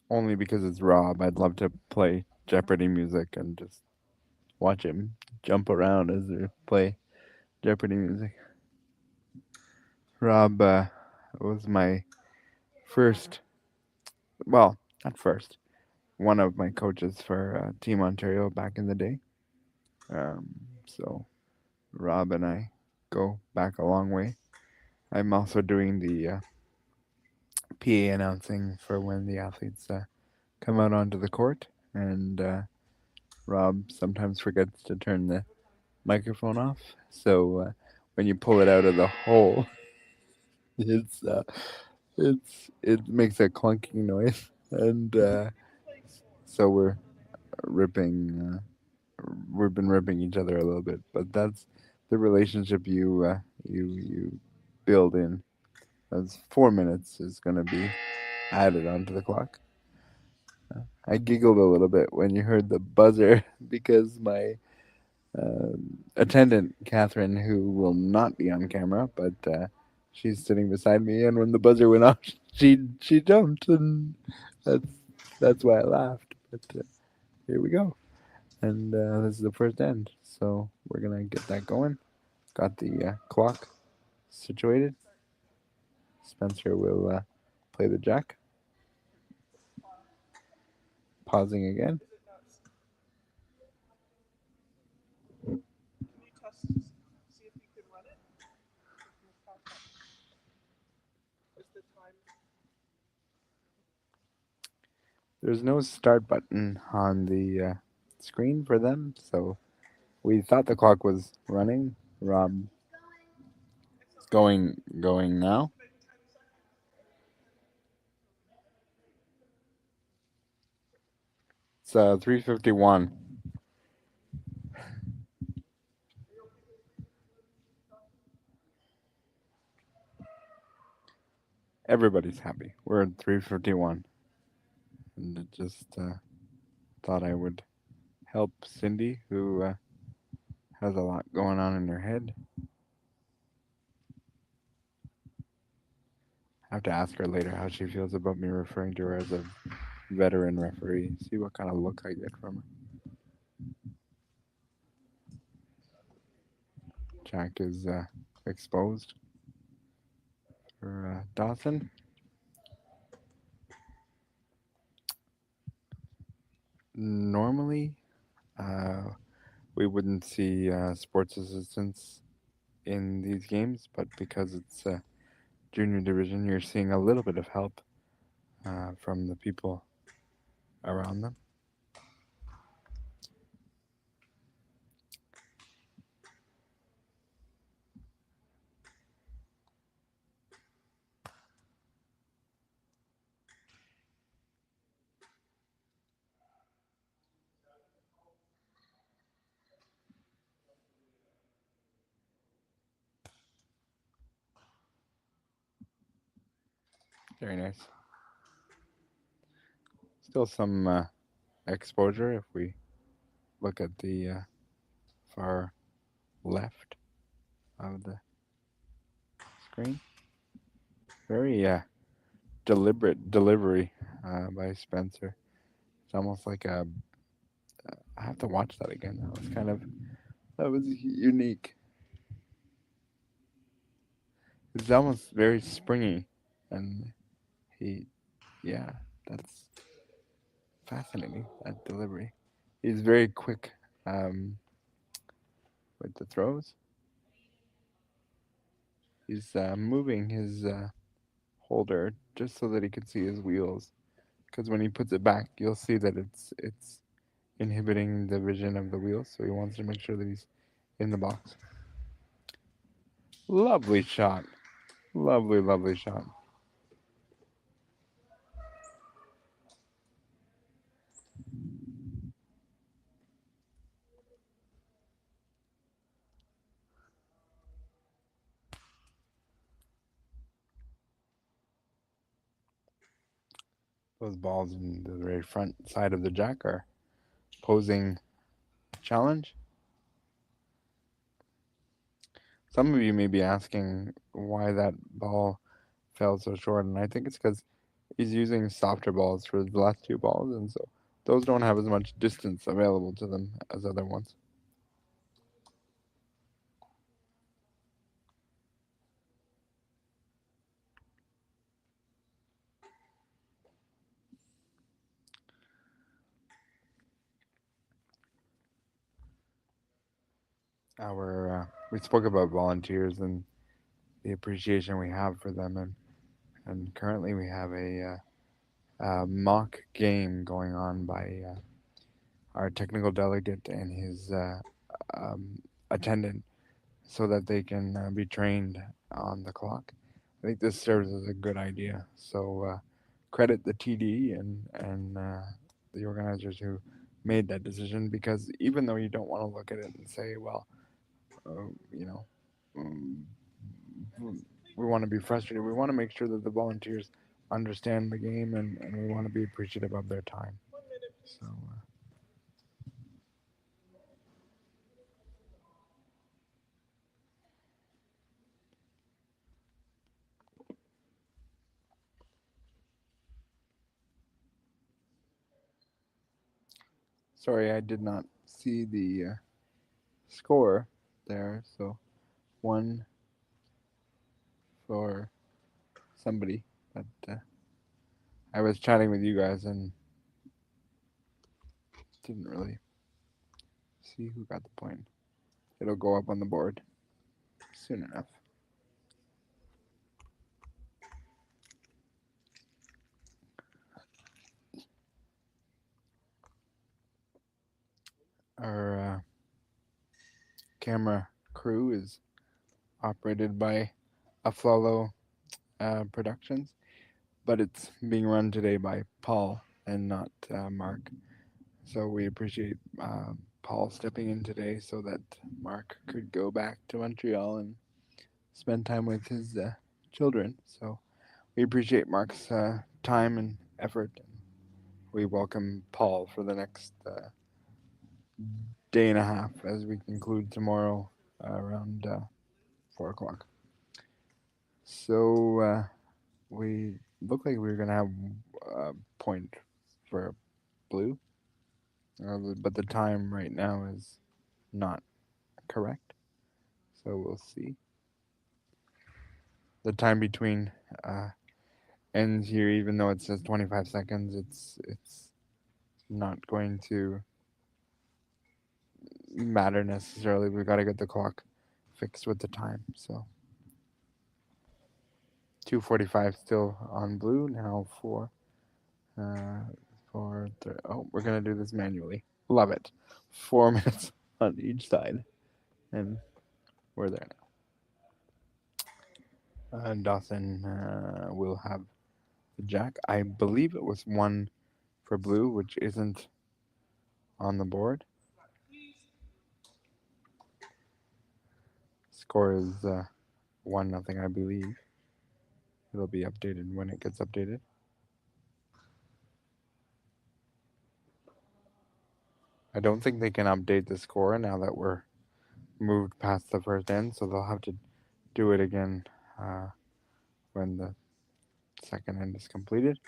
Only because it's Rob, I'd love to play Jeopardy music and just watch him jump around as we play Jeopardy music. Rob was my first, well, not first, one of my coaches for Team Ontario back in the day. So Rob and I go back a long way. I'm also doing the PA announcing for when the athletes come out onto the court, and Rob sometimes forgets to turn the microphone off, so when you pull it out of the hole, it's it makes a clunking noise, and so ripping. We've been ripping each other a little bit, but that's the relationship you build in. As 4 minutes is going to be added onto the clock. I giggled a little bit when you heard the buzzer because my attendant Catherine, who will not be on camera, but she's sitting beside me, and when the buzzer went off, she jumped, and that's that's why I laughed. But here we go, and this is the first end, so we're gonna get that going. Got the clock situated. Spencer will play the jack. Pausing again. Can you test to see if you can run it? Is the time? There's no start button on the screen for them, so we thought the clock was running. Rob, it's going now. It's 3:51. Everybody's happy. We're at 3:51, and I just thought I would help Cindy, who has a lot going on in her head. I have to ask her later how she feels about me referring to her as a veteran referee. See what kind of look I get from her. Jack is exposed for Dawson. Normally, we wouldn't see sports assistants in these games, but because it's junior division, you're seeing a little bit of help from the people around them. Very nice. Still some exposure if we look at the far left of the screen. Very deliberate delivery by Spencer. It's almost like a. I have to watch that again. That was unique. It's almost very springy, and he, yeah, that's fascinating. That delivery. He's very quick with the throws. He's moving his holder just so that he can see his wheels. Because when he puts it back, you'll see that it's inhibiting the vision of the wheels. So he wants to make sure that he's in the box. Lovely shot. Lovely, lovely shot. Those balls in the very front side of the jack are posing a challenge. Some of you may be asking why that ball fell so short, and I think it's because he's using softer balls for the last two balls, and so those don't have as much distance available to them as other ones. We spoke about volunteers and the appreciation we have for them, and currently we have a mock game going on by our technical delegate and his attendant so that they can be trained on the clock. I think this serves as a good idea. So credit the TD and the organizers who made that decision, because even though you don't want to look at it and say, well, you know, um, we want to be frustrated. We want to make sure that the volunteers understand the game, and we want to be appreciative of their time. So. Sorry, I did not see the score there. So 1 for somebody. But I was chatting with you guys and didn't really see who got the point. It'll go up on the board soon enough. Our camera crew is operated by Aflalo Productions, but it's being run today by Paul and not Mark. So we appreciate Paul stepping in today so that Mark could go back to Montreal and spend time with his children. So we appreciate Mark's time and effort. We welcome Paul for the next day and a half as we conclude tomorrow around 4 o'clock. So we look like we're going to have a point for blue, but the time right now is not correct. So we'll see. The time between ends here, even though it says 25 seconds, it's not going to matter necessarily. We've got to get the clock fixed with the time. So 2:45 still on blue now for we're gonna do this manually. Love it. 4 minutes on each side, and we're there now. Dawson will have the jack. I believe it was 1 for blue, which isn't on the board. Score is 1-0, I believe. It'll be updated when it gets updated. I don't think they can update the score now that we're moved past the first end, so they'll have to do it again when the second end is completed.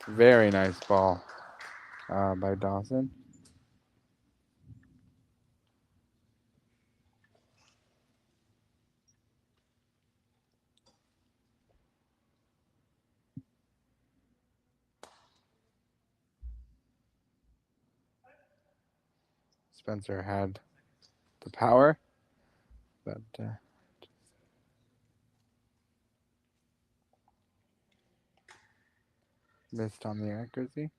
Very nice ball by Dawson. Spencer had the power, but missed on the accuracy.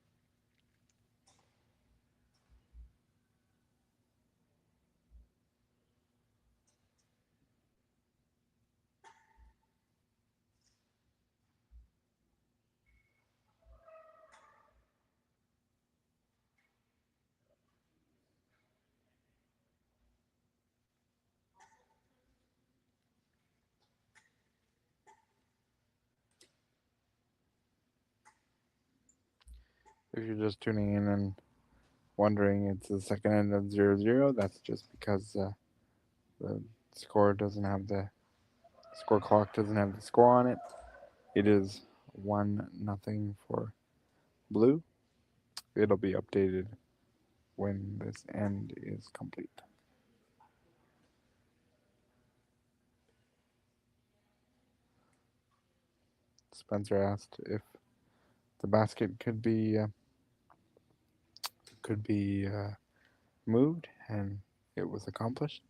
If you're just tuning in and wondering, it's the second end of 0-0. That's just because the score doesn't have the score clock doesn't have the score on it. It is 1-0 for blue. It'll be updated when this end is complete. Spencer asked if the basket could be moved, and it was accomplished.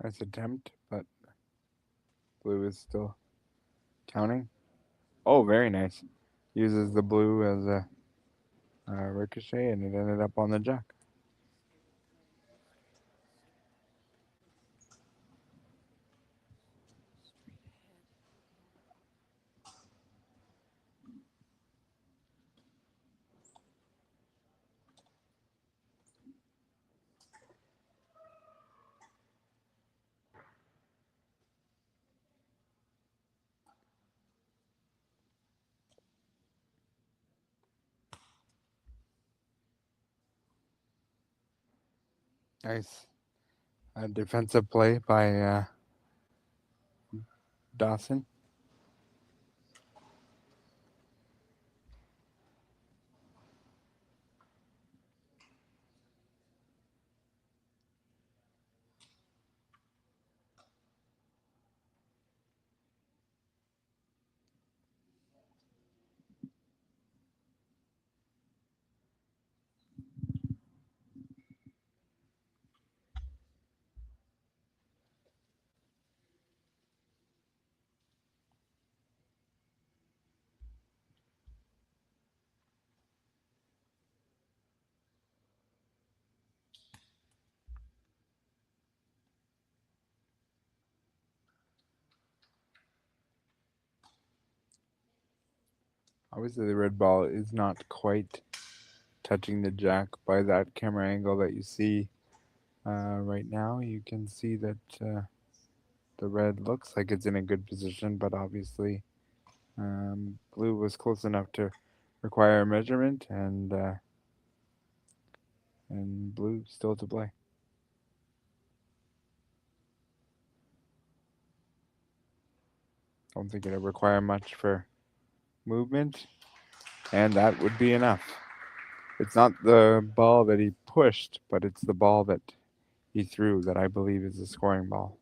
Nice attempt, but blue is still counting. Oh, very nice. Uses the blue as a ricochet, and it ended up on the jack. Nice defensive play by Dawson. Obviously, the red ball is not quite touching the jack by that camera angle that you see right now. You can see that the red looks like it's in a good position, but obviously blue was close enough to require a measurement, and blue still to play. Don't think it'll require much for movement, and that would be enough. It's not the ball that he pushed, but it's the ball that he threw that I believe is a scoring ball.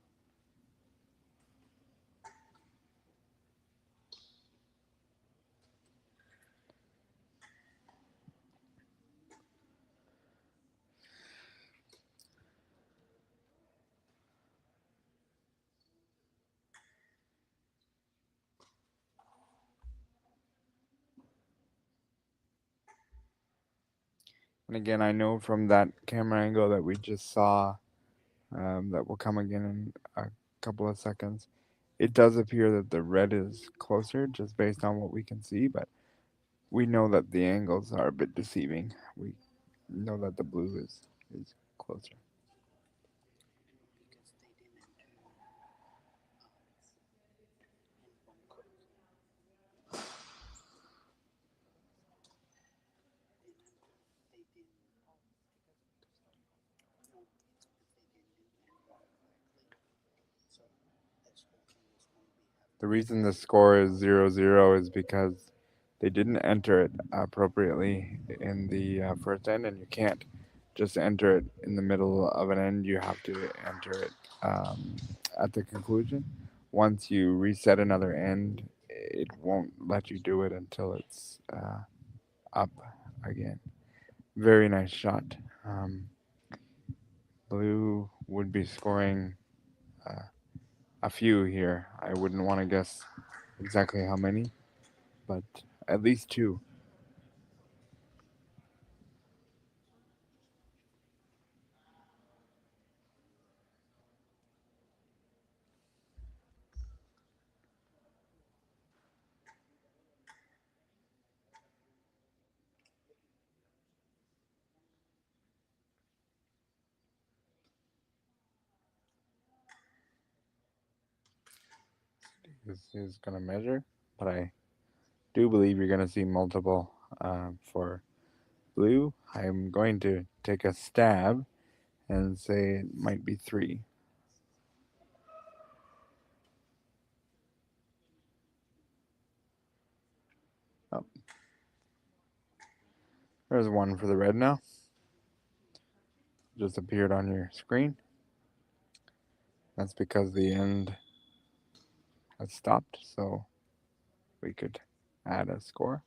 And again, I know from that camera angle that we just saw, that will come again in a couple of seconds, it does appear that the red is closer just based on what we can see, but we know that the angles are a bit deceiving. We know that the blue is closer. The reason the score is 0-0 is because they didn't enter it appropriately in the first end, and you can't just enter it in the middle of an end. You have to enter it at the conclusion. Once you reset another end, it won't let you do it until it's up again. Very nice shot. Blue would be scoring a few here. I wouldn't want to guess exactly how many, but at least two. This is going to measure, but I do believe you're going to see multiple for blue. I'm going to take a stab and say it might be 3. Oh. There's 1 for the red now. Just appeared on your screen. That's because the end has stopped, so we could add a score.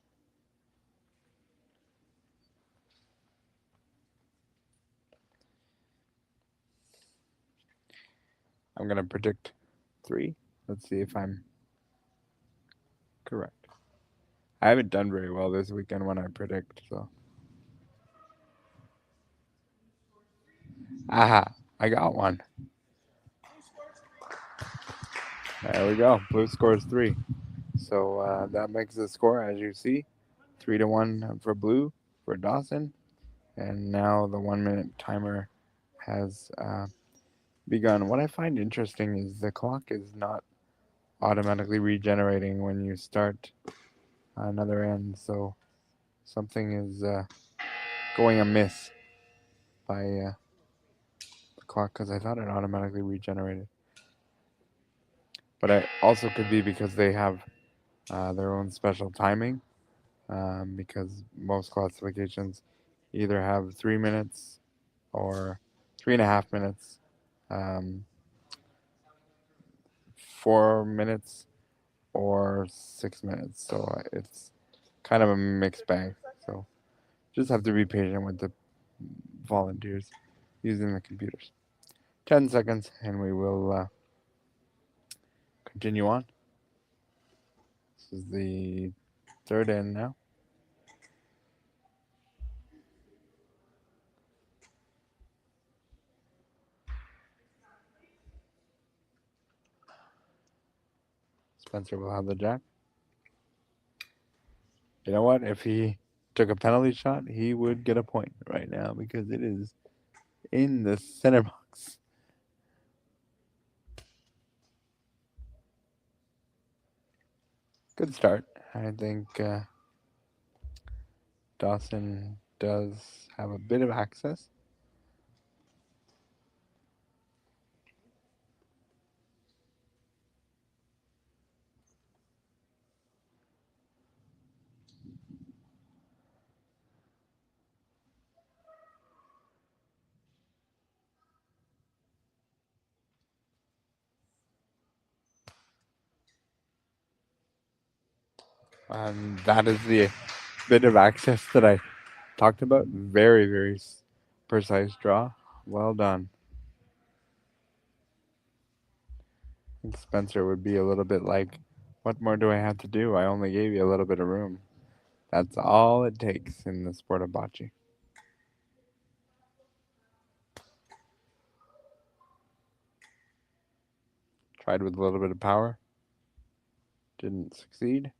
I'm going to predict 3. Let's see if I'm correct. I haven't done very well this weekend when I predict, so. Aha, I got one. There we go. Blue scores 3. So that makes the score, as you see, 3-1 for Blue for Dawson. And now the 1-minute timer has begun. What I find interesting is the clock is not automatically regenerating when you start another end. So something is going amiss by the clock, because I thought it automatically regenerated. But it also could be because they have their own special timing, because most classifications either have 3 minutes or 3.5 minutes, 4 minutes, or 6 minutes. So it's kind of a mixed bag. So just have to be patient with the volunteers using the computers. 10 seconds and we will continue on. This is the third end now. Spencer will have the jack. You know what? If he took a penalty shot, he would get a point right now because it is in the center box. Good start. I think Dawson does have a bit of access. And that is the bit of access that I talked about. Very, very precise draw. Well done. I think Spencer would be a little bit like, what more do I have to do? I only gave you a little bit of room. That's all it takes in the sport of bocce. Tried with a little bit of power. Didn't succeed.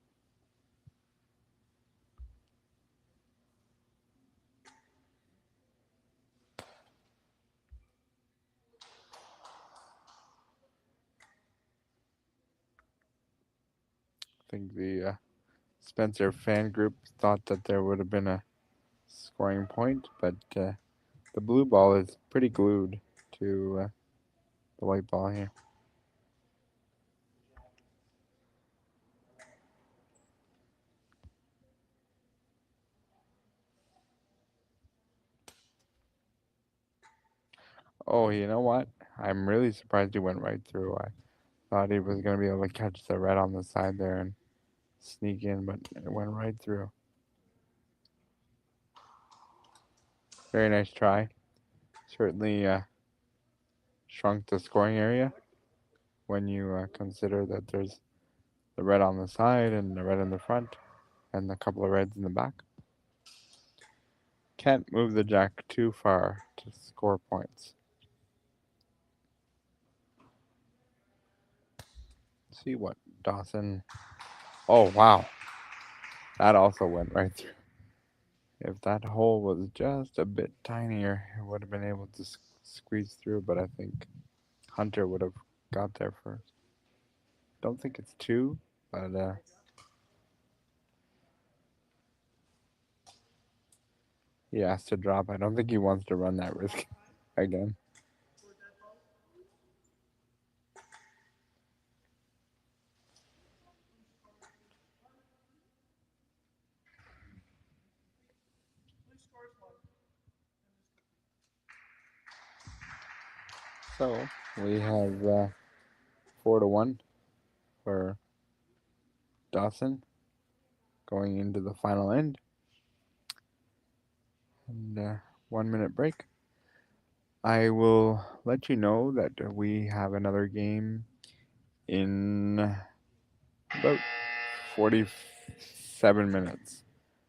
I think the Spencer fan group thought that there would have been a scoring point, but the blue ball is pretty glued to the white ball here. Oh, you know what? I'm really surprised he went right through. I thought he was going to be able to catch the red on the side there and sneak in, but it went right through. Very nice try. Certainly shrunk the scoring area when you consider that there's the red on the side and the red in the front and a couple of reds in the back. Can't move the jack too far to score points. See what Dawson. Oh, wow. That also went right through. If that hole was just a bit tinier, it would have been able to squeeze through, but I think Hunter would have got there first. Don't think it's 2, but he has to drop. I don't think he wants to run that risk again. So we have 4-1 for Dawson going into the final end. And 1 minute break. I will let you know that we have another game in about 47 minutes.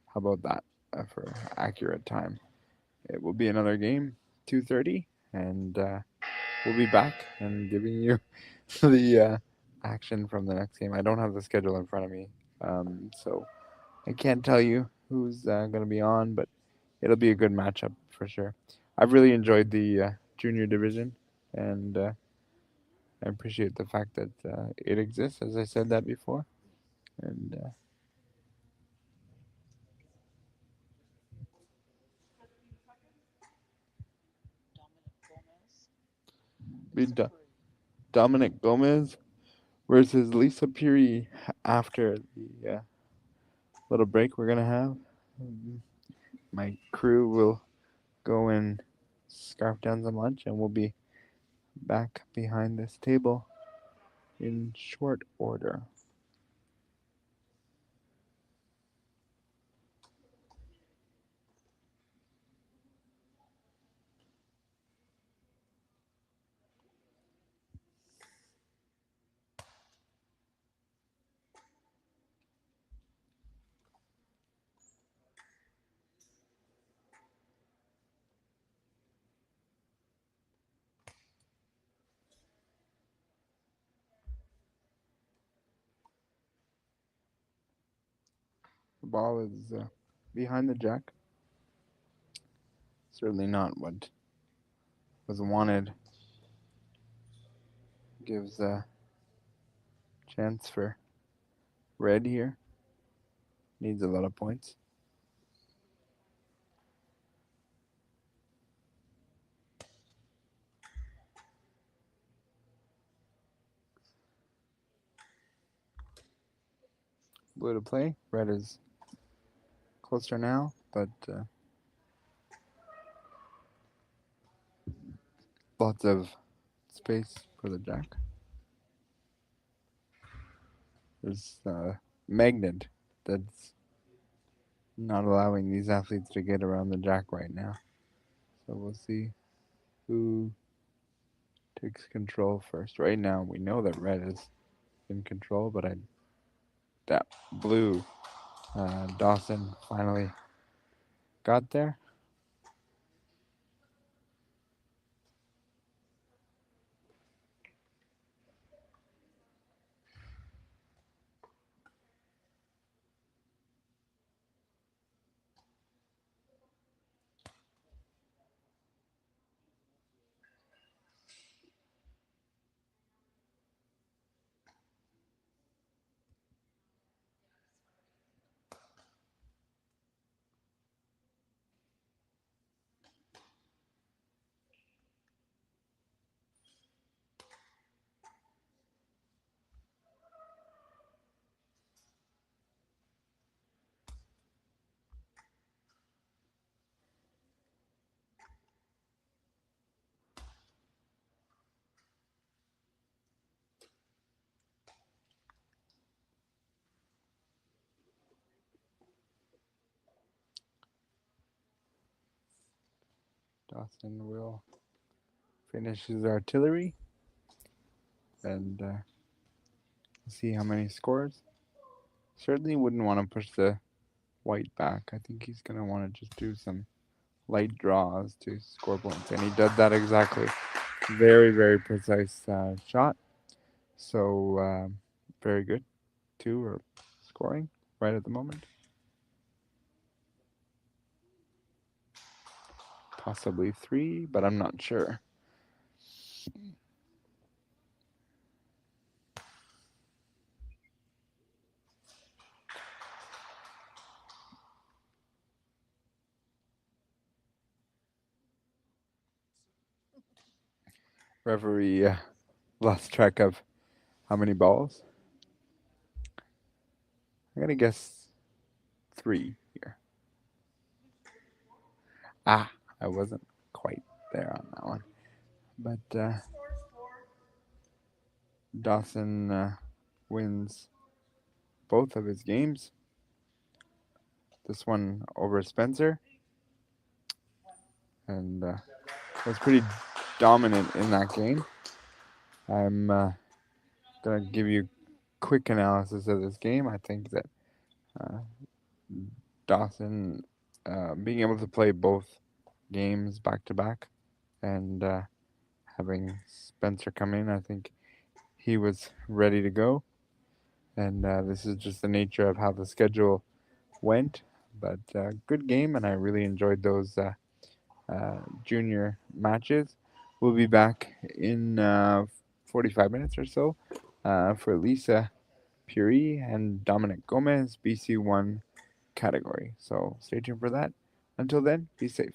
How about that for accurate time? It will be another game, 2:30, and we'll be back and giving you the action from the next game. I don't have the schedule in front of me, so I can't tell you who's going to be on, but it'll be a good matchup for sure. I've really enjoyed the junior division, and I appreciate the fact that it exists, as I said that before. And be Dominic Gomez versus Lisa Puri after the little break we're gonna have. My crew will go and scarf down some lunch, and we'll be back behind this table in short order. The ball is behind the jack. Certainly not what was wanted. Gives a chance for red here. Needs a lot of points. Blue to play. Red is closer now, but lots of space for the jack. There's a magnet that's not allowing these athletes to get around the jack right now. So we'll see who takes control first. Right now, we know that red is in control, but that blue, Dawson finally got there. Dawson will finish his artillery and see how many scores. Certainly wouldn't want to push the white back. I think he's going to want to just do some light draws to score points, and he did that exactly. Very, very precise shot. So very good. 2 are scoring right at the moment. Possibly 3, but I'm not sure. Referee lost track of how many balls. I'm going to guess 3 here. I wasn't quite there on that one. But Dawson wins both of his games. This one over Spencer. And was pretty dominant in that game. I'm gonna give you a quick analysis of this game. I think that uh, Dawson being able to play both games back to back and having Spencer come in, I think he was ready to go. And this is just the nature of how the schedule went. But good game, and I really enjoyed those junior matches. We'll be back in 45 minutes or so for Lisa Puri and Dominic Gomez, BC1 category. So stay tuned for that. Until then, be safe.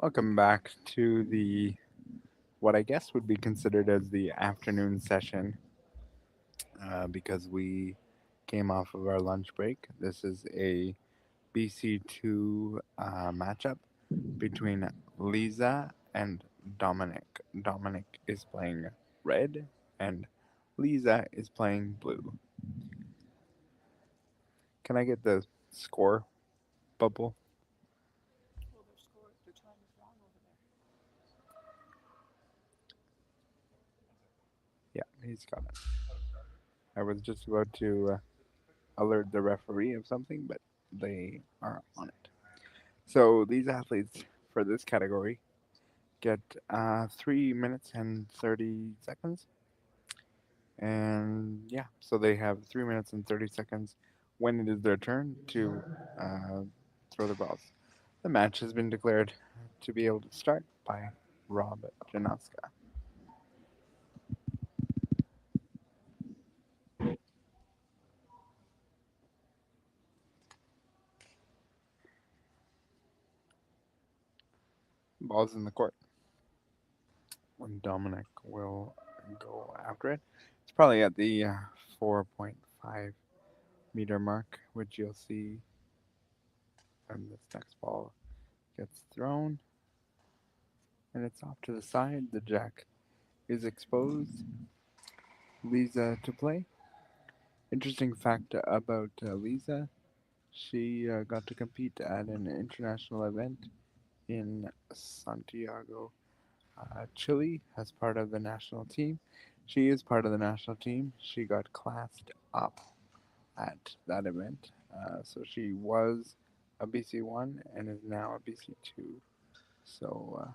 Welcome back to the what I guess would be considered as the afternoon session because we came off of our lunch break. This is a BC2 matchup between Lisa and Dominic. Dominic is playing red and Lisa is playing blue. Can I get the score bubble? Well, their time is wrong over there. Yeah, he's got it. I was just about to alert the referee of something, but they are on it. So these athletes for this category get 3 minutes and 30 seconds. And yeah, so they have 3 minutes and 30 seconds when it is their turn to uh, throw the balls. The match has been declared to be able to start by Rob Janoska. Ball's in the court. When Dominic will go after it. It's probably at the 4.5 meter mark, which you'll see when this next ball gets thrown. And it's off to the side. The jack is exposed. Lisa to play. Interesting fact about Lisa, she got to compete at an international event in Santiago, Chile, as part of the national team. She is part of the national team. She got classed up at that event. So she was a BC1 and is now a BC2. So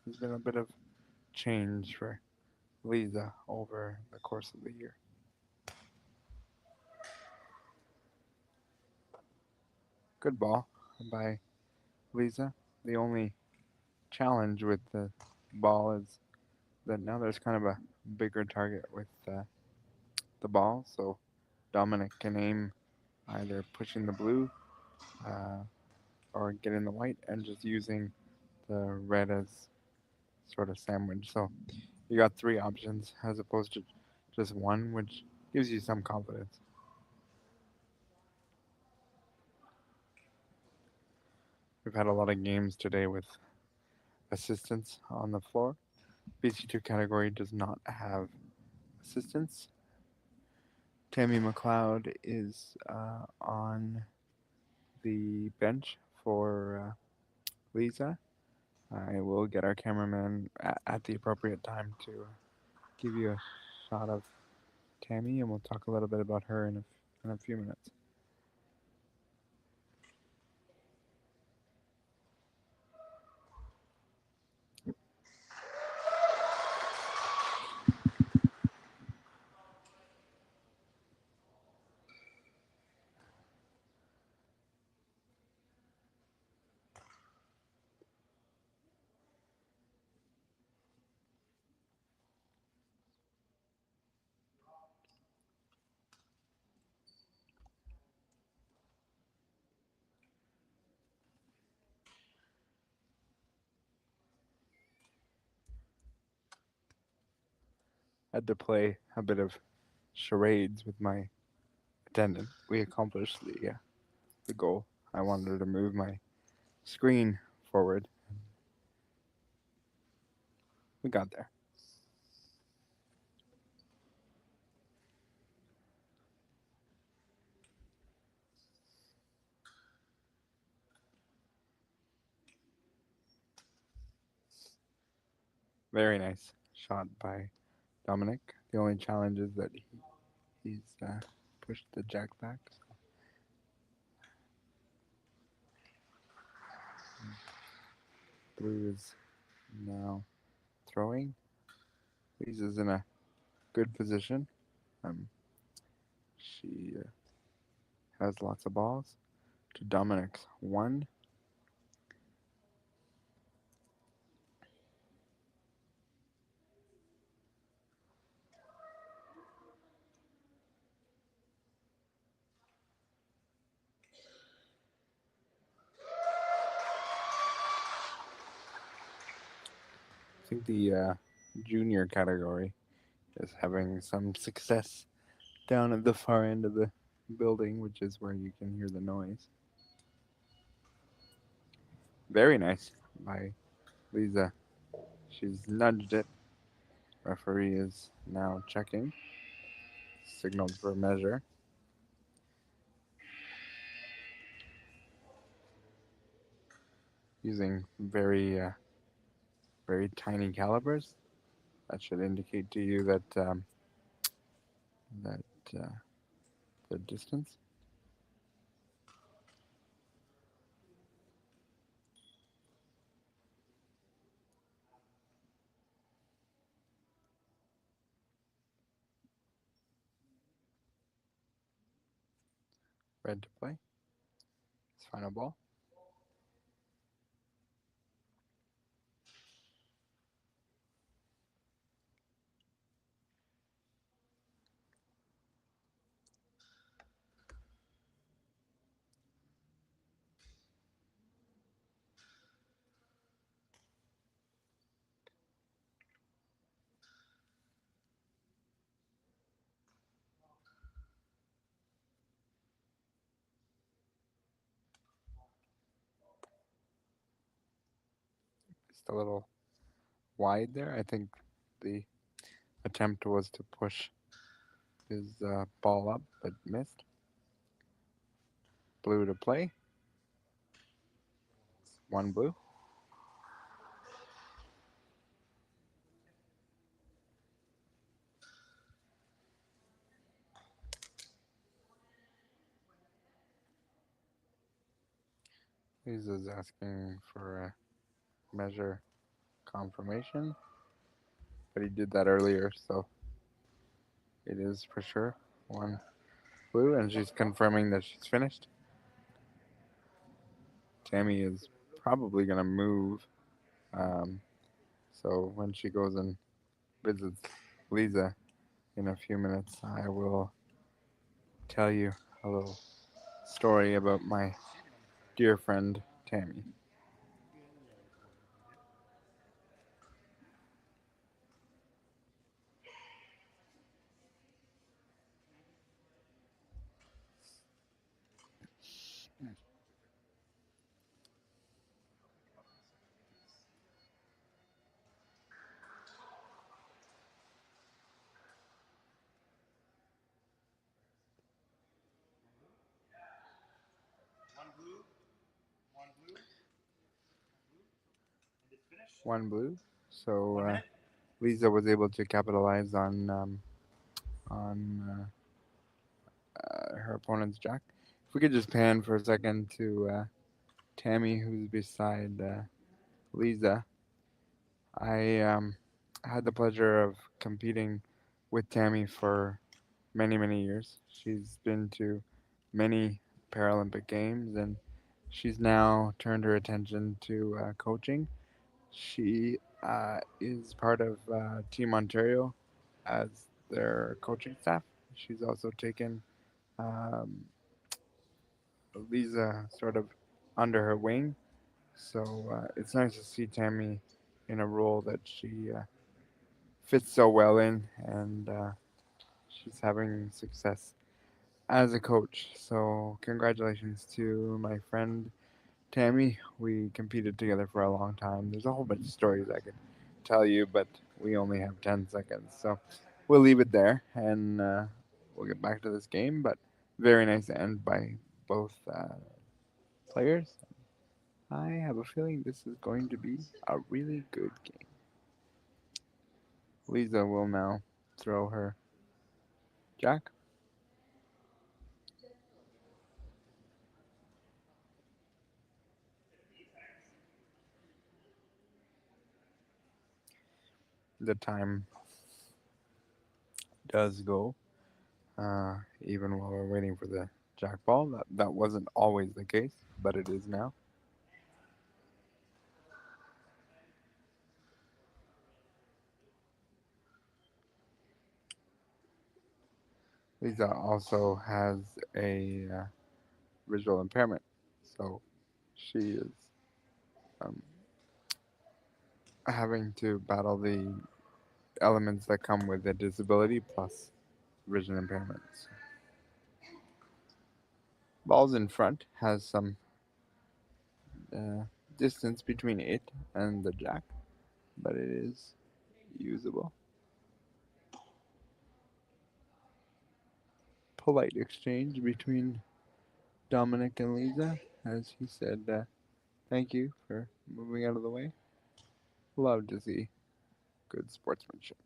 there's been a bit of change for Lisa over the course of the year. Good ball by Lisa. The only challenge with the ball is that now there's kind of a bigger target with the ball. So Dominic can aim either pushing the blue uh, or getting the white and just using the red as sort of sandwich. So you got three options as opposed to just one, which gives you some confidence. We've had a lot of games today with assistants on the floor. BC2 category does not have assistants. Tammy McLeod is on the bench for Lisa. I will get our cameraman at the appropriate time to give you a shot of Tammy, and we'll talk a little bit about her in a few minutes. I had to play a bit of charades with my attendant. We accomplished the goal. I wanted her to move my screen forward. We got there. Very nice shot by Dominic. The only challenge is that he's pushed the jack back. So. Blue is now throwing. Lisa's in a good position. She has lots of balls. To Dominic's one. I think the junior category is having some success down at the far end of the building, which is where you can hear the noise. Very nice by Lisa. She's nudged it. Referee is now checking. Signaled for a measure. Using very tiny calibers. That should indicate to you that uh, the distance. Red to play. It's final ball. Just a little wide there. I think the attempt was to push his ball up, but missed. Blue to play. One blue. He's just asking for a measure confirmation, but he did that earlier, so it is for sure one blue, and she's confirming that she's finished. Tammy is probably going to move, um, so when she goes and visits Lisa in a few minutes, I will tell you a little story about my dear friend Tammy. One blue, one blue, and it's finished. One blue. So 1 minute. Lisa was able to capitalize on her opponent's jack. If we could just pan for a second to Tammy, who's beside Lisa. I had the pleasure of competing with Tammy for many years. She's been to many Paralympic Games, and she's now turned her attention to coaching. She is part of Team Ontario as their coaching staff. She's also taken um, Lisa sort of under her wing. So it's nice to see Tammy in a role that she fits so well in, and she's having success as a coach. So congratulations to my friend Tammy. We competed together for a long time. There's a whole bunch of stories I could tell you, but we only have 10 seconds. So we'll leave it there, and we'll get back to this game. But very nice end by both players. I have a feeling this is going to be a really good game. Lisa will now throw her jack. The time does go, even while we're waiting for the jack ball. That wasn't always the case, but it is now. Lisa also has a visual impairment, so she is um, having to battle the elements that come with a disability plus vision impairments. Balls in front has some uh, distance between it and the jack, but it is usable. Polite exchange between Dominic and Lisa as he said, thank you for moving out of the way. Love to see good sportsmanship.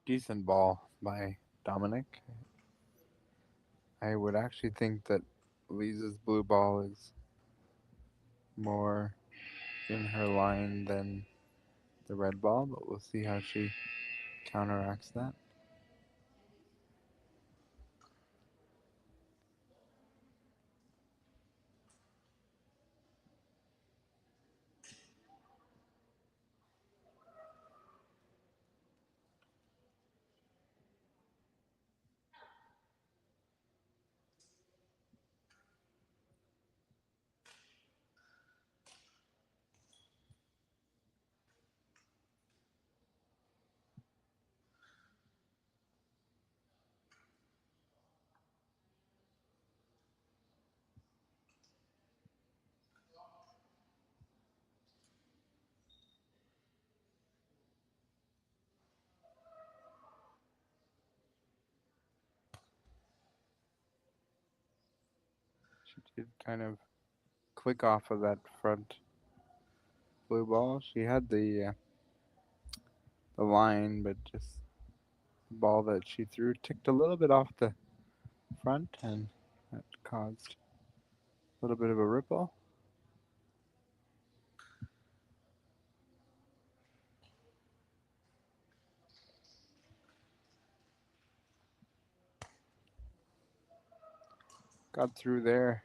Decent ball by Dominic. I would actually think that Lisa's blue ball is more in her line than the red ball, but we'll see how she counteracts that. She did kind of click off of that front blue ball. She had the line, but just the ball that she threw ticked a little bit off the front, and that caused a little bit of a ripple. Got through there.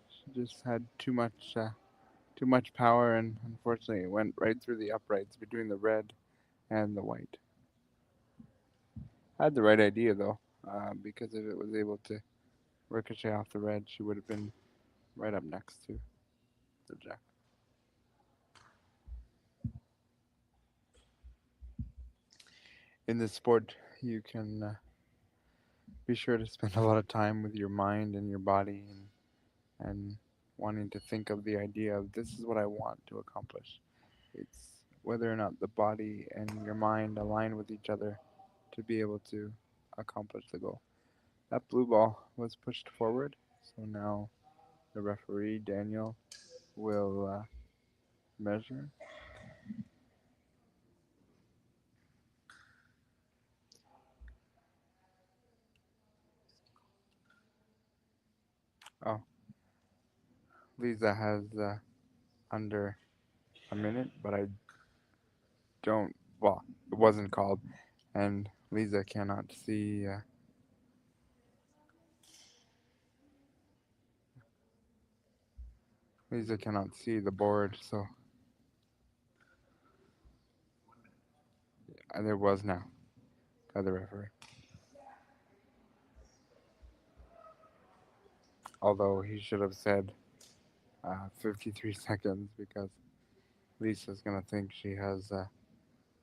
She just had too much power, and unfortunately, it went right through the uprights between the red and the white. Had the right idea though, because if it was able to ricochet off the red, she would have been right up next to the jack. In this sport, you can be sure to spend a lot of time with your mind and your body, and wanting to think of the idea of this is what I want to accomplish. It's whether or not the body and your mind align with each other to be able to accomplish the goal. That blue ball was pushed forward, so now the referee, Daniel, will measure. Oh, Lisa has under a minute, but I don't. Well, it wasn't called, and Lisa cannot see. Lisa cannot see the board, so there was now by the referee. Although he should have said 53 seconds because Lisa's gonna think she has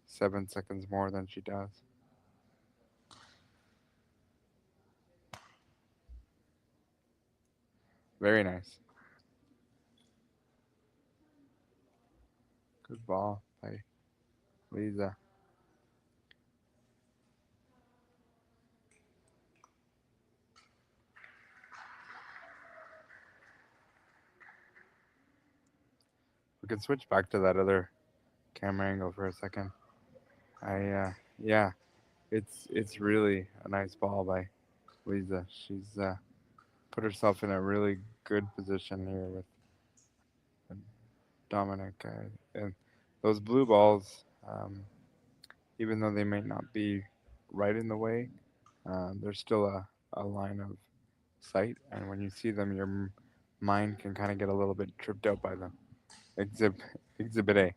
7 seconds more than she does. Very nice. Good ball by Lisa. We can switch back to that other camera angle for a second. Yeah, it's really a nice ball by Lisa. She's put herself in a really good position here with Dominic. And those blue balls, even though they may not be right in the way, there's still a line of sight, and when you see them, your mind can kind of get a little bit tripped out by them. Exhibit Exhibit A.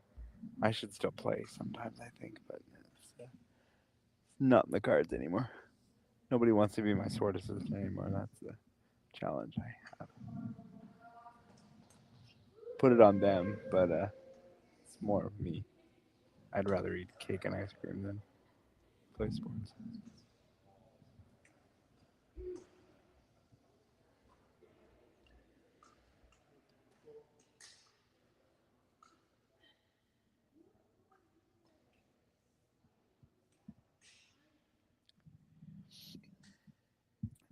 I should still play sometimes, I think, but it's not in the cards anymore. Nobody wants to be my sword assistant anymore. That's the challenge I have. Put it on them, but it's more of me. I'd rather eat cake and ice cream than play sports.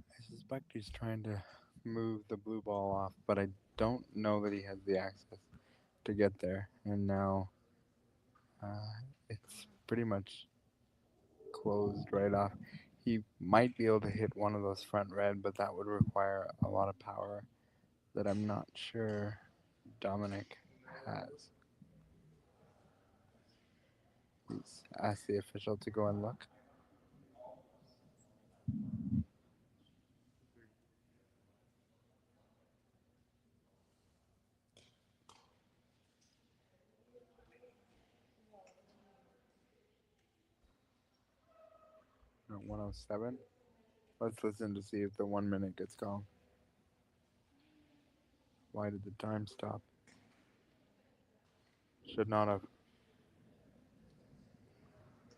I suspect he's trying to move the blue ball off, but I don't know that he has the access to get there. And now it's pretty much closed right off. He might be able to hit one of those front red, but that would require a lot of power that I'm not sure Dominic has. He's asked the official to go and look. At 107. Let's listen to see if the 1 minute gets called. Why did the time stop? Should not have.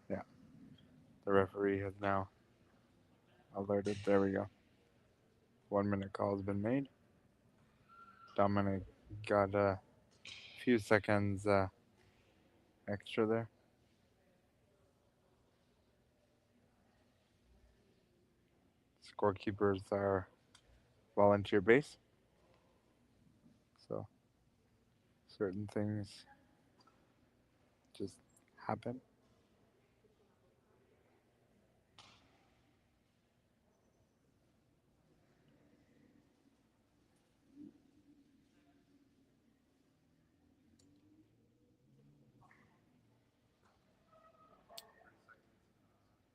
Yeah, the referee has now alerted. There we go. 1 minute call has been made. Dominic got a few seconds extra there. Scorekeepers are volunteer base, so certain things just happen.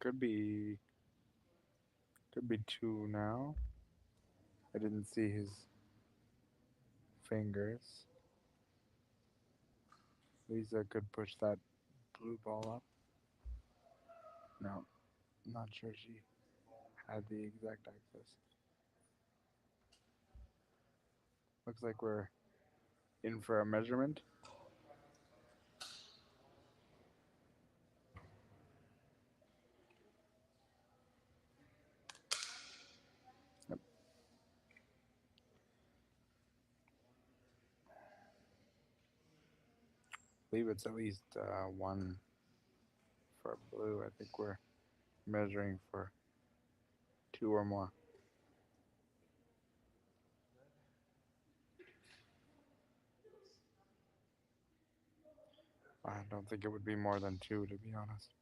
Could be two now. I didn't see his fingers. Lisa could push that blue ball up. No, not sure she had the exact access. Looks like we're in for a measurement. Yep. I believe it's at least one for blue. I think we're measuring for two or more. I don't think it would be more than two, to be honest.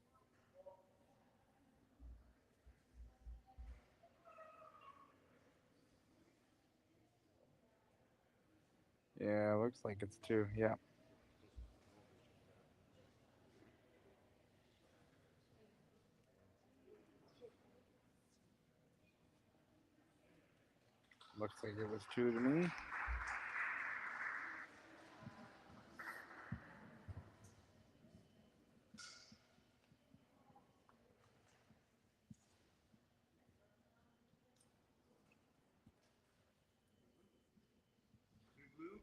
Yeah, looks like it's two. Yeah. Looks like it was two to me.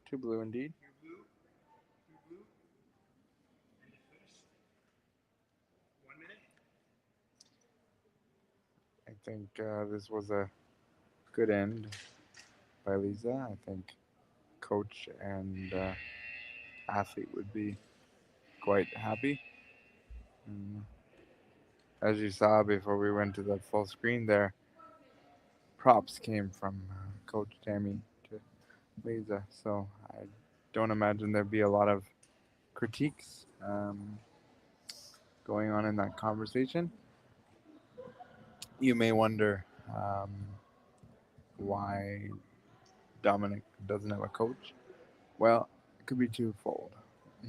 Two blue indeed. Two blue, and you finished. 1 minute. I think this was a good end by Lisa. I think coach and athlete would be quite happy. And as you saw before we went to the full screen there, props came from Coach Tammy to Lisa. So I don't imagine there'd be a lot of critiques going on in that conversation. You may wonder why Dominic doesn't have a coach. Well, it could be twofold.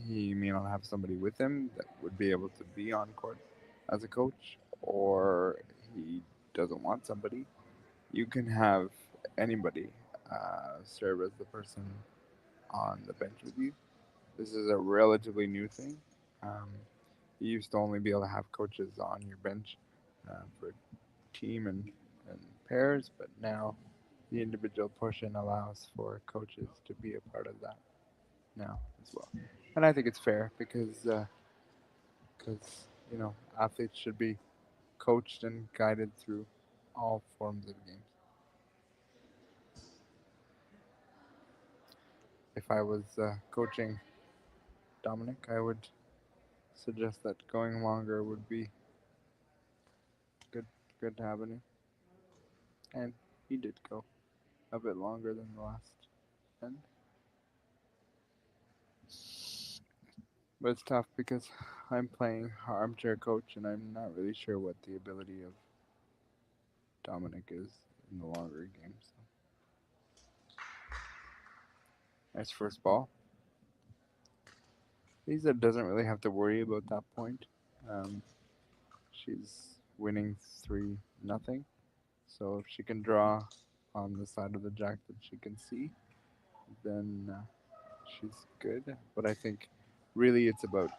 He may not have somebody with him that would be able to be on court as a coach, or he doesn't want somebody. You can have anybody serve as the person on the bench with you. This is a relatively new thing. Um, you used to only be able to have coaches on your bench for team and pairs, but now the individual portion allows for coaches to be a part of that now as well. And I think it's fair because athletes should be coached and guided through all forms of games. If I was coaching Dominic, I would suggest that going longer would be good good happening. And he did go a bit longer than the last end. But it's tough because I'm playing armchair coach and I'm not really sure what the ability of Dominic is in the longer games. So. Nice first ball. Lisa doesn't really have to worry about that point. Um, she's winning 3-0. So if she can draw on the side of the jack that she can see, then she's good. But I think really it's about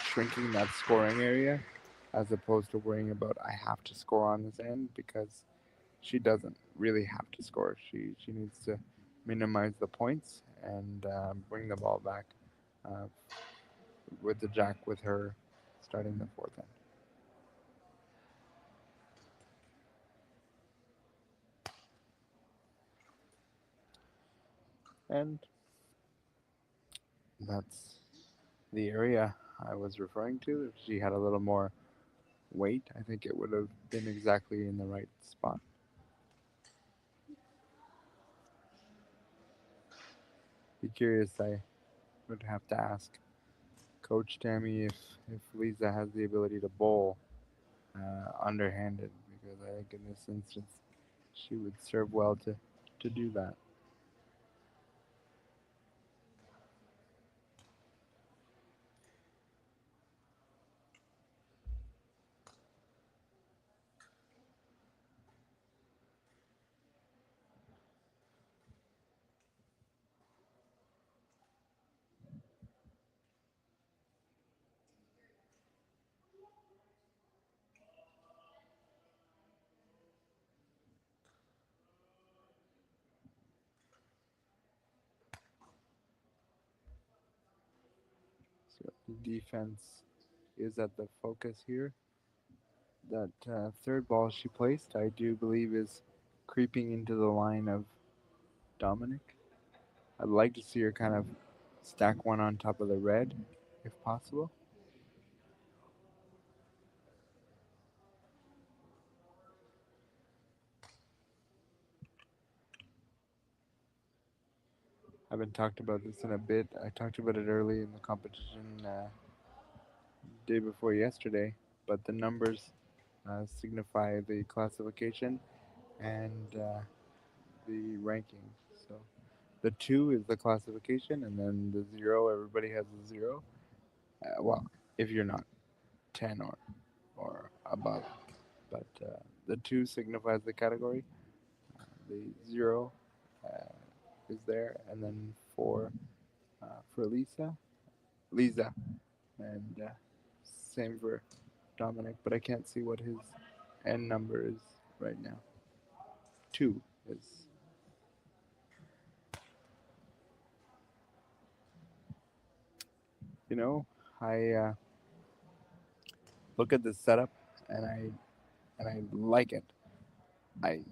shrinking that scoring area as opposed to worrying about I have to score on this end because she doesn't really have to score. She needs to minimize the points and bring the ball back uh, with the jack with her starting the fourth end. And that's the area I was referring to. If she had a little more weight, I think it would have been exactly in the right spot. Be curious, I would have to ask Coach Tammy if Lisa has the ability to bowl underhanded, because I think in this instance she would serve well to do that. So the defense is at the focus here. That third ball she placed, I do believe, is creeping into the line of Dominic. I'd like to see her kind of stack one on top of the red, if possible. I haven't talked about this in a bit. I talked about it early in the competition, day before yesterday, but the numbers signify the classification and the ranking. So the 2 is the classification, and then the 0, everybody has a 0. Well, if you're not 10 or above, but the 2 signifies the category. The 0 is there, and then 4 for Lisa, and same for Dominic. But I can't see what his N number is right now. 2 is. You know, I look at this setup and I like it. I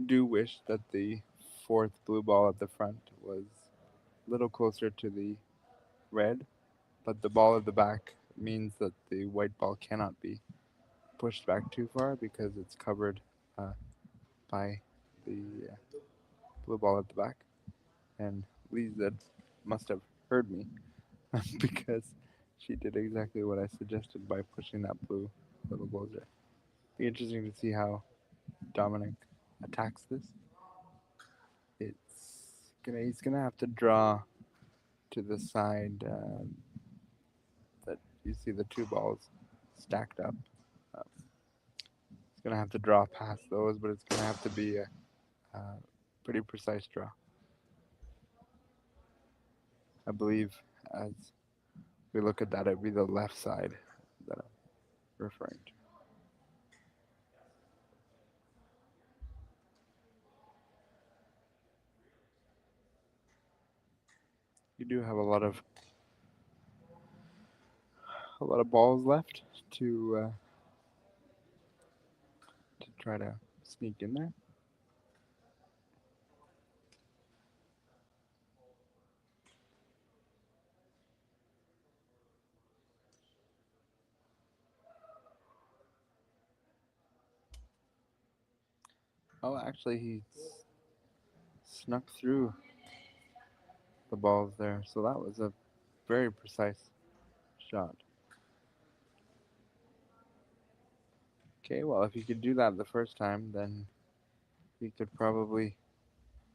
do wish that the fourth blue ball at the front was a little closer to the red, but the ball at the back means that the white ball cannot be pushed back too far because it's covered uh, by the blue ball at the back. And Lisa must have heard me because she did exactly what I suggested by pushing that blue little closer. Be interesting to see how Dominic attacks this. He's gonna have to draw to the side that you see the 2 balls stacked up. He's gonna have to draw past those, but it's gonna have to be a pretty precise draw. I believe as we look at that, it'd be the left side that I'm referring to. You do have a lot of balls left to try to sneak in there. Oh, actually, he snuck through the balls there, so that was a very precise shot. Okay, well, if he could do that the first time, then he could probably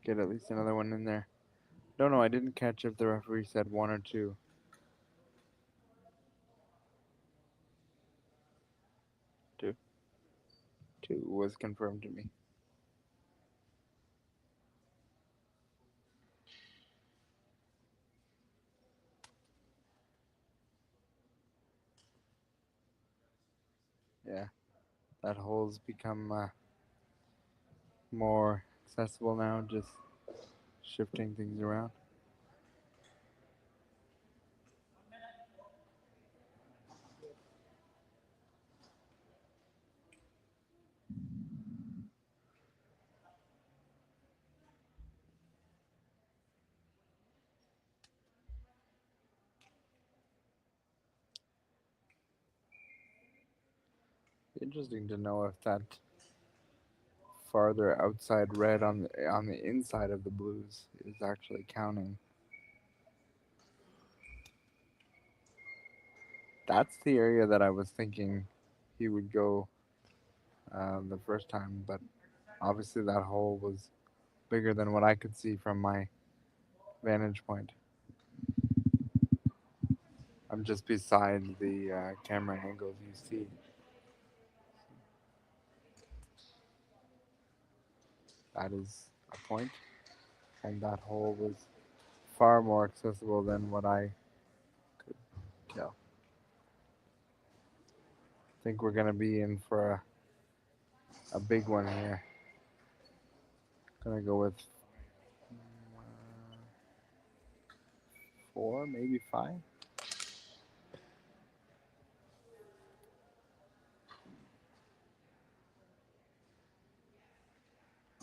get at least another one in there. Don't know, I didn't catch if the referee said one or two. Two. Two was confirmed to me. Yeah, that hole's become more accessible now, just shifting things around. Interesting to know if that farther outside red on the inside of the blues is actually counting. That's the area that I was thinking he would go the first time, but obviously that hole was bigger than what I could see from my vantage point. I'm just beside the camera angles you see. That is a point, and that hole was far more accessible than what I could tell. I think we're gonna be in for a big one here. Gonna go with 4, maybe 5.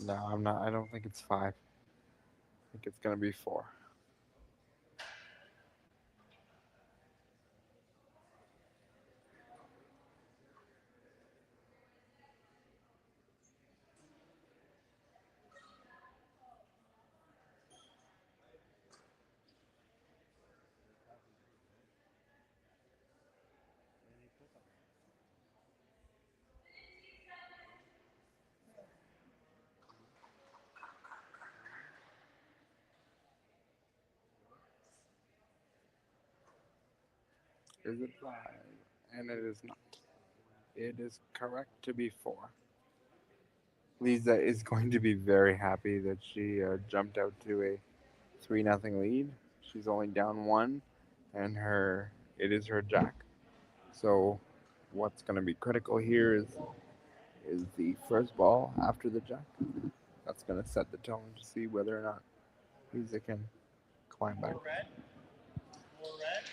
No, I'm not. I don't think it's 5. I think it's gonna be 4. Is it 5? And it is not. It is correct to be 4. Lisa is going to be very happy that she jumped out to a 3-0 lead. She's only down 1, and it is her jack. So what's going to be critical here is the first ball after the jack. That's going to set the tone to see whether or not Lisa can climb back. More red. More red.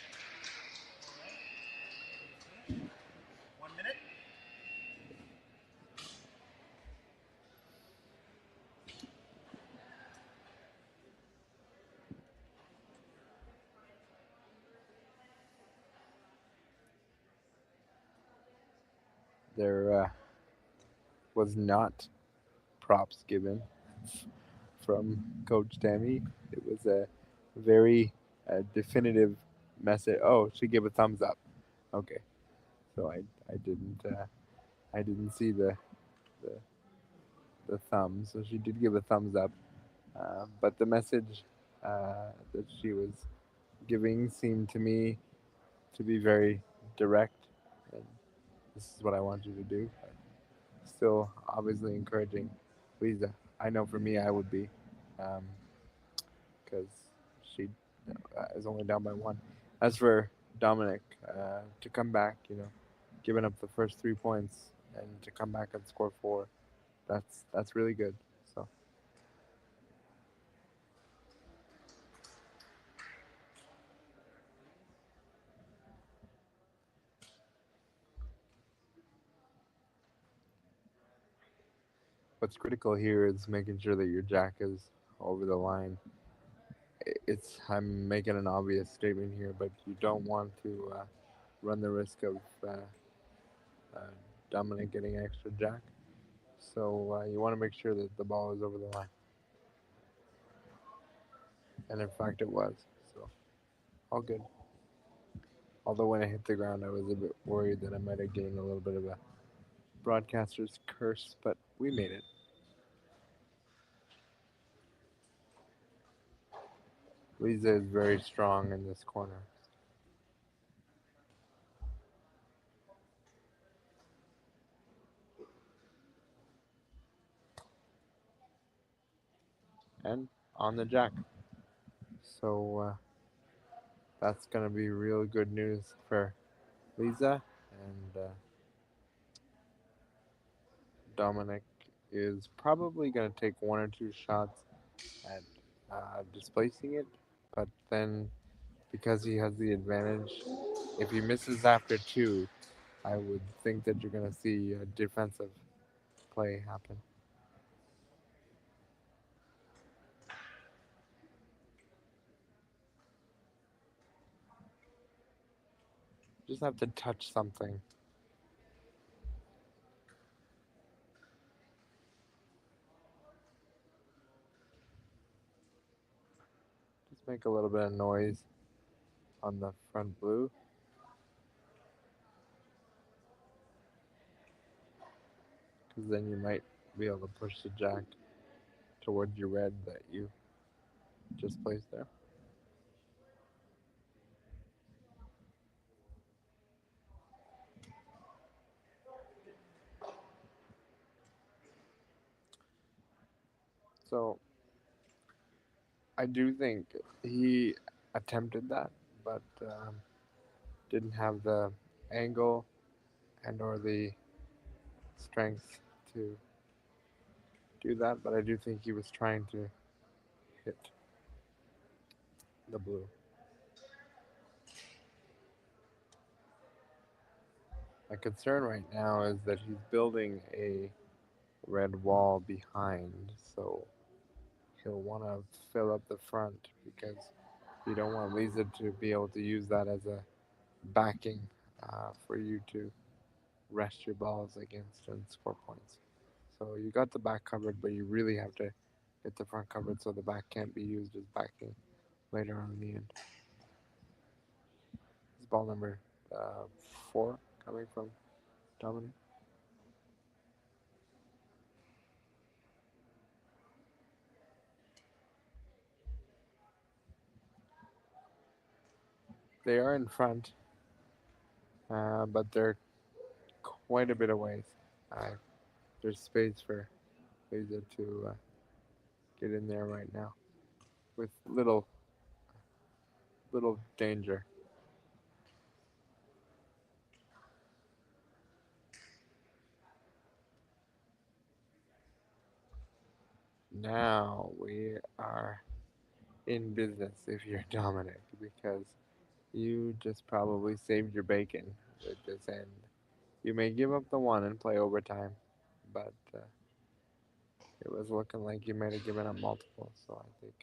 1 minute. There was not props given from Coach Tammy. It was a very definitive message. Oh, she gave a thumbs up. Okay, so I didn't see the the thumb. So she did give a thumbs up, but the message that she was giving seemed to me to be very direct. And this is what I want you to do. Still, obviously encouraging Lisa. I know for me, I would be, because she is only down by one. As for Dominic, to come back, giving up the first 3 points and to come back and score four, that's really good. So what's critical here is making sure that your jack is over the line. I'm making an obvious statement here, but you don't want to run the risk of uh, Dominic getting extra jack. So you want to make sure that the ball is over the line. And in fact, it was. So all good. Although when it hit the ground, I was a bit worried that I might have gained a little bit of a broadcaster's curse, but we made it. Lisa is very strong in this corner. And on the jack. So that's going to be real good news for Lisa. And Dominic is probably going to take one or two shots at displacing it. But then, because he has the advantage, if he misses after two, I would think that you're going to see a defensive play happen. Just have to touch something. Just make a little bit of noise on the front blue. Because then you might be able to push the jack towards your red that you just placed there. So I do think he attempted that, but didn't have the angle and or the strength to do that. But I do think he was trying to hit the blue. My concern right now is that he's building a red wall behind, so he'll want to fill up the front because you don't want Lisa to be able to use that as a backing for you to rest your balls against and score points. So you got the back covered, but you really have to get the front covered so the back can't be used as backing later on in the end. This is ball number 4 coming from Dominic. They are in front, but they're quite a bit away. There's space for Lisa to get in there right now with little danger. Now we are in business if you're Dominic because you just probably saved your bacon with this end. You may give up the one and play overtime, but it was looking like you might have given up multiple. So I think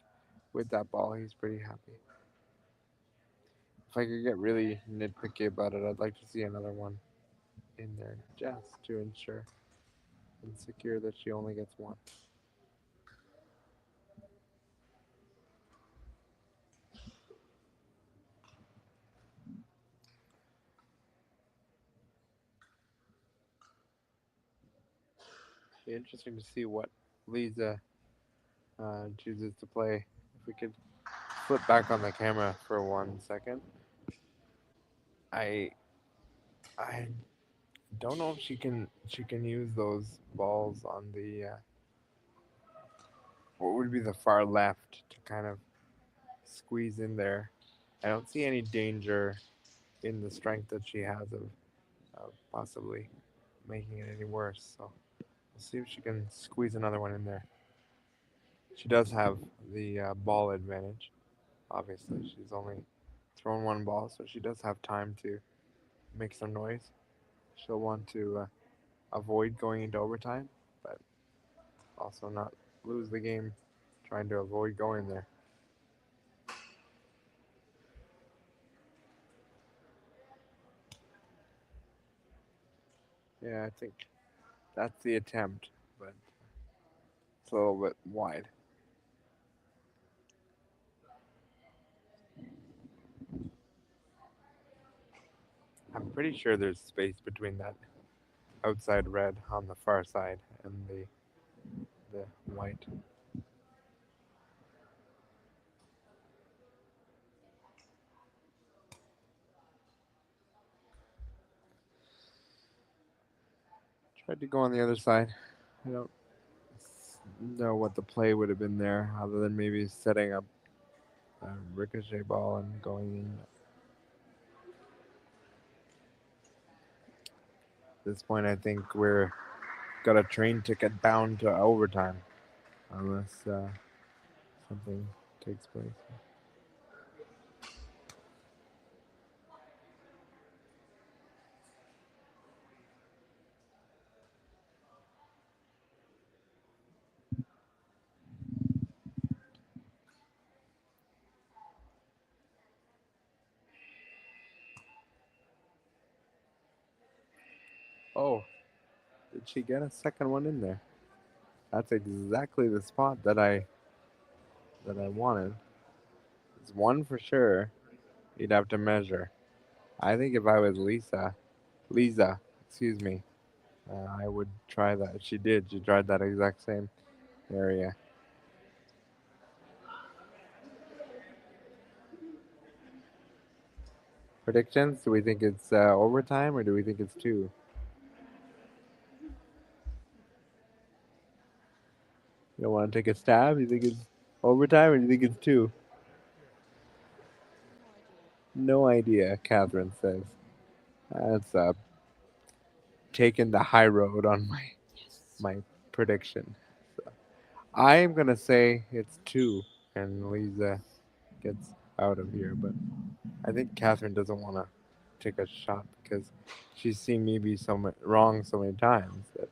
with that ball, he's pretty happy. If I could get really nitpicky about it, I'd like to see another one in there just to ensure and secure that she only gets one. Be interesting to see what Lisa chooses to play. If we could flip back on the camera for 1 second. I don't know if she can use those balls on the what would be the far left to kind of squeeze in there. I don't see any danger in the strength that she has of possibly making it any worse. So we'll see if she can squeeze another one in there. She does have the ball advantage. Obviously, she's only thrown one ball, so she does have time to make some noise. She'll want to avoid going into overtime, but also not lose the game trying to avoid going there. Yeah, I think that's the attempt, but it's a little bit wide. I'm pretty sure there's space between that outside red on the far side and the white. Tried to go on the other side. I don't know what the play would have been there, other than maybe setting up a ricochet ball and going in. At this point, I think we're got a train ticket bound to overtime, unless something takes place. Oh, did she get a second one in there? That's exactly the spot that I wanted. It's one for sure. You'd have to measure. I think if I was Lisa, excuse me, I would try that. She did. She tried that exact same area. Predictions? Do we think it's overtime or do we think it's two? You don't want to take a stab? You think it's overtime or do you think it's two? No idea, Catherine says. That's taking the high road on my prediction. So I am gonna say it's two, and Lisa gets out of here. But I think Catherine doesn't want to take a shot because she's seen me be wrong so many times that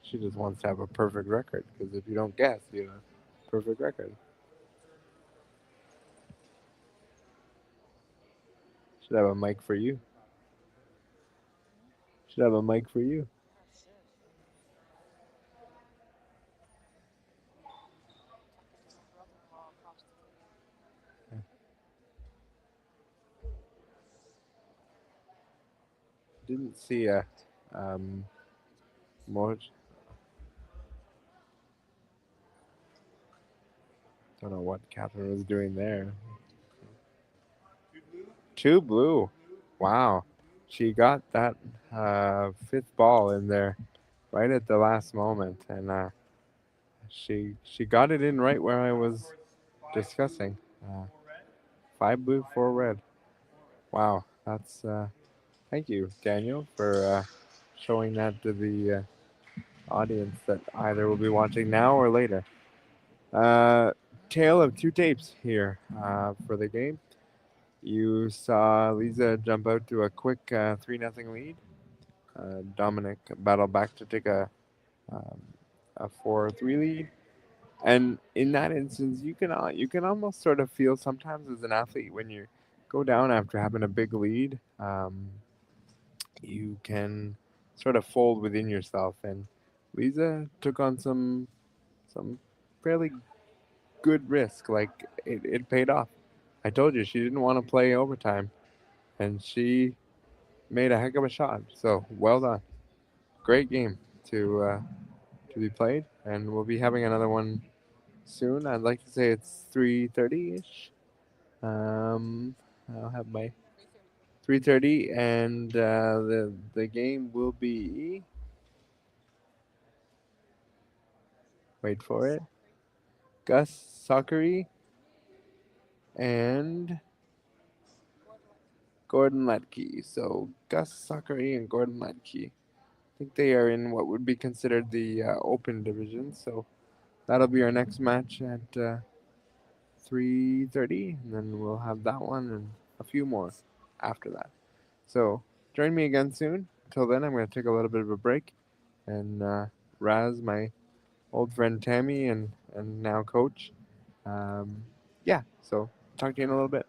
she just wants to have a perfect record. Because if you don't guess, you have a perfect record. Should have a mic for you. Should have a mic for you. That's it. Talking to my brother-in-law across the way. Didn't see a more. Don't know what Catherine was doing there. Two blue. Wow. She got that fifth ball in there right at the last moment, and she got it in right where I was discussing. Uh, five blue, four red. Wow. That's thank you, Daniel, for showing that to the audience that either will be watching now or later. Uh, Tale of two tapes here for the game. You saw Lisa jump out to a quick 3-0 lead. Dominic battle back to take um, a 4-3 lead. And in that instance, you can almost sort of feel sometimes as an athlete when you go down after having a big lead, you can sort of fold within yourself. And Lisa took on some fairly good risk. Like it paid off. I told you she didn't want to play overtime, and she made a heck of a shot. So well done. Great game to be played, and we'll be having another one soon. I'd like to say it's 3:30 ish. Um, I'll have my 3:30, and the game will be. Wait for it. Gus Sockery and Gordon Ledke. So Gus Sockery and Gordon Ledke. I think they are in what would be considered the open division. So that'll be our next match at 3:30, and then we'll have that one and a few more after that. So join me again soon. Until then, I'm going to take a little bit of a break, and Raz, my old friend Tammy, and now coach. Yeah, so talk to you in a little bit.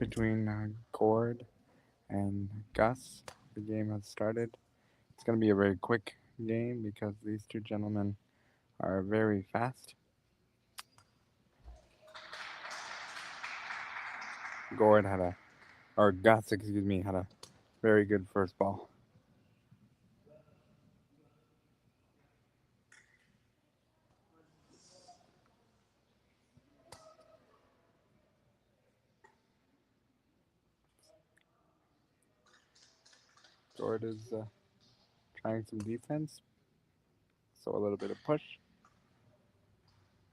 between Gord and Gus. The game has started. It's going to be a very quick game because these two gentlemen are very fast. Gord had a, or Gus, excuse me, had a very good first ball. Gord is trying some defense, so a little bit of push,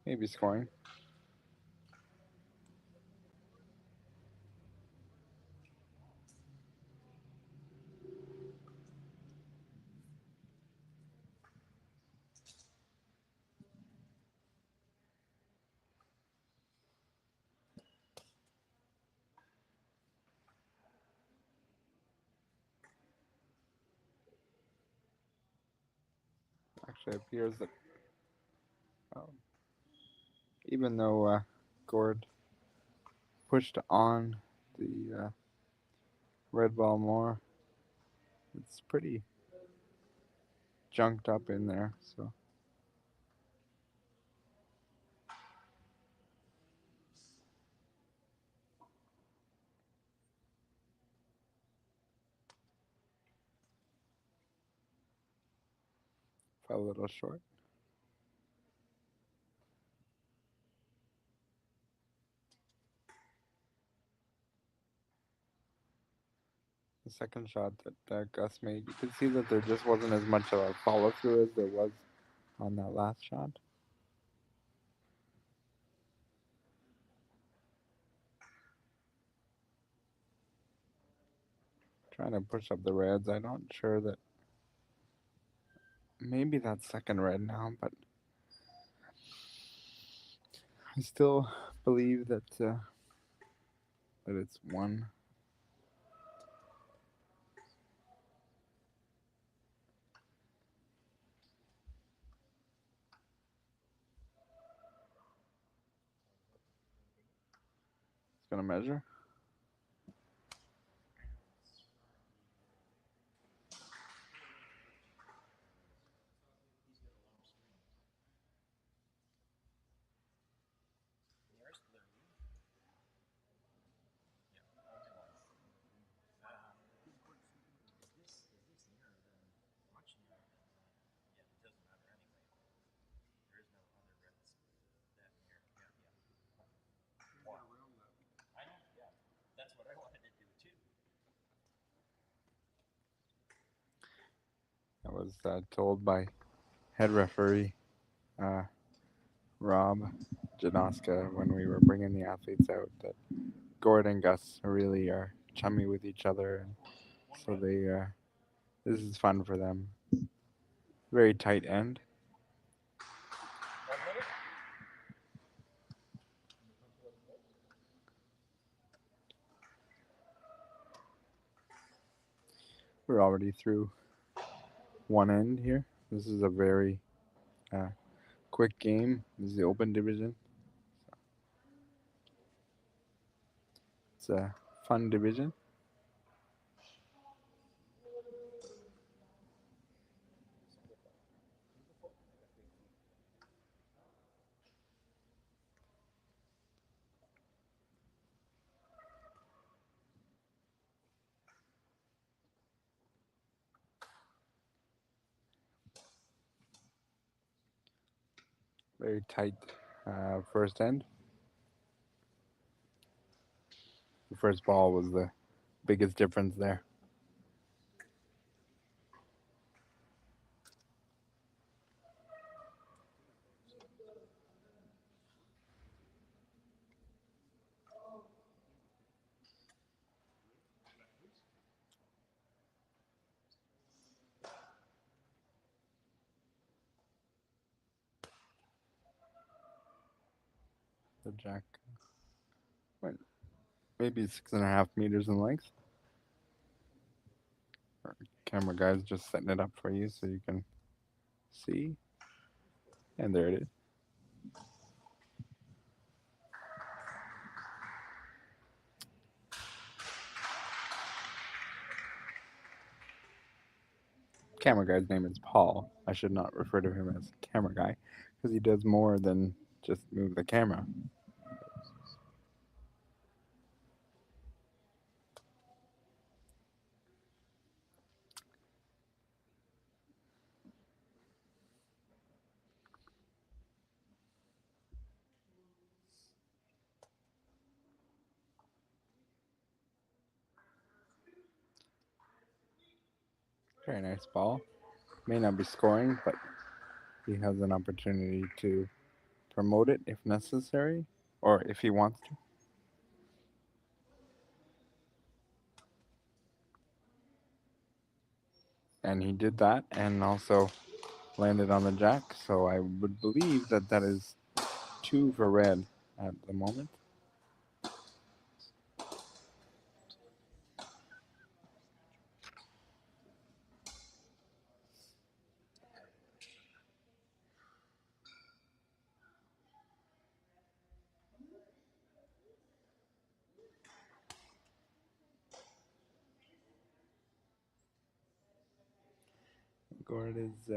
maybe scoring. Actually, it appears that even though Gord pushed on the red ball more, it's pretty junked up in there, so fell a little short. The second shot that Gus made, you could see that there just wasn't as much of a follow through as there was on that last shot. Trying to push up the reds. I'm not sure that maybe that's second red now, but I still believe that that it's one. It's gonna measure. I was told by head referee Rob Janoska when we were bringing the athletes out that Gord and Gus really are chummy with each other, and so they this is fun for them. Very tight end. We're already through one end here. This is a very quick game. This is the open division. It's a fun division. Very tight first end. The first ball was the biggest difference there. The jack went maybe 6.5 meters in length. Our camera guy's just setting it up for you so you can see. And there it is. camera guy's name is Paul. I should not refer to him as camera guy because he does more than just move the camera. Very nice ball. May not be scoring, but he has an opportunity to promote it if necessary or if he wants to. And he did that and also landed on the jack. So I would believe that that is 2 for red at the moment. Gord is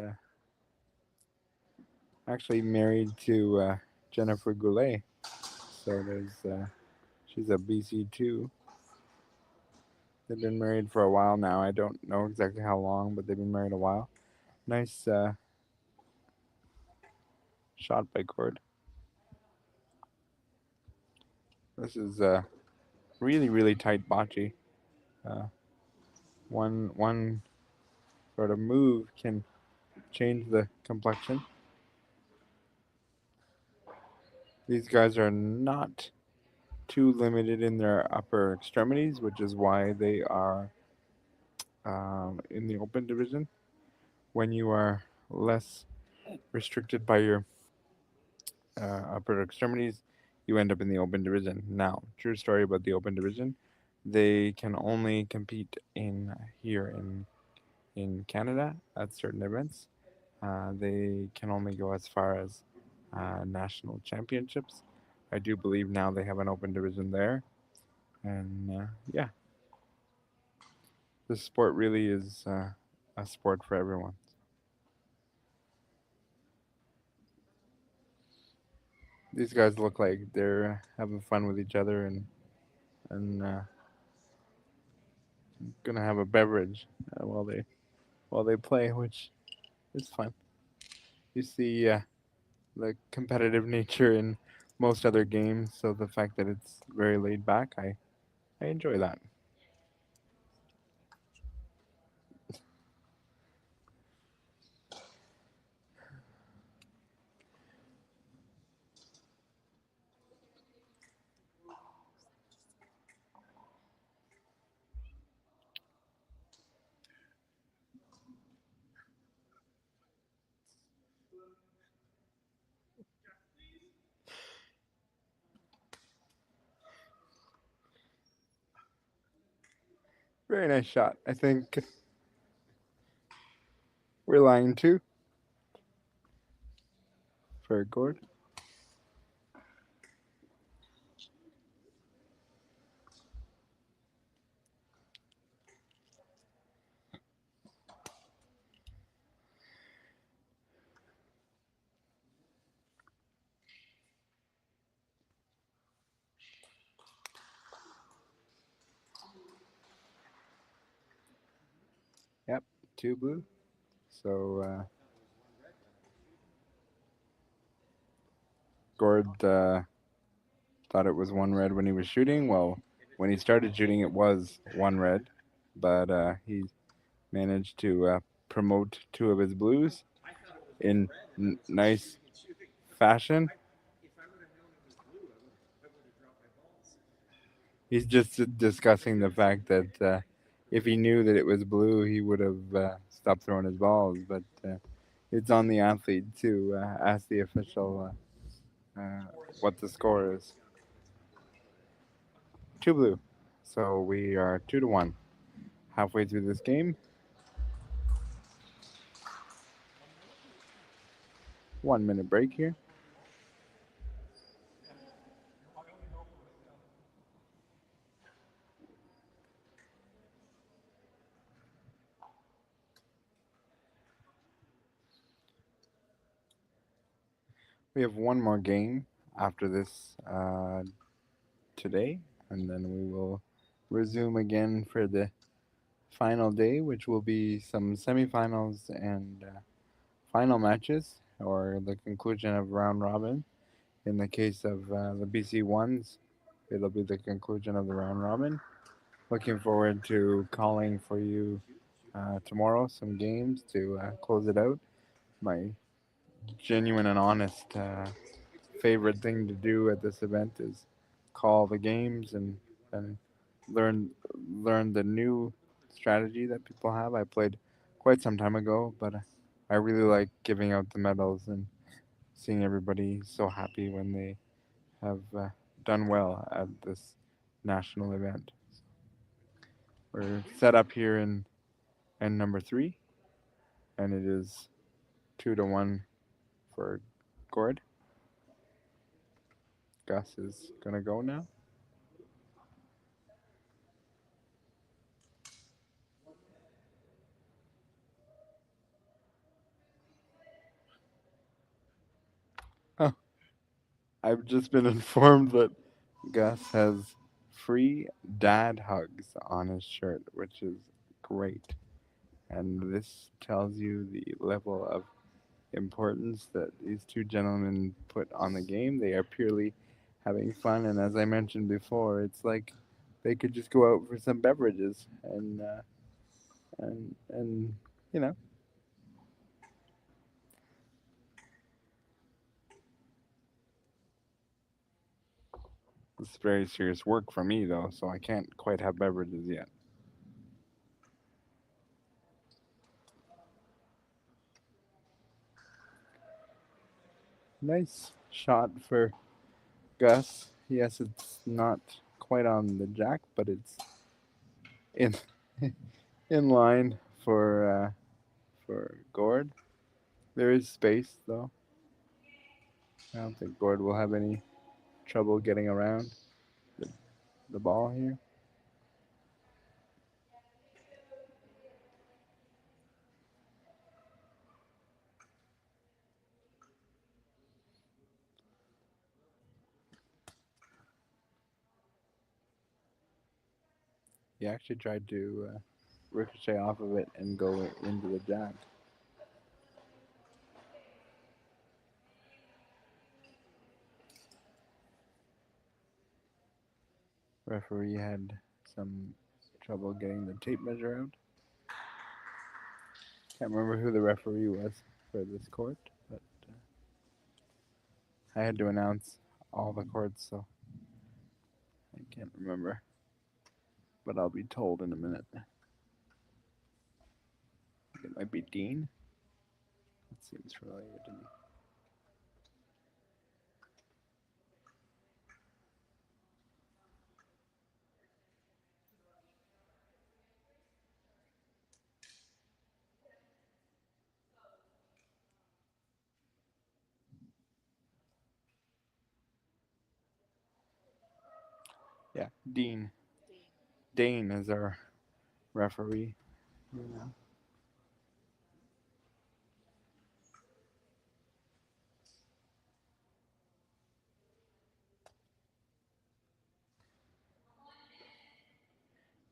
actually married to Jennifer Goulet. So there's she's a BC too. They've been married for a while now. I don't know exactly how long, but they've been married a while. Nice shot by Gord. This is really tight bocce. One sort of move can change the complexion. These guys are not too limited in their upper extremities, which is why they are in the open division. When you are less restricted by your upper extremities, you end up in the open division. Now, true story about the open division, they can only compete in here in Canada at certain events. They can only go as far as national championships. I do believe now they have an open division there, and yeah, this sport really is a sport for everyone. These guys look like they're having fun with each other and gonna have a beverage while they play, which is fun. You see the competitive nature in most other games, so the fact that it's very laid back, I enjoy that. Very nice shot. I think we're line 2 for Gord. Yep, 2 blue. So Gord thought it was 1 red when he was shooting. Well, when he started shooting, it was 1 red, but he managed to promote 2 of his blues in nice fashion. He's just discussing the fact that if he knew that it was blue, he would have stopped throwing his balls. But it's on the athlete to ask the official what the score is. 2 blue. So we are 2-1. Halfway through this game. 1 minute break here. We have one more game after this today, and then we will resume again for the final day, which will be some semifinals and final matches, or the conclusion of round robin. In the case of the BC ones, it'll be the conclusion of the round robin. Looking forward to calling for you tomorrow some games to close it out. My genuine and honest favorite thing to do at this event is call the games and learn learn the new strategy that people have. I played quite some time ago, but I really like giving out the medals and seeing everybody so happy when they have done well at this national event. We're set up here in end number 3, and it is 2-1 for Gord. Gus is gonna go now. Oh, I've just been informed that Gus has free dad hugs on his shirt, which is great. And this tells you the level of importance that these two gentlemen put on the game. They are purely having fun, and as I mentioned before, it's like they could just go out for some beverages and you know, it's very serious work for me though, so I can't quite have beverages yet. Nice shot for Gus. Yes, it's not quite on the jack, but it's in in line for Gord. There is space though. I don't think Gord will have any trouble getting around the, the ball here. He actually tried to ricochet off of it and go into the jack. Referee had some trouble getting the tape measure out. Can't remember who the referee was for this court, but I had to announce all the courts, so I can't remember. But I'll be told in a minute. It might be Dean. It seems familiar to me. Yeah, Dean. Dane is our referee. Yeah.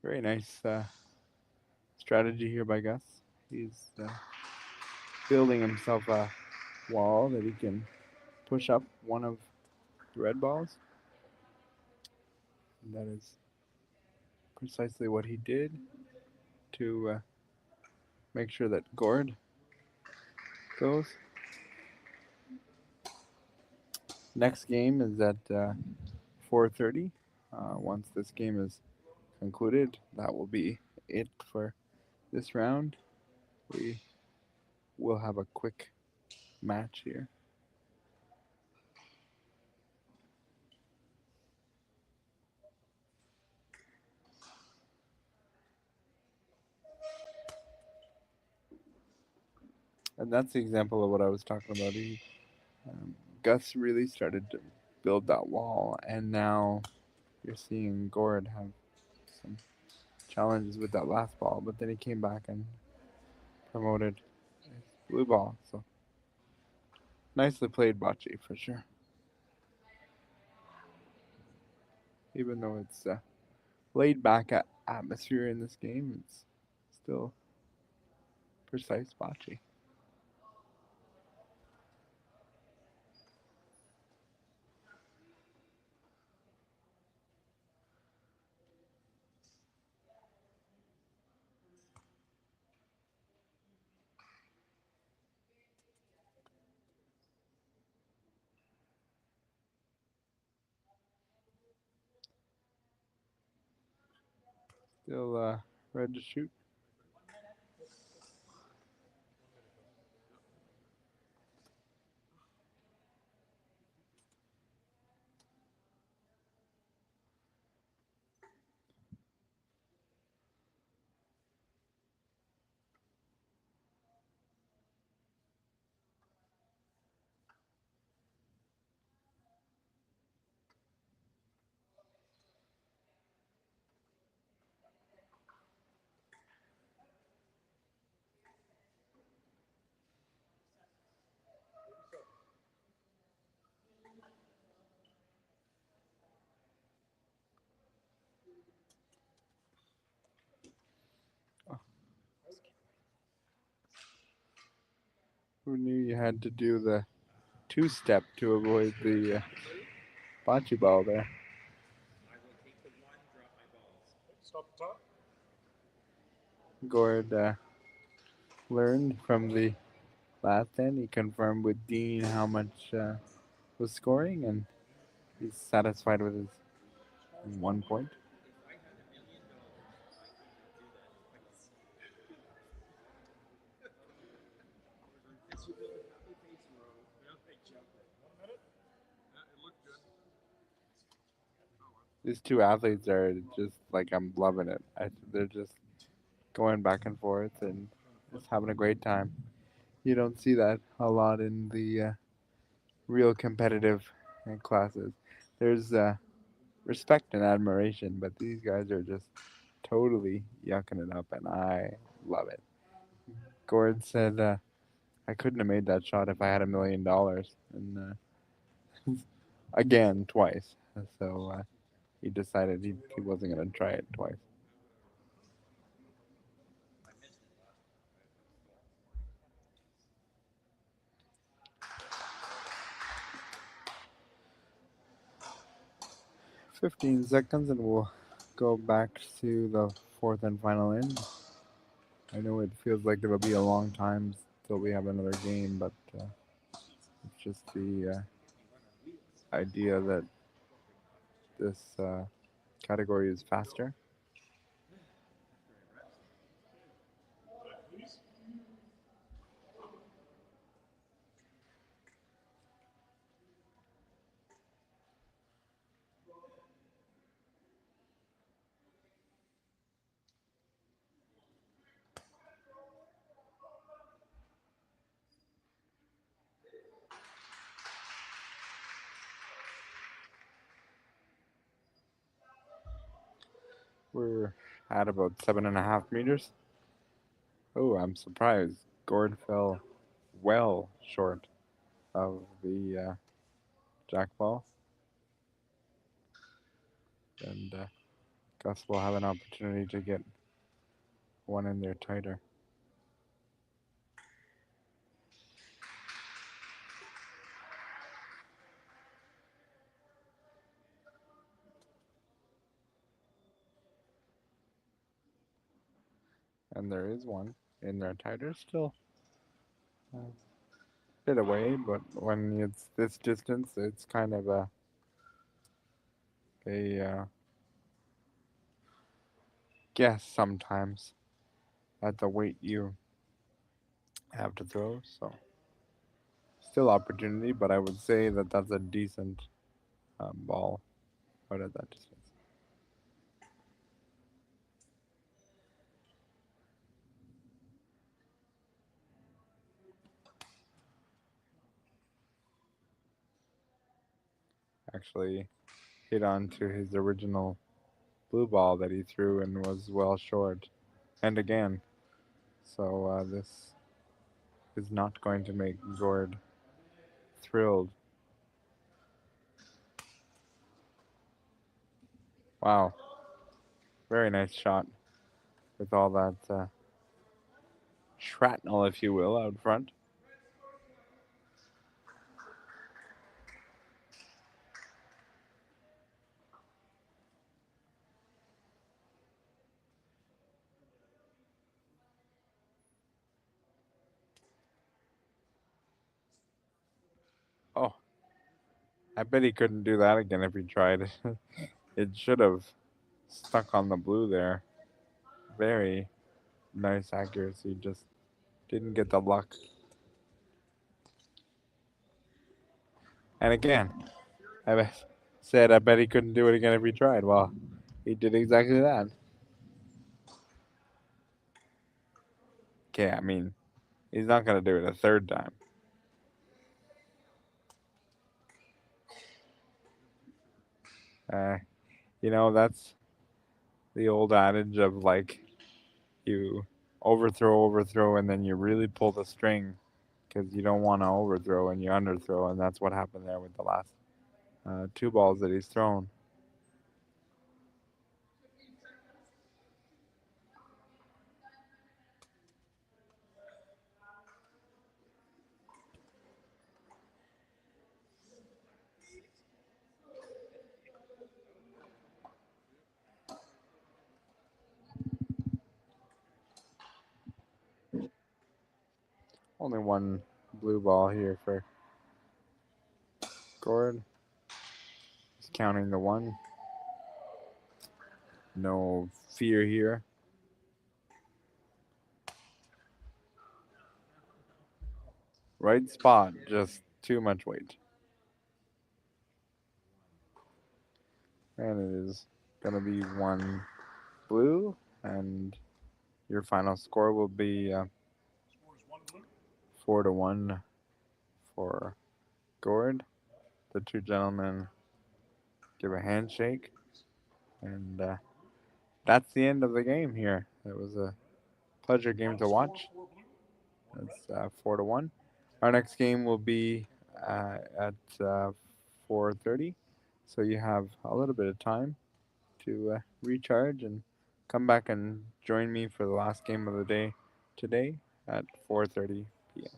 Very nice strategy here by Gus. He's building himself a wall that he can push up one of the red balls. And that is precisely what he did to make sure that Gord goes. Next game is at 4:30. Once this game is concluded, that will be it for this round. We will have a quick match here. And that's the example of what I was talking about. Gus really started to build that wall, and now you're seeing Gord have some challenges with that last ball, but then he came back and promoted his blue ball. So Nicely played, Bocce, for sure. Even though it's a laid back atmosphere in this game, it's still precise Bocce. Still ready to shoot. Who knew you had to do the two-step to avoid the bocce ball there? Gord learned from the last end. He confirmed with Dean how much was scoring, and he's satisfied with his 1 point. These two athletes are just like, I'm loving it. They're just going back and forth and just having a great time. You don't see that a lot in the real competitive classes. There's respect and admiration, but these guys are just totally yucking it up, and I love it. Gord said, I couldn't have made that shot if I had $1,000,000, and again, twice. So he decided he wasn't going to try it twice. "15 seconds, and we'll go back to the fourth and final end. I know it feels like it'll be a long time till we have another game, but it's just the idea that this category is faster. We're at about 7.5 meters. Oh, I'm surprised. Gord fell well short of the jack ball. And Gus will have an opportunity to get one in there tighter. And there is one in there tighter. Still a bit away, but when it's this distance, it's kind of a guess sometimes at the weight you have to throw. So still opportunity, but I would say that that's a decent ball out at that distance. Actually hit onto his original blue ball that he threw and was well short. And again, so this is not going to make Gord thrilled. Wow, very nice shot with all that shrapnel, if you will, out front. Oh, I bet he couldn't do that again if he tried. It should have stuck on the blue there. Very nice accuracy, just didn't get the luck. And again, said I bet he couldn't do it again if he tried. Well, he did exactly that. Okay, I mean, he's not going to do it a third time. That's the old adage of like you overthrow, and then you really pull the string because you don't want to overthrow and you underthrow, and that's what happened there with the last two balls that he's thrown. Only one blue ball here for Gord. He's counting the one. No fear here. Right spot, just too much weight. And it is going to be one blue, and your final score will be 4-1 for Gord. The two gentlemen give a handshake, and that's the end of the game here. It was a pleasure game to watch. It's 4-1. Our next game will be at 4:30, so you have a little bit of time to recharge and come back and join me for the last game of the day today at 4:30 p.m.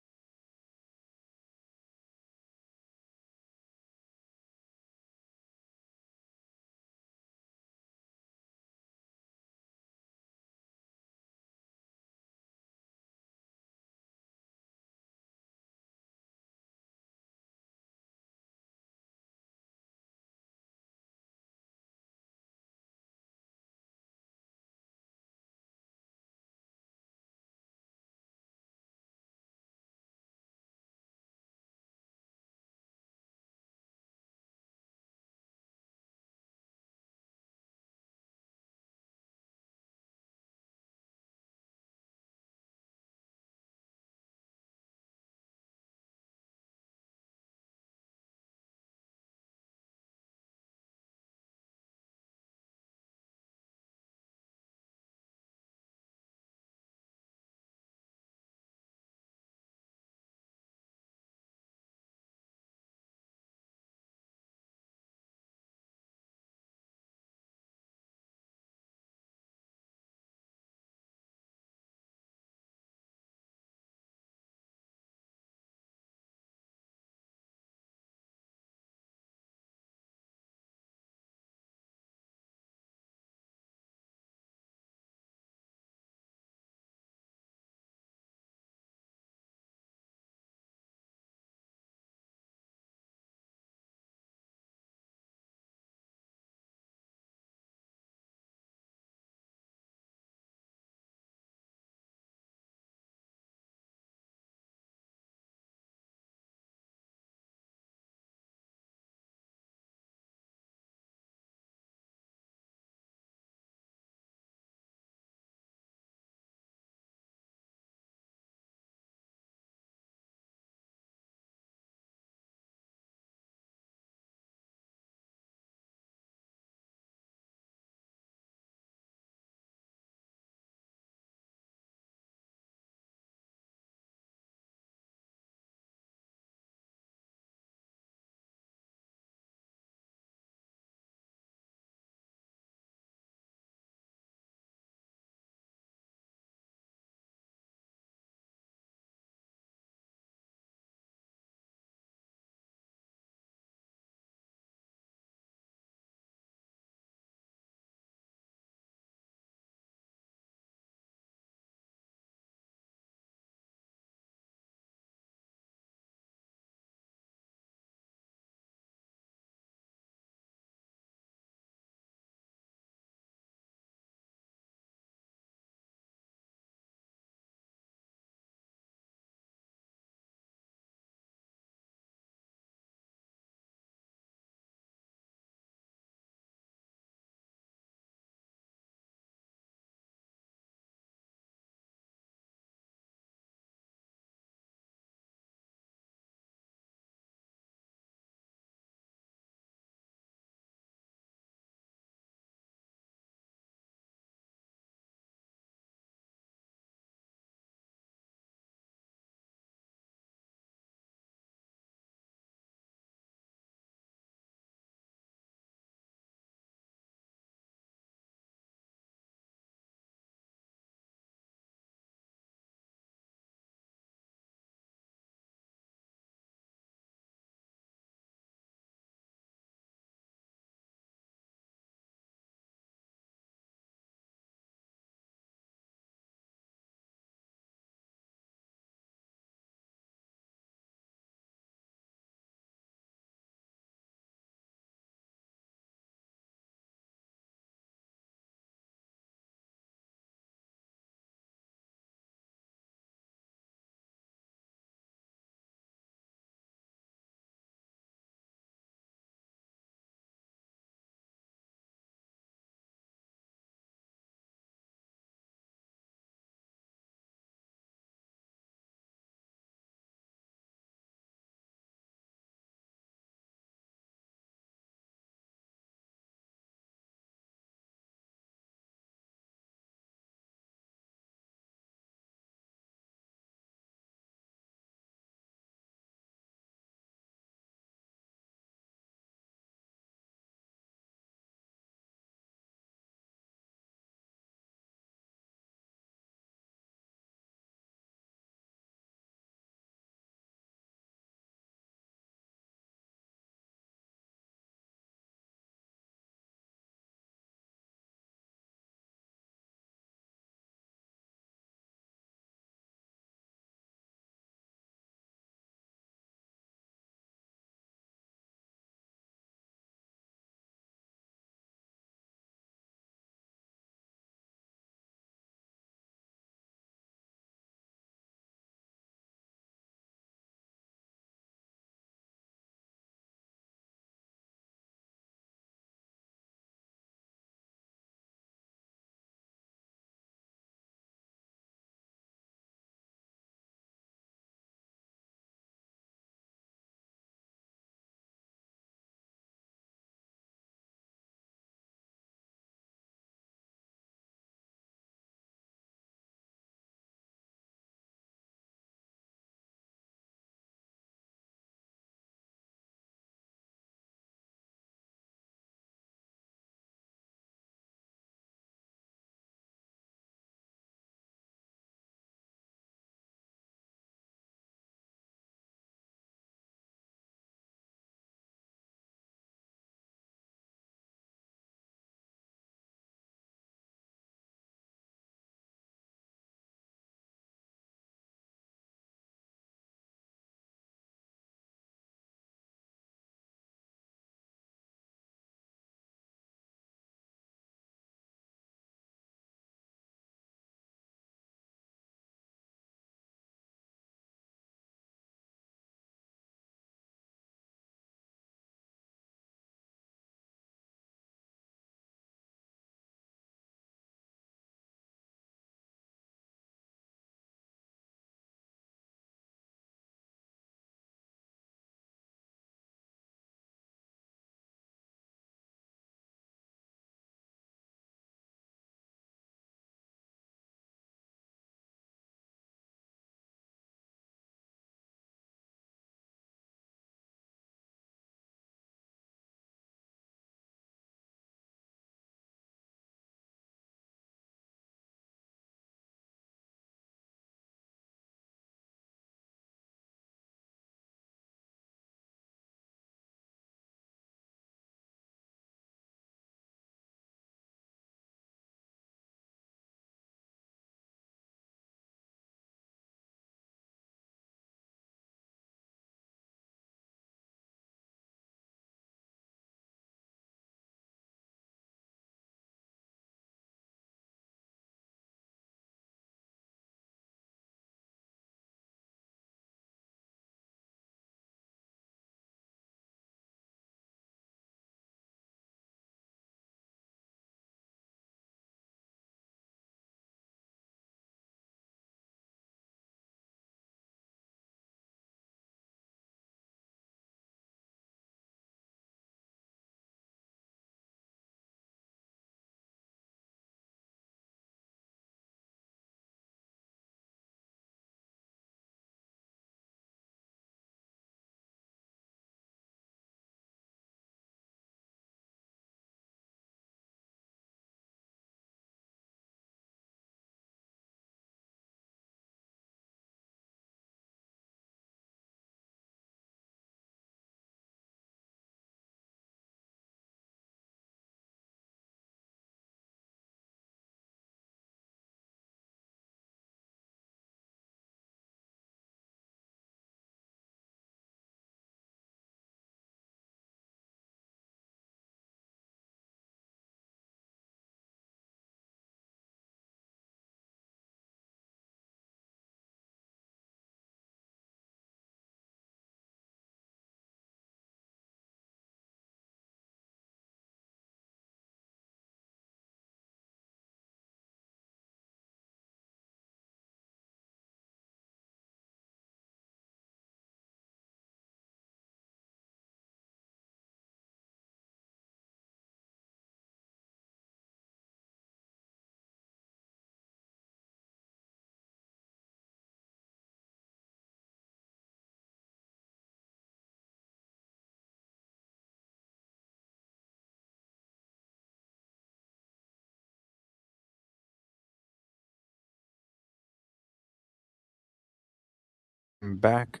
I'm back.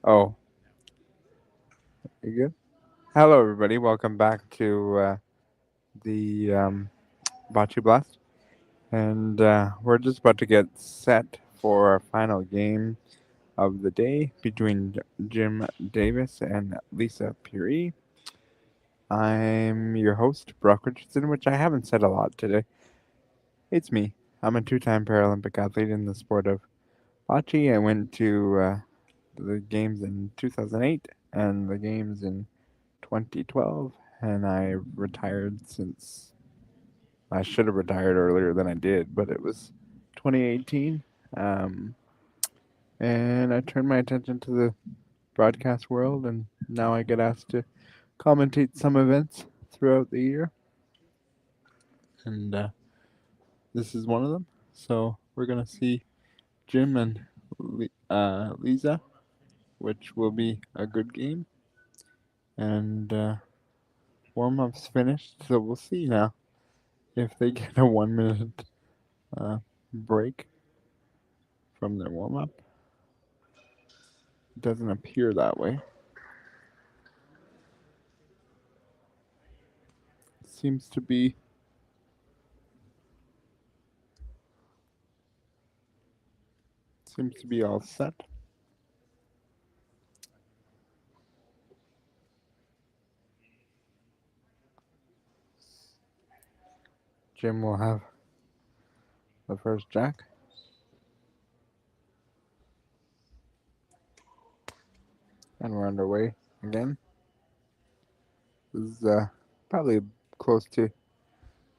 Oh, you good? Hello, everybody. Welcome back to the Boccia Blast. And we're just about to get set for our final game of the day between Jim Davis and Lisa Puri. I'm your host, Brock Richardson, which I haven't said a lot today. It's me. I'm a two-time Paralympic athlete in the sport of bocce. I went to the games in 2008 and the games in 2012, and I retired since I should have retired earlier than I did, but it was 2018. Um, and I turned my attention to the broadcast world, and now I get asked to commentate some events throughout the year, and this is one of them. So we're gonna see Jim and Lisa, which will be a good game, and warm-up's finished, so we'll see now if they get a 1 minute break from their warm-up. It doesn't appear that way. Seems to be all set. Jim will have the first jack. And we're underway again. This is probably close to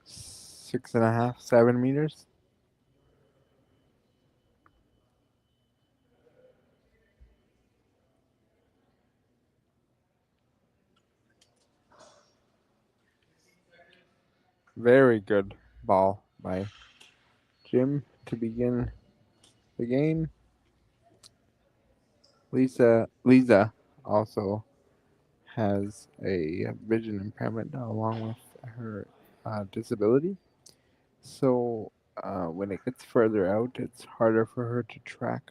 6.5, 7 meters. Very good ball by Jim to begin the game. Lisa also has a vision impairment along with her disability. So when it gets further out, it's harder for her to track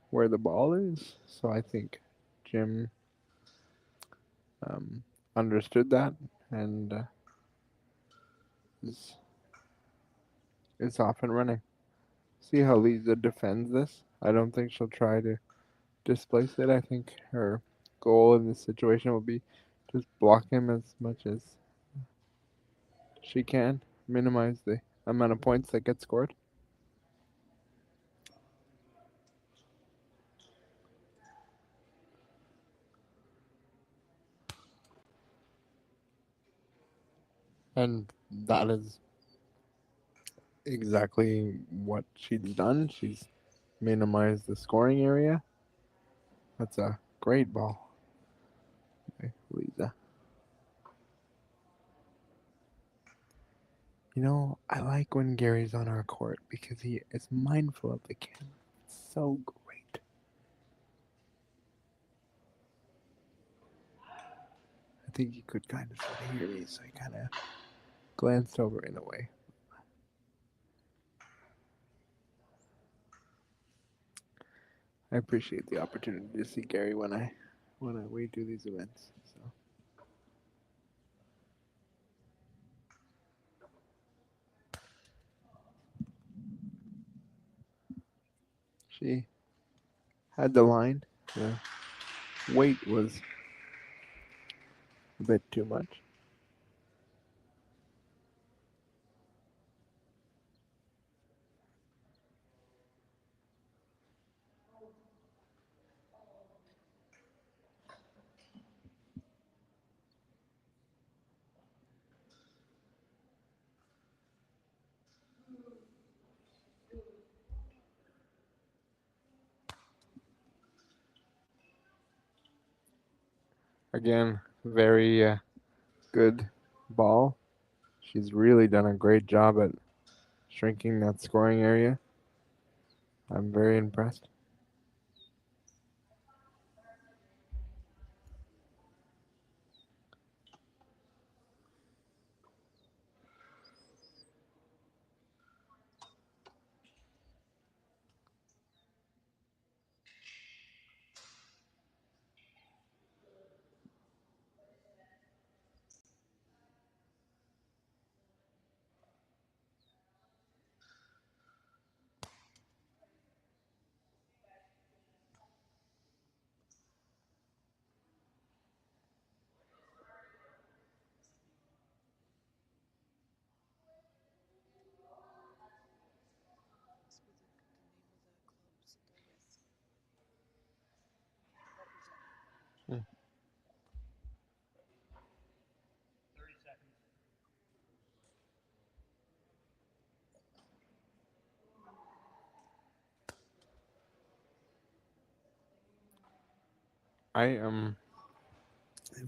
where the ball is. So I think Jim understood that and is off and running. See how Lisa defends this? I don't think she'll try to displace it. I think her goal in this situation will be just block him as much as she can, minimize the amount of points that get scored. And that is exactly what she's done. She's minimized the scoring area. That's a great ball by Lisa. You know, I like when Gary's on our court because he is mindful of the camera. It's so great. I think he could kind of sort of hear me, so he kind of glanced over in a way. I appreciate the opportunity to see Gary when we do these events. So she had the line. The weight was a bit too much. Again, very good ball. She's really done a great job at shrinking that scoring area. I'm very impressed. I am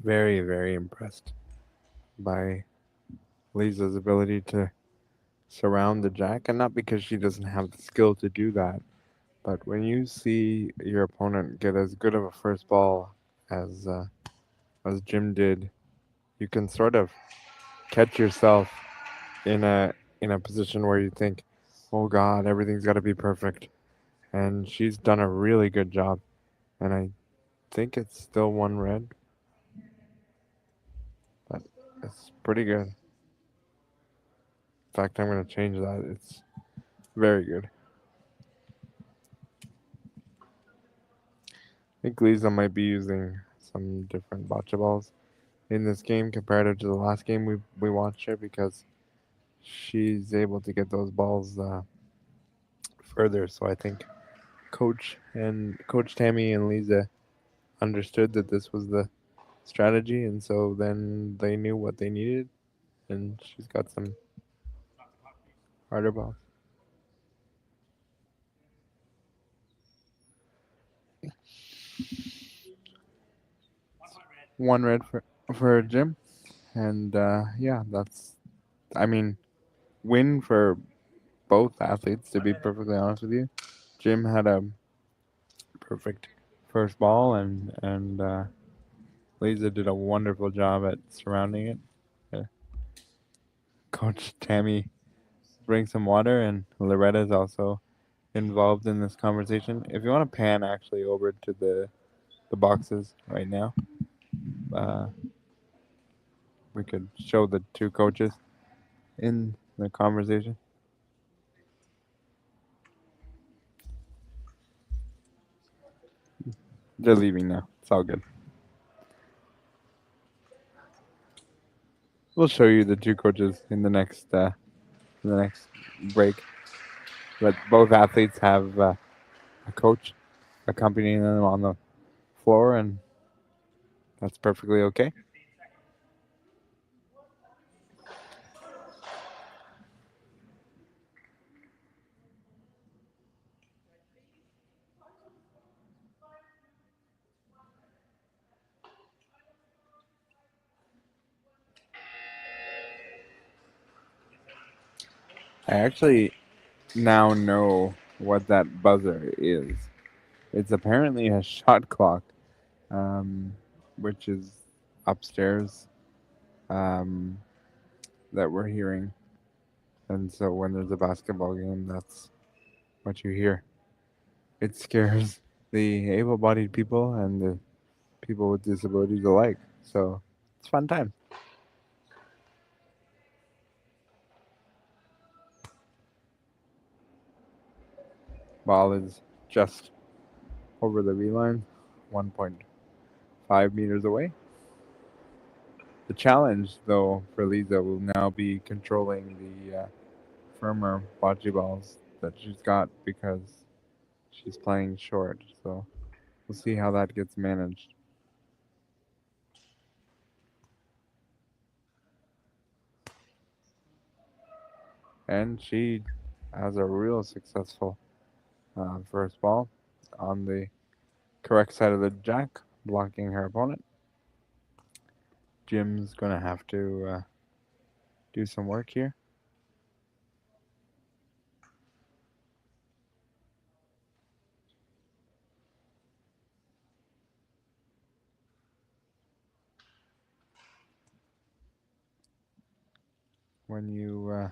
very, very impressed by Lisa's ability to surround the jack, and not because she doesn't have the skill to do that, but when you see your opponent get as good of a first ball as Jim did, you can sort of catch yourself in a position where you think, "Oh God, everything's got to be perfect," and she's done a really good job, and I think it's still one red, but it's pretty good. In fact, I'm going to change that. It's very good. I think Lisa might be using some different bocce balls in this game comparative to the last game we watched her, because she's able to get those balls further. So I think Coach Tammy and Lisa understood that this was the strategy, and so then they knew what they needed, and she's got some harder balls. One red for Jim, and yeah, that's, I mean, win for both athletes, to be perfectly honest with you. Jim had a perfect first ball, and Lisa did a wonderful job at surrounding it. Uh, Coach Tammy brings some water, and Loretta is also involved in this conversation. If you want to pan actually over to the boxes right now, uh, we could show the two coaches in the conversation. They're leaving now. It's all good. We'll show you the two coaches in the next break. But both athletes have a coach accompanying them on the floor, and that's perfectly okay. I actually now know what that buzzer is. It's apparently a shot clock, um, which is upstairs, um, that we're hearing. And so when there's a basketball game, that's what you hear. It scares the able bodied people and the people with disabilities alike. So it's a fun time. Ball is just over the V line, 1.5 meters away. The challenge, though, for Lisa will now be controlling the firmer bocce balls that she's got, because she's playing short. So we'll see how that gets managed. And she has a real successful first ball on the correct side of the jack, blocking her opponent. Jim's going to have to do some work here. When you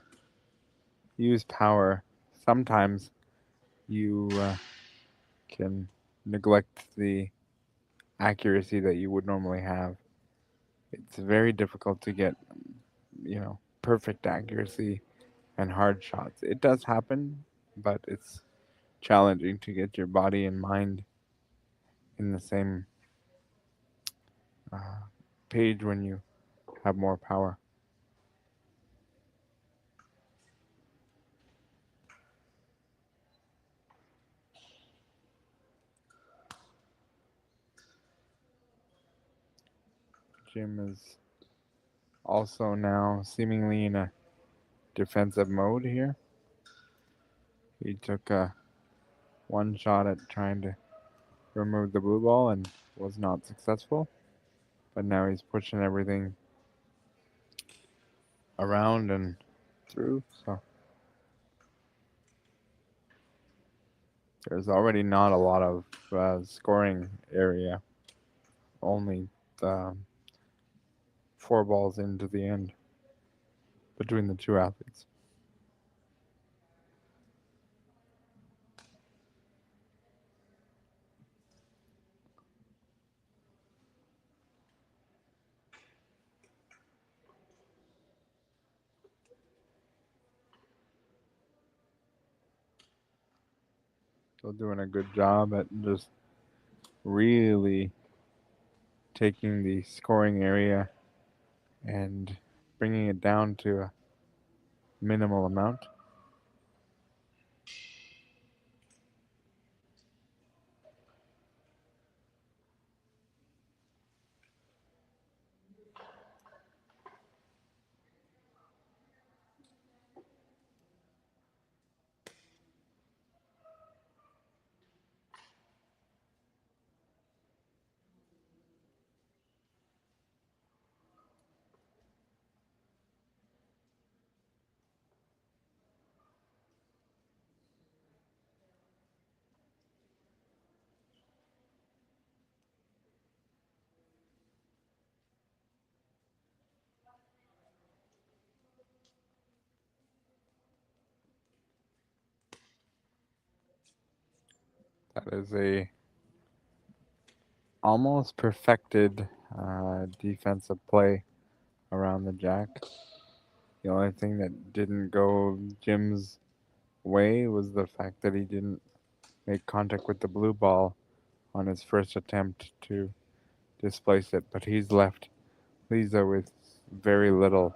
use power, sometimes you can neglect the accuracy that you would normally have. It's very difficult to get, perfect accuracy and hard shots. It does happen, but it's challenging to get your body and mind in the same uh, page when you have more power. Jim is also now seemingly in a defensive mode here. He took one shot at trying to remove the blue ball and was not successful. But now he's pushing everything around and through. So there's already not a lot of scoring area. Only 4 balls into the end between the two athletes. Still doing a good job at just really taking the scoring area and bringing it down to a minimal amount. That is a almost perfected defensive play around the jack. The only thing that didn't go Jim's way was the fact that he didn't make contact with the blue ball on his first attempt to displace it. But he's left Lisa with very little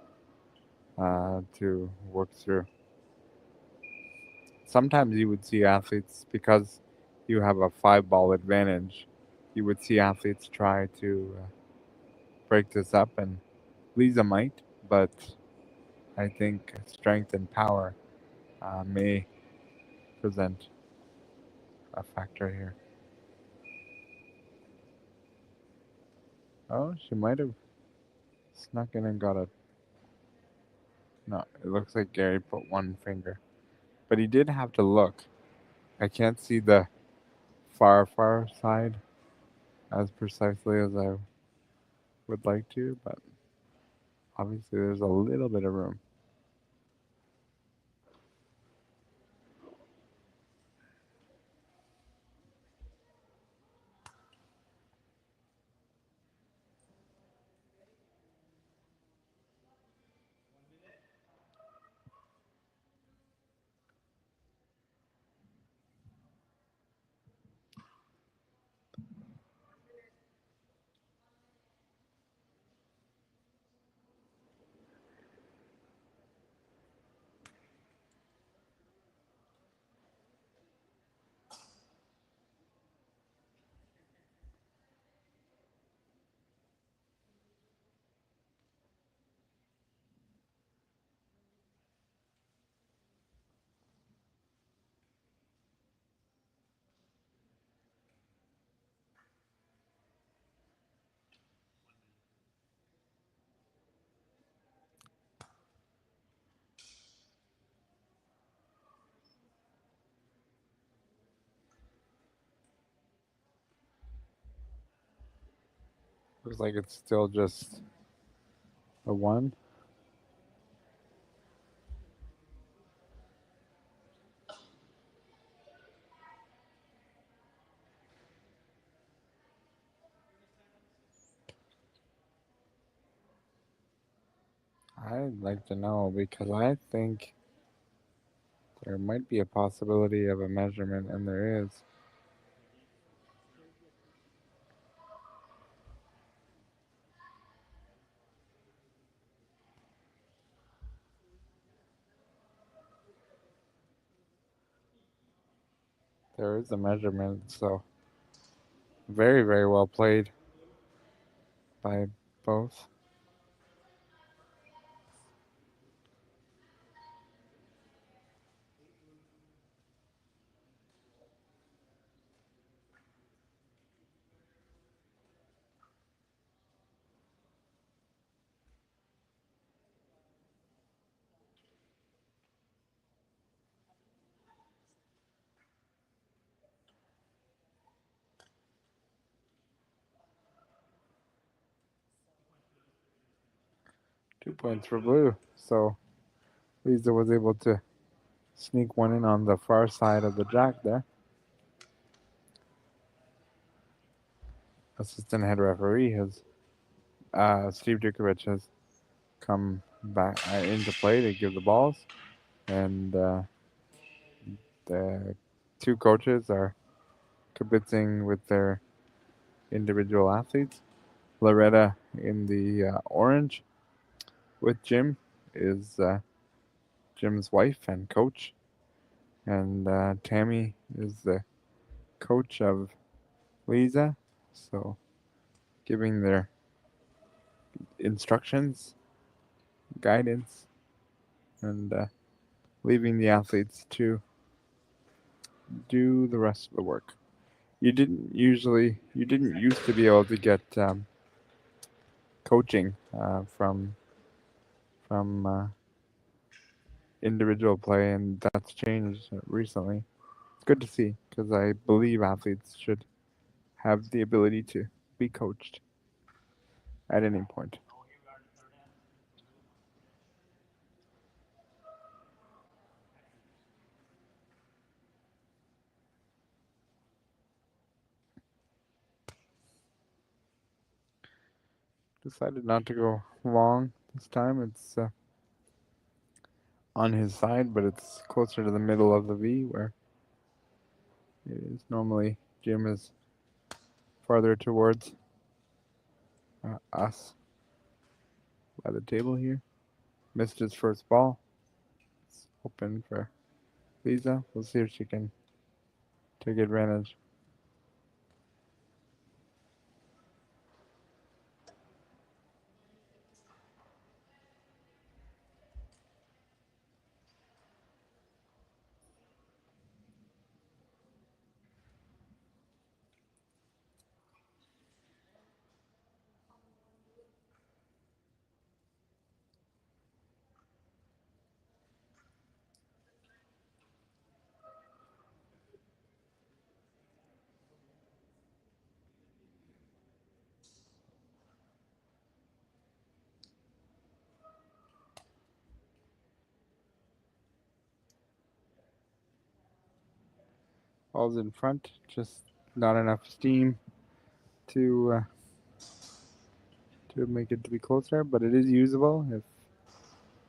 to work through. Sometimes you would see athletes, because you have a 5-ball advantage, you would see athletes try to break this up, and Lisa might, but I think strength and power may present a factor here. Oh, she might have snuck in and got a... No, it looks like Gary put one finger. But he did have to look. I can't see the far side as precisely as I would like to, but obviously there's a little bit of room. Looks like it's still just a 1. I'd like to know, because I think there might be a possibility of a measurement, and there is. There is a measurement, so very well played by both. 2 points for blue. So Lisa was able to sneak one in on the far side of the jack there. Assistant head referee has Steve Dukovic has come back into play to give the balls, and the two coaches are kibitzing with their individual athletes. Loretta in the orange with Jim is Jim's wife and coach, and Tammy is the coach of Lisa, so giving their instructions, guidance, and leaving the athletes to do the rest of the work. You didn't used to be able to get coaching from individual play, and that's changed recently. It's good to see because I believe athletes should have the ability to be coached at any point. Decided not to go long this time. It's on his side, but it's closer to the middle of the V where it is normally Jim is farther towards us by the table here. Missed his first ball. It's open for Lisa. We'll see if she can take advantage. Ball's in front, just not enough steam to make it to be closer, but it is usable if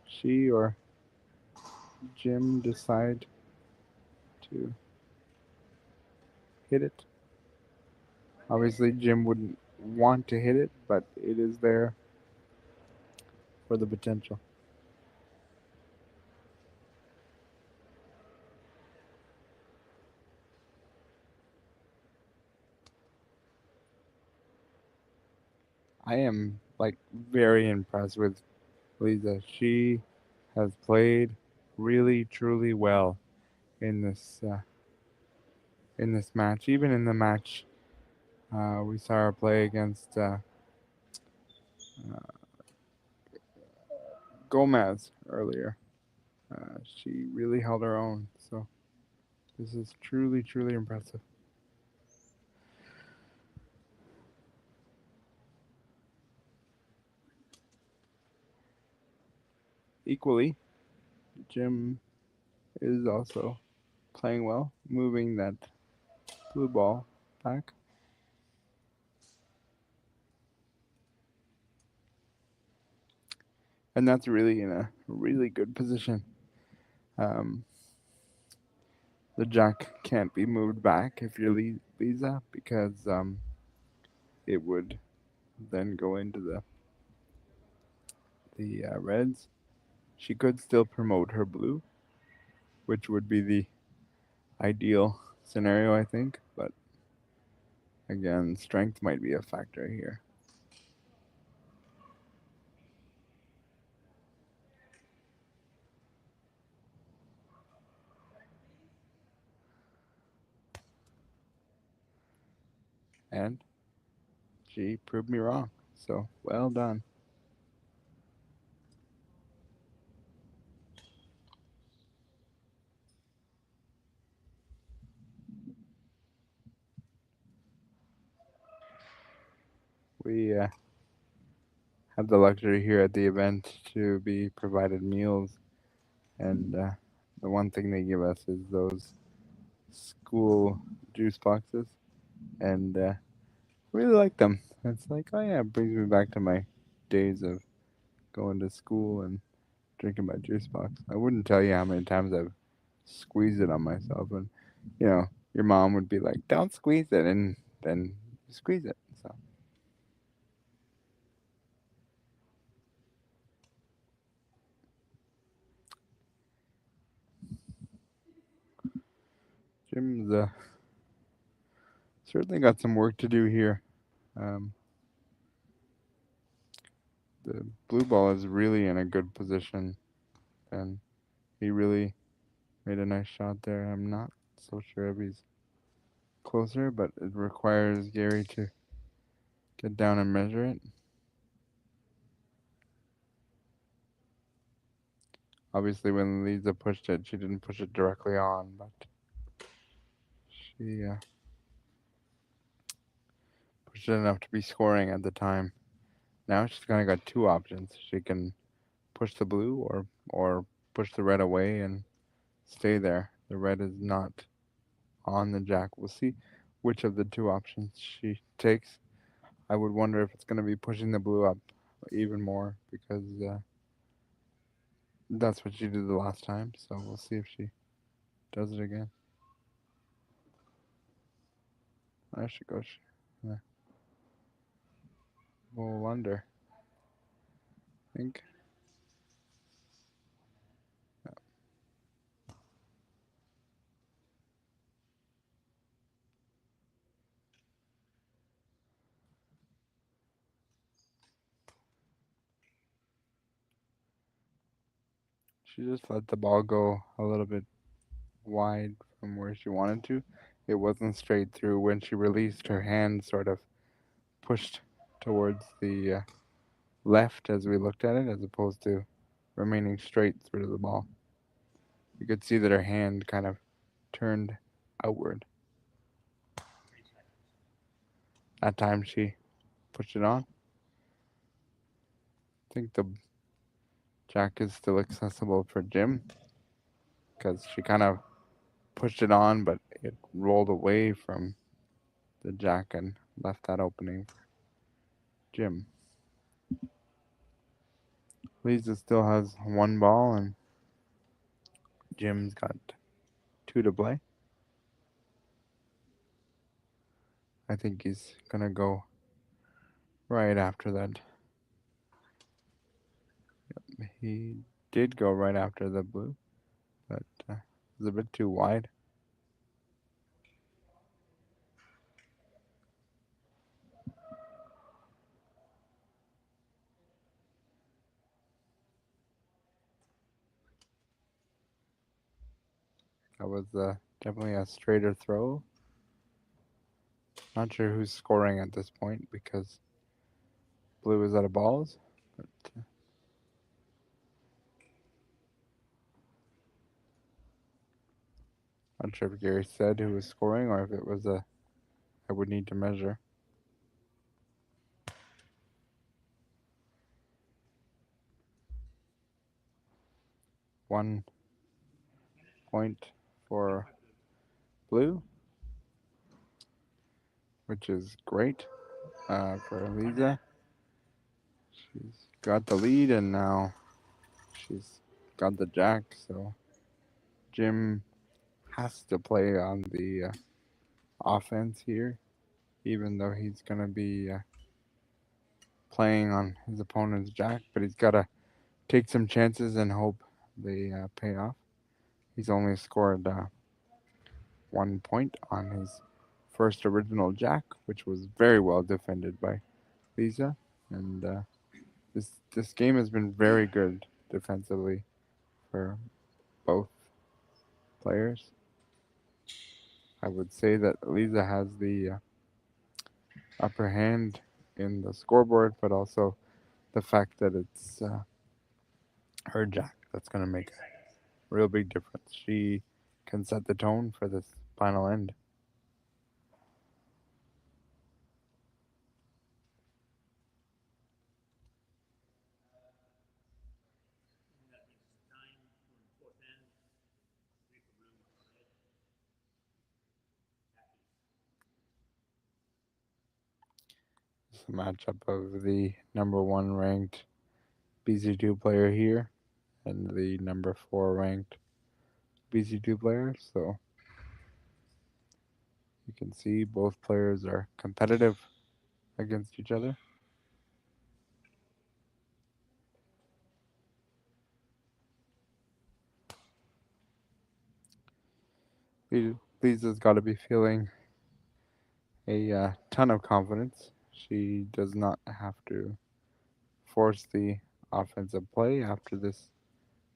she or Jim decide to hit it. Obviously, Jim wouldn't want to hit it, but it is there for the potential. I am like very impressed with Lisa. She has played really, truly well in this match. Even in the match we saw her play against Gomez earlier. She really held her own. So this is truly, truly impressive. Equally, Jim is also playing well, moving that blue ball back. And that's really in a really good position. The jack can't be moved back if you're Lisa because it would then go into the reds. She could still promote her blue, which would be the ideal scenario, I think. But again, strength might be a factor here. And she proved me wrong. So well done. We had have the luxury here at the event to be provided meals, and the one thing they give us is those school juice boxes, and really like them. It's like, oh yeah, it brings me back to my days of going to school and drinking my juice box. I wouldn't tell you how many times I've squeezed it on myself, and your mom would be like, "Don't squeeze it," and then you squeeze it. So Jim's certainly got some work to do here. Um, the blue ball is really in a good position, and he really made a nice shot there. I'm not so sure if he's closer, but it requires Gary to get down and measure it. Obviously, when Lisa pushed it, she didn't push it directly on, but she pushed it enough to be scoring at the time. Now she's kind of got two options. She can push the blue or push the red away and stay there. The red is not on the jack. We'll see which of the two options she takes. I would wonder if it's going to be pushing the blue up even more, because that's what she did the last time. So we'll see if she does it again. There she goes. Yeah. We'll wonder. I think. She just let the ball go a little bit wide from where she wanted to. It wasn't straight through. When she released, her hand sort of pushed towards the left as we looked at it, as opposed to remaining straight through the ball. You could see that her hand kind of turned outward. That time she pushed it on. I think the jack is still accessible for Jim, because she kind of pushed it on, but it rolled away from the jack and left that opening for Jim. Lisa still has one ball, and Jim's got two to play. I think he's gonna go right after that. He did go right after the blue, but it was a bit too wide. That was definitely a straighter throw. Not sure who's scoring at this point, because blue is out of balls. But not sure if Gary said who was scoring, or if it was I would need to measure. One point for blue, which is great for Lisa. She's got the lead, and now she's got the jack, so Jim has to play on the offense here, even though he's going to be playing on his opponent's jack, but he's got to take some chances and hope they pay off. He's only scored 1 point on his first original jack, which was very well defended by Lisa, and this game has been very good defensively for both players. I would say that Lisa has the upper hand in the scoreboard, but also the fact that it's her jack that's going to make a real big difference. She can set the tone for this final end. is a matchup of the #1 ranked BC2 player here and the #4 ranked BC2 player. So you can see both players are competitive against each other. Lisa's got to be feeling a ton of confidence. She does not have to force the offensive play after this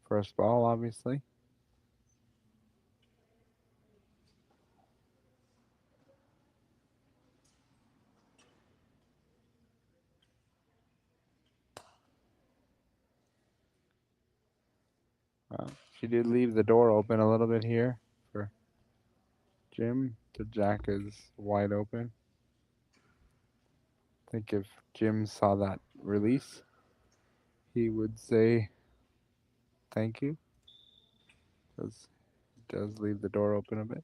first ball, obviously. She did leave the door open a little bit here for Jim. The jack is wide open. I think if Jim saw that release, he would say thank you, because he does leave the door open a bit.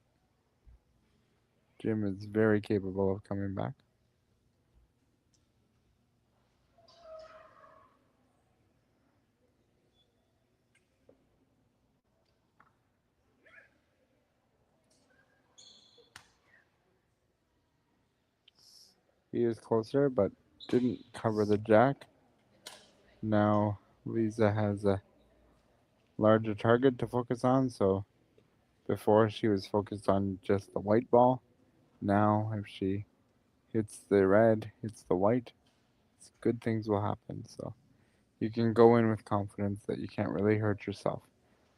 Jim is very capable of coming back. He is closer, but didn't cover the jack. Now Lisa has a larger target to focus on, so before she was focused on just the white ball. Now if she hits the red, hits the white, good things will happen. So you can go in with confidence that you can't really hurt yourself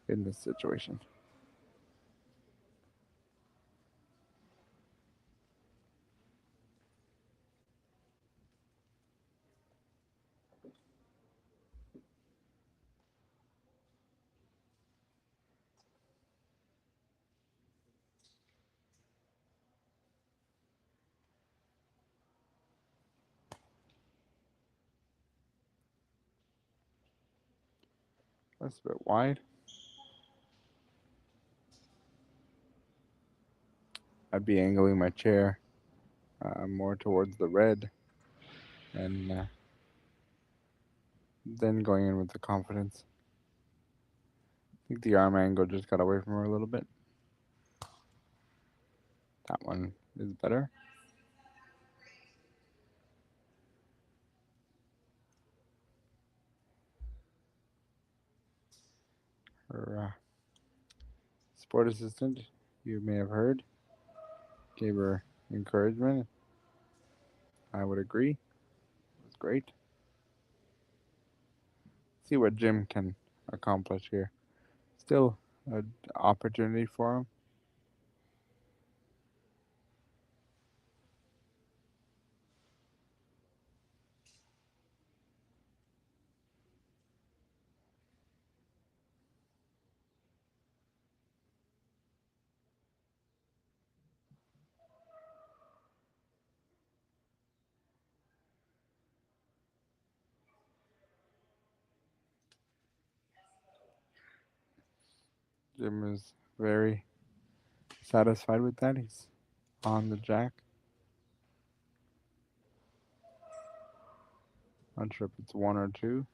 in this situation. That's a bit wide. I'd be angling my chair more towards the red and then going in with the confidence. I think the arm angle just got away from her a little bit. That one is better. Her sport assistant, you may have heard, gave her encouragement. I would agree. It was great. See what Jim can accomplish here. Still an opportunity for him. Jim is very satisfied with that. He's on the jack. Not sure if it's one or two.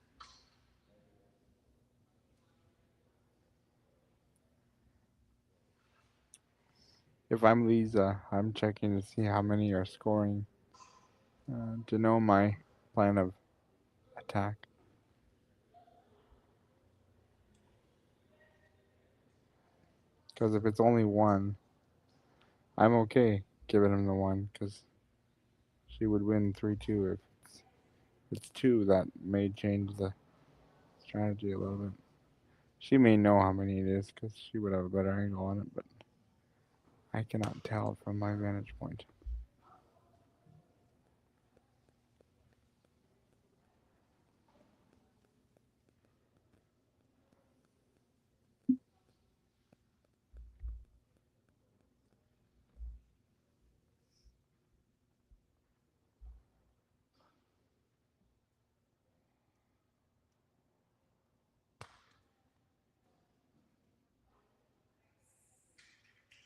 If I'm Lisa, I'm checking to see how many are scoring to know my plan of attack. Because if it's only one, I'm okay giving him the one, because she would win 3-2. If it's two, that may change the strategy a little bit. She may know how many it is, because she would have a better angle on it, but I cannot tell from my vantage point.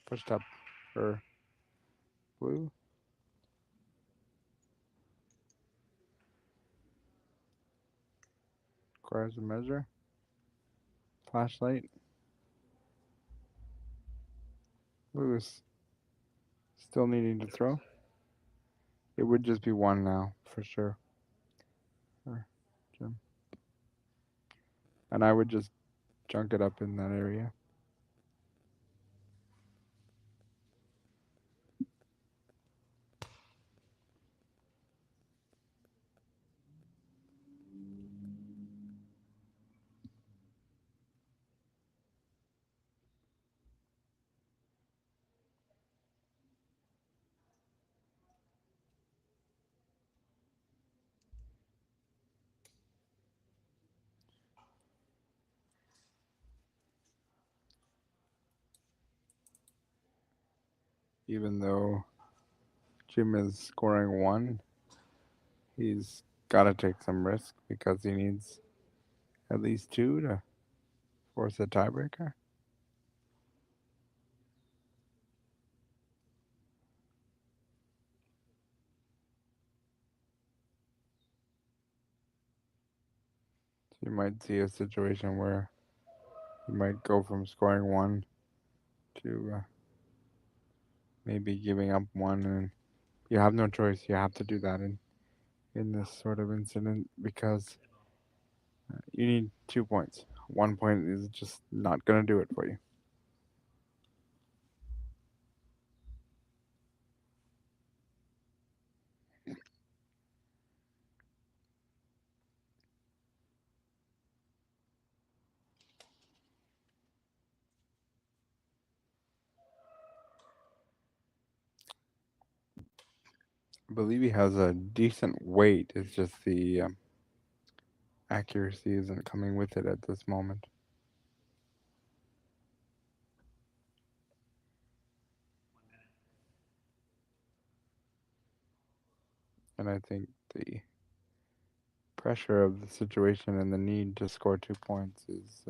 Pushed up for blue. Requires a measure. Flashlight. Lewis. Still needing to throw. It would just be one now, for sure. Or Jim. And I would just junk it up in that area. Even though Jim is scoring one, he's got to take some risk because he needs at least two to force a tiebreaker. So you might see a situation where you might go from scoring one to maybe giving up one, and you have no choice. You have to do that in this sort of incident because you need 2 points. 1 point is just not going to do it for you. I believe he has a decent weight. It's just the accuracy isn't coming with it at this moment. And I think the pressure of the situation and the need to score 2 points is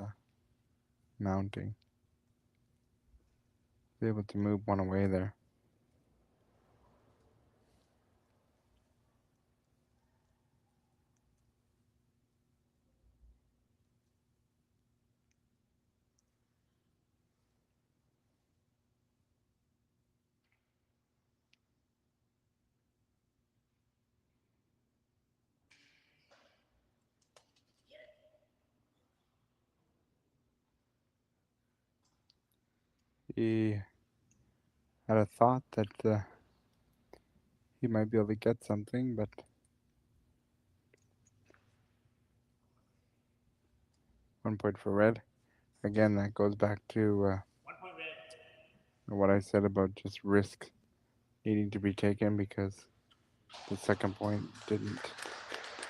mounting. Be able to move one away there. He had a thought that he might be able to get something, but 1 point for red. Again, that goes back to 1 point red. what I said about just risk needing to be taken because the second point didn't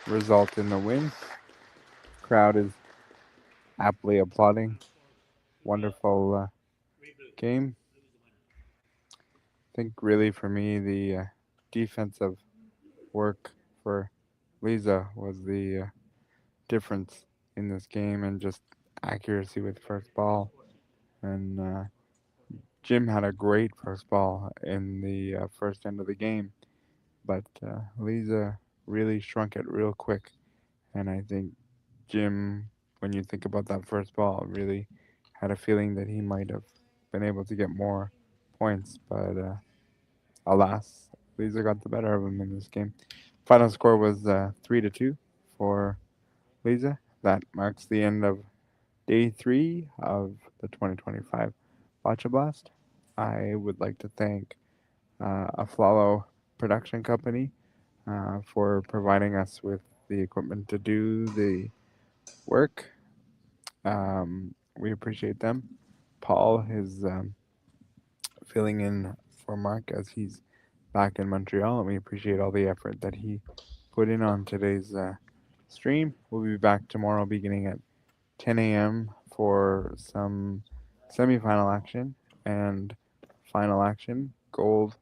result in the win. Crowd is aptly applauding. Wonderful game. I think really for me the defensive work for Lisa was the difference in this game and just accuracy with first ball. And Jim had a great first ball in the first end of the game, but Lisa really shrunk it real quick. And I think Jim, when you think about that first ball, really had a feeling that he might have been able to get more points, but alas, Lisa got the better of him in this game. Final score was 3-2 for Lisa. That marks the end of day 3 of the 2025 Boccia Blast. I would like to thank Aflalo Production Company for providing us with the equipment to do the work. We appreciate them. Paul is filling in for Mark as he's back in Montreal, and we appreciate all the effort that he put in on today's stream. We'll be back tomorrow beginning at 10 a.m. for some semifinal action and final action, gold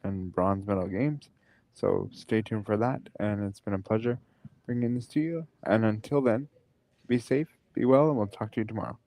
and bronze medal games. So stay tuned for that, and it's been a pleasure bringing this to you. And until then, be safe, be well, and we'll talk to you tomorrow.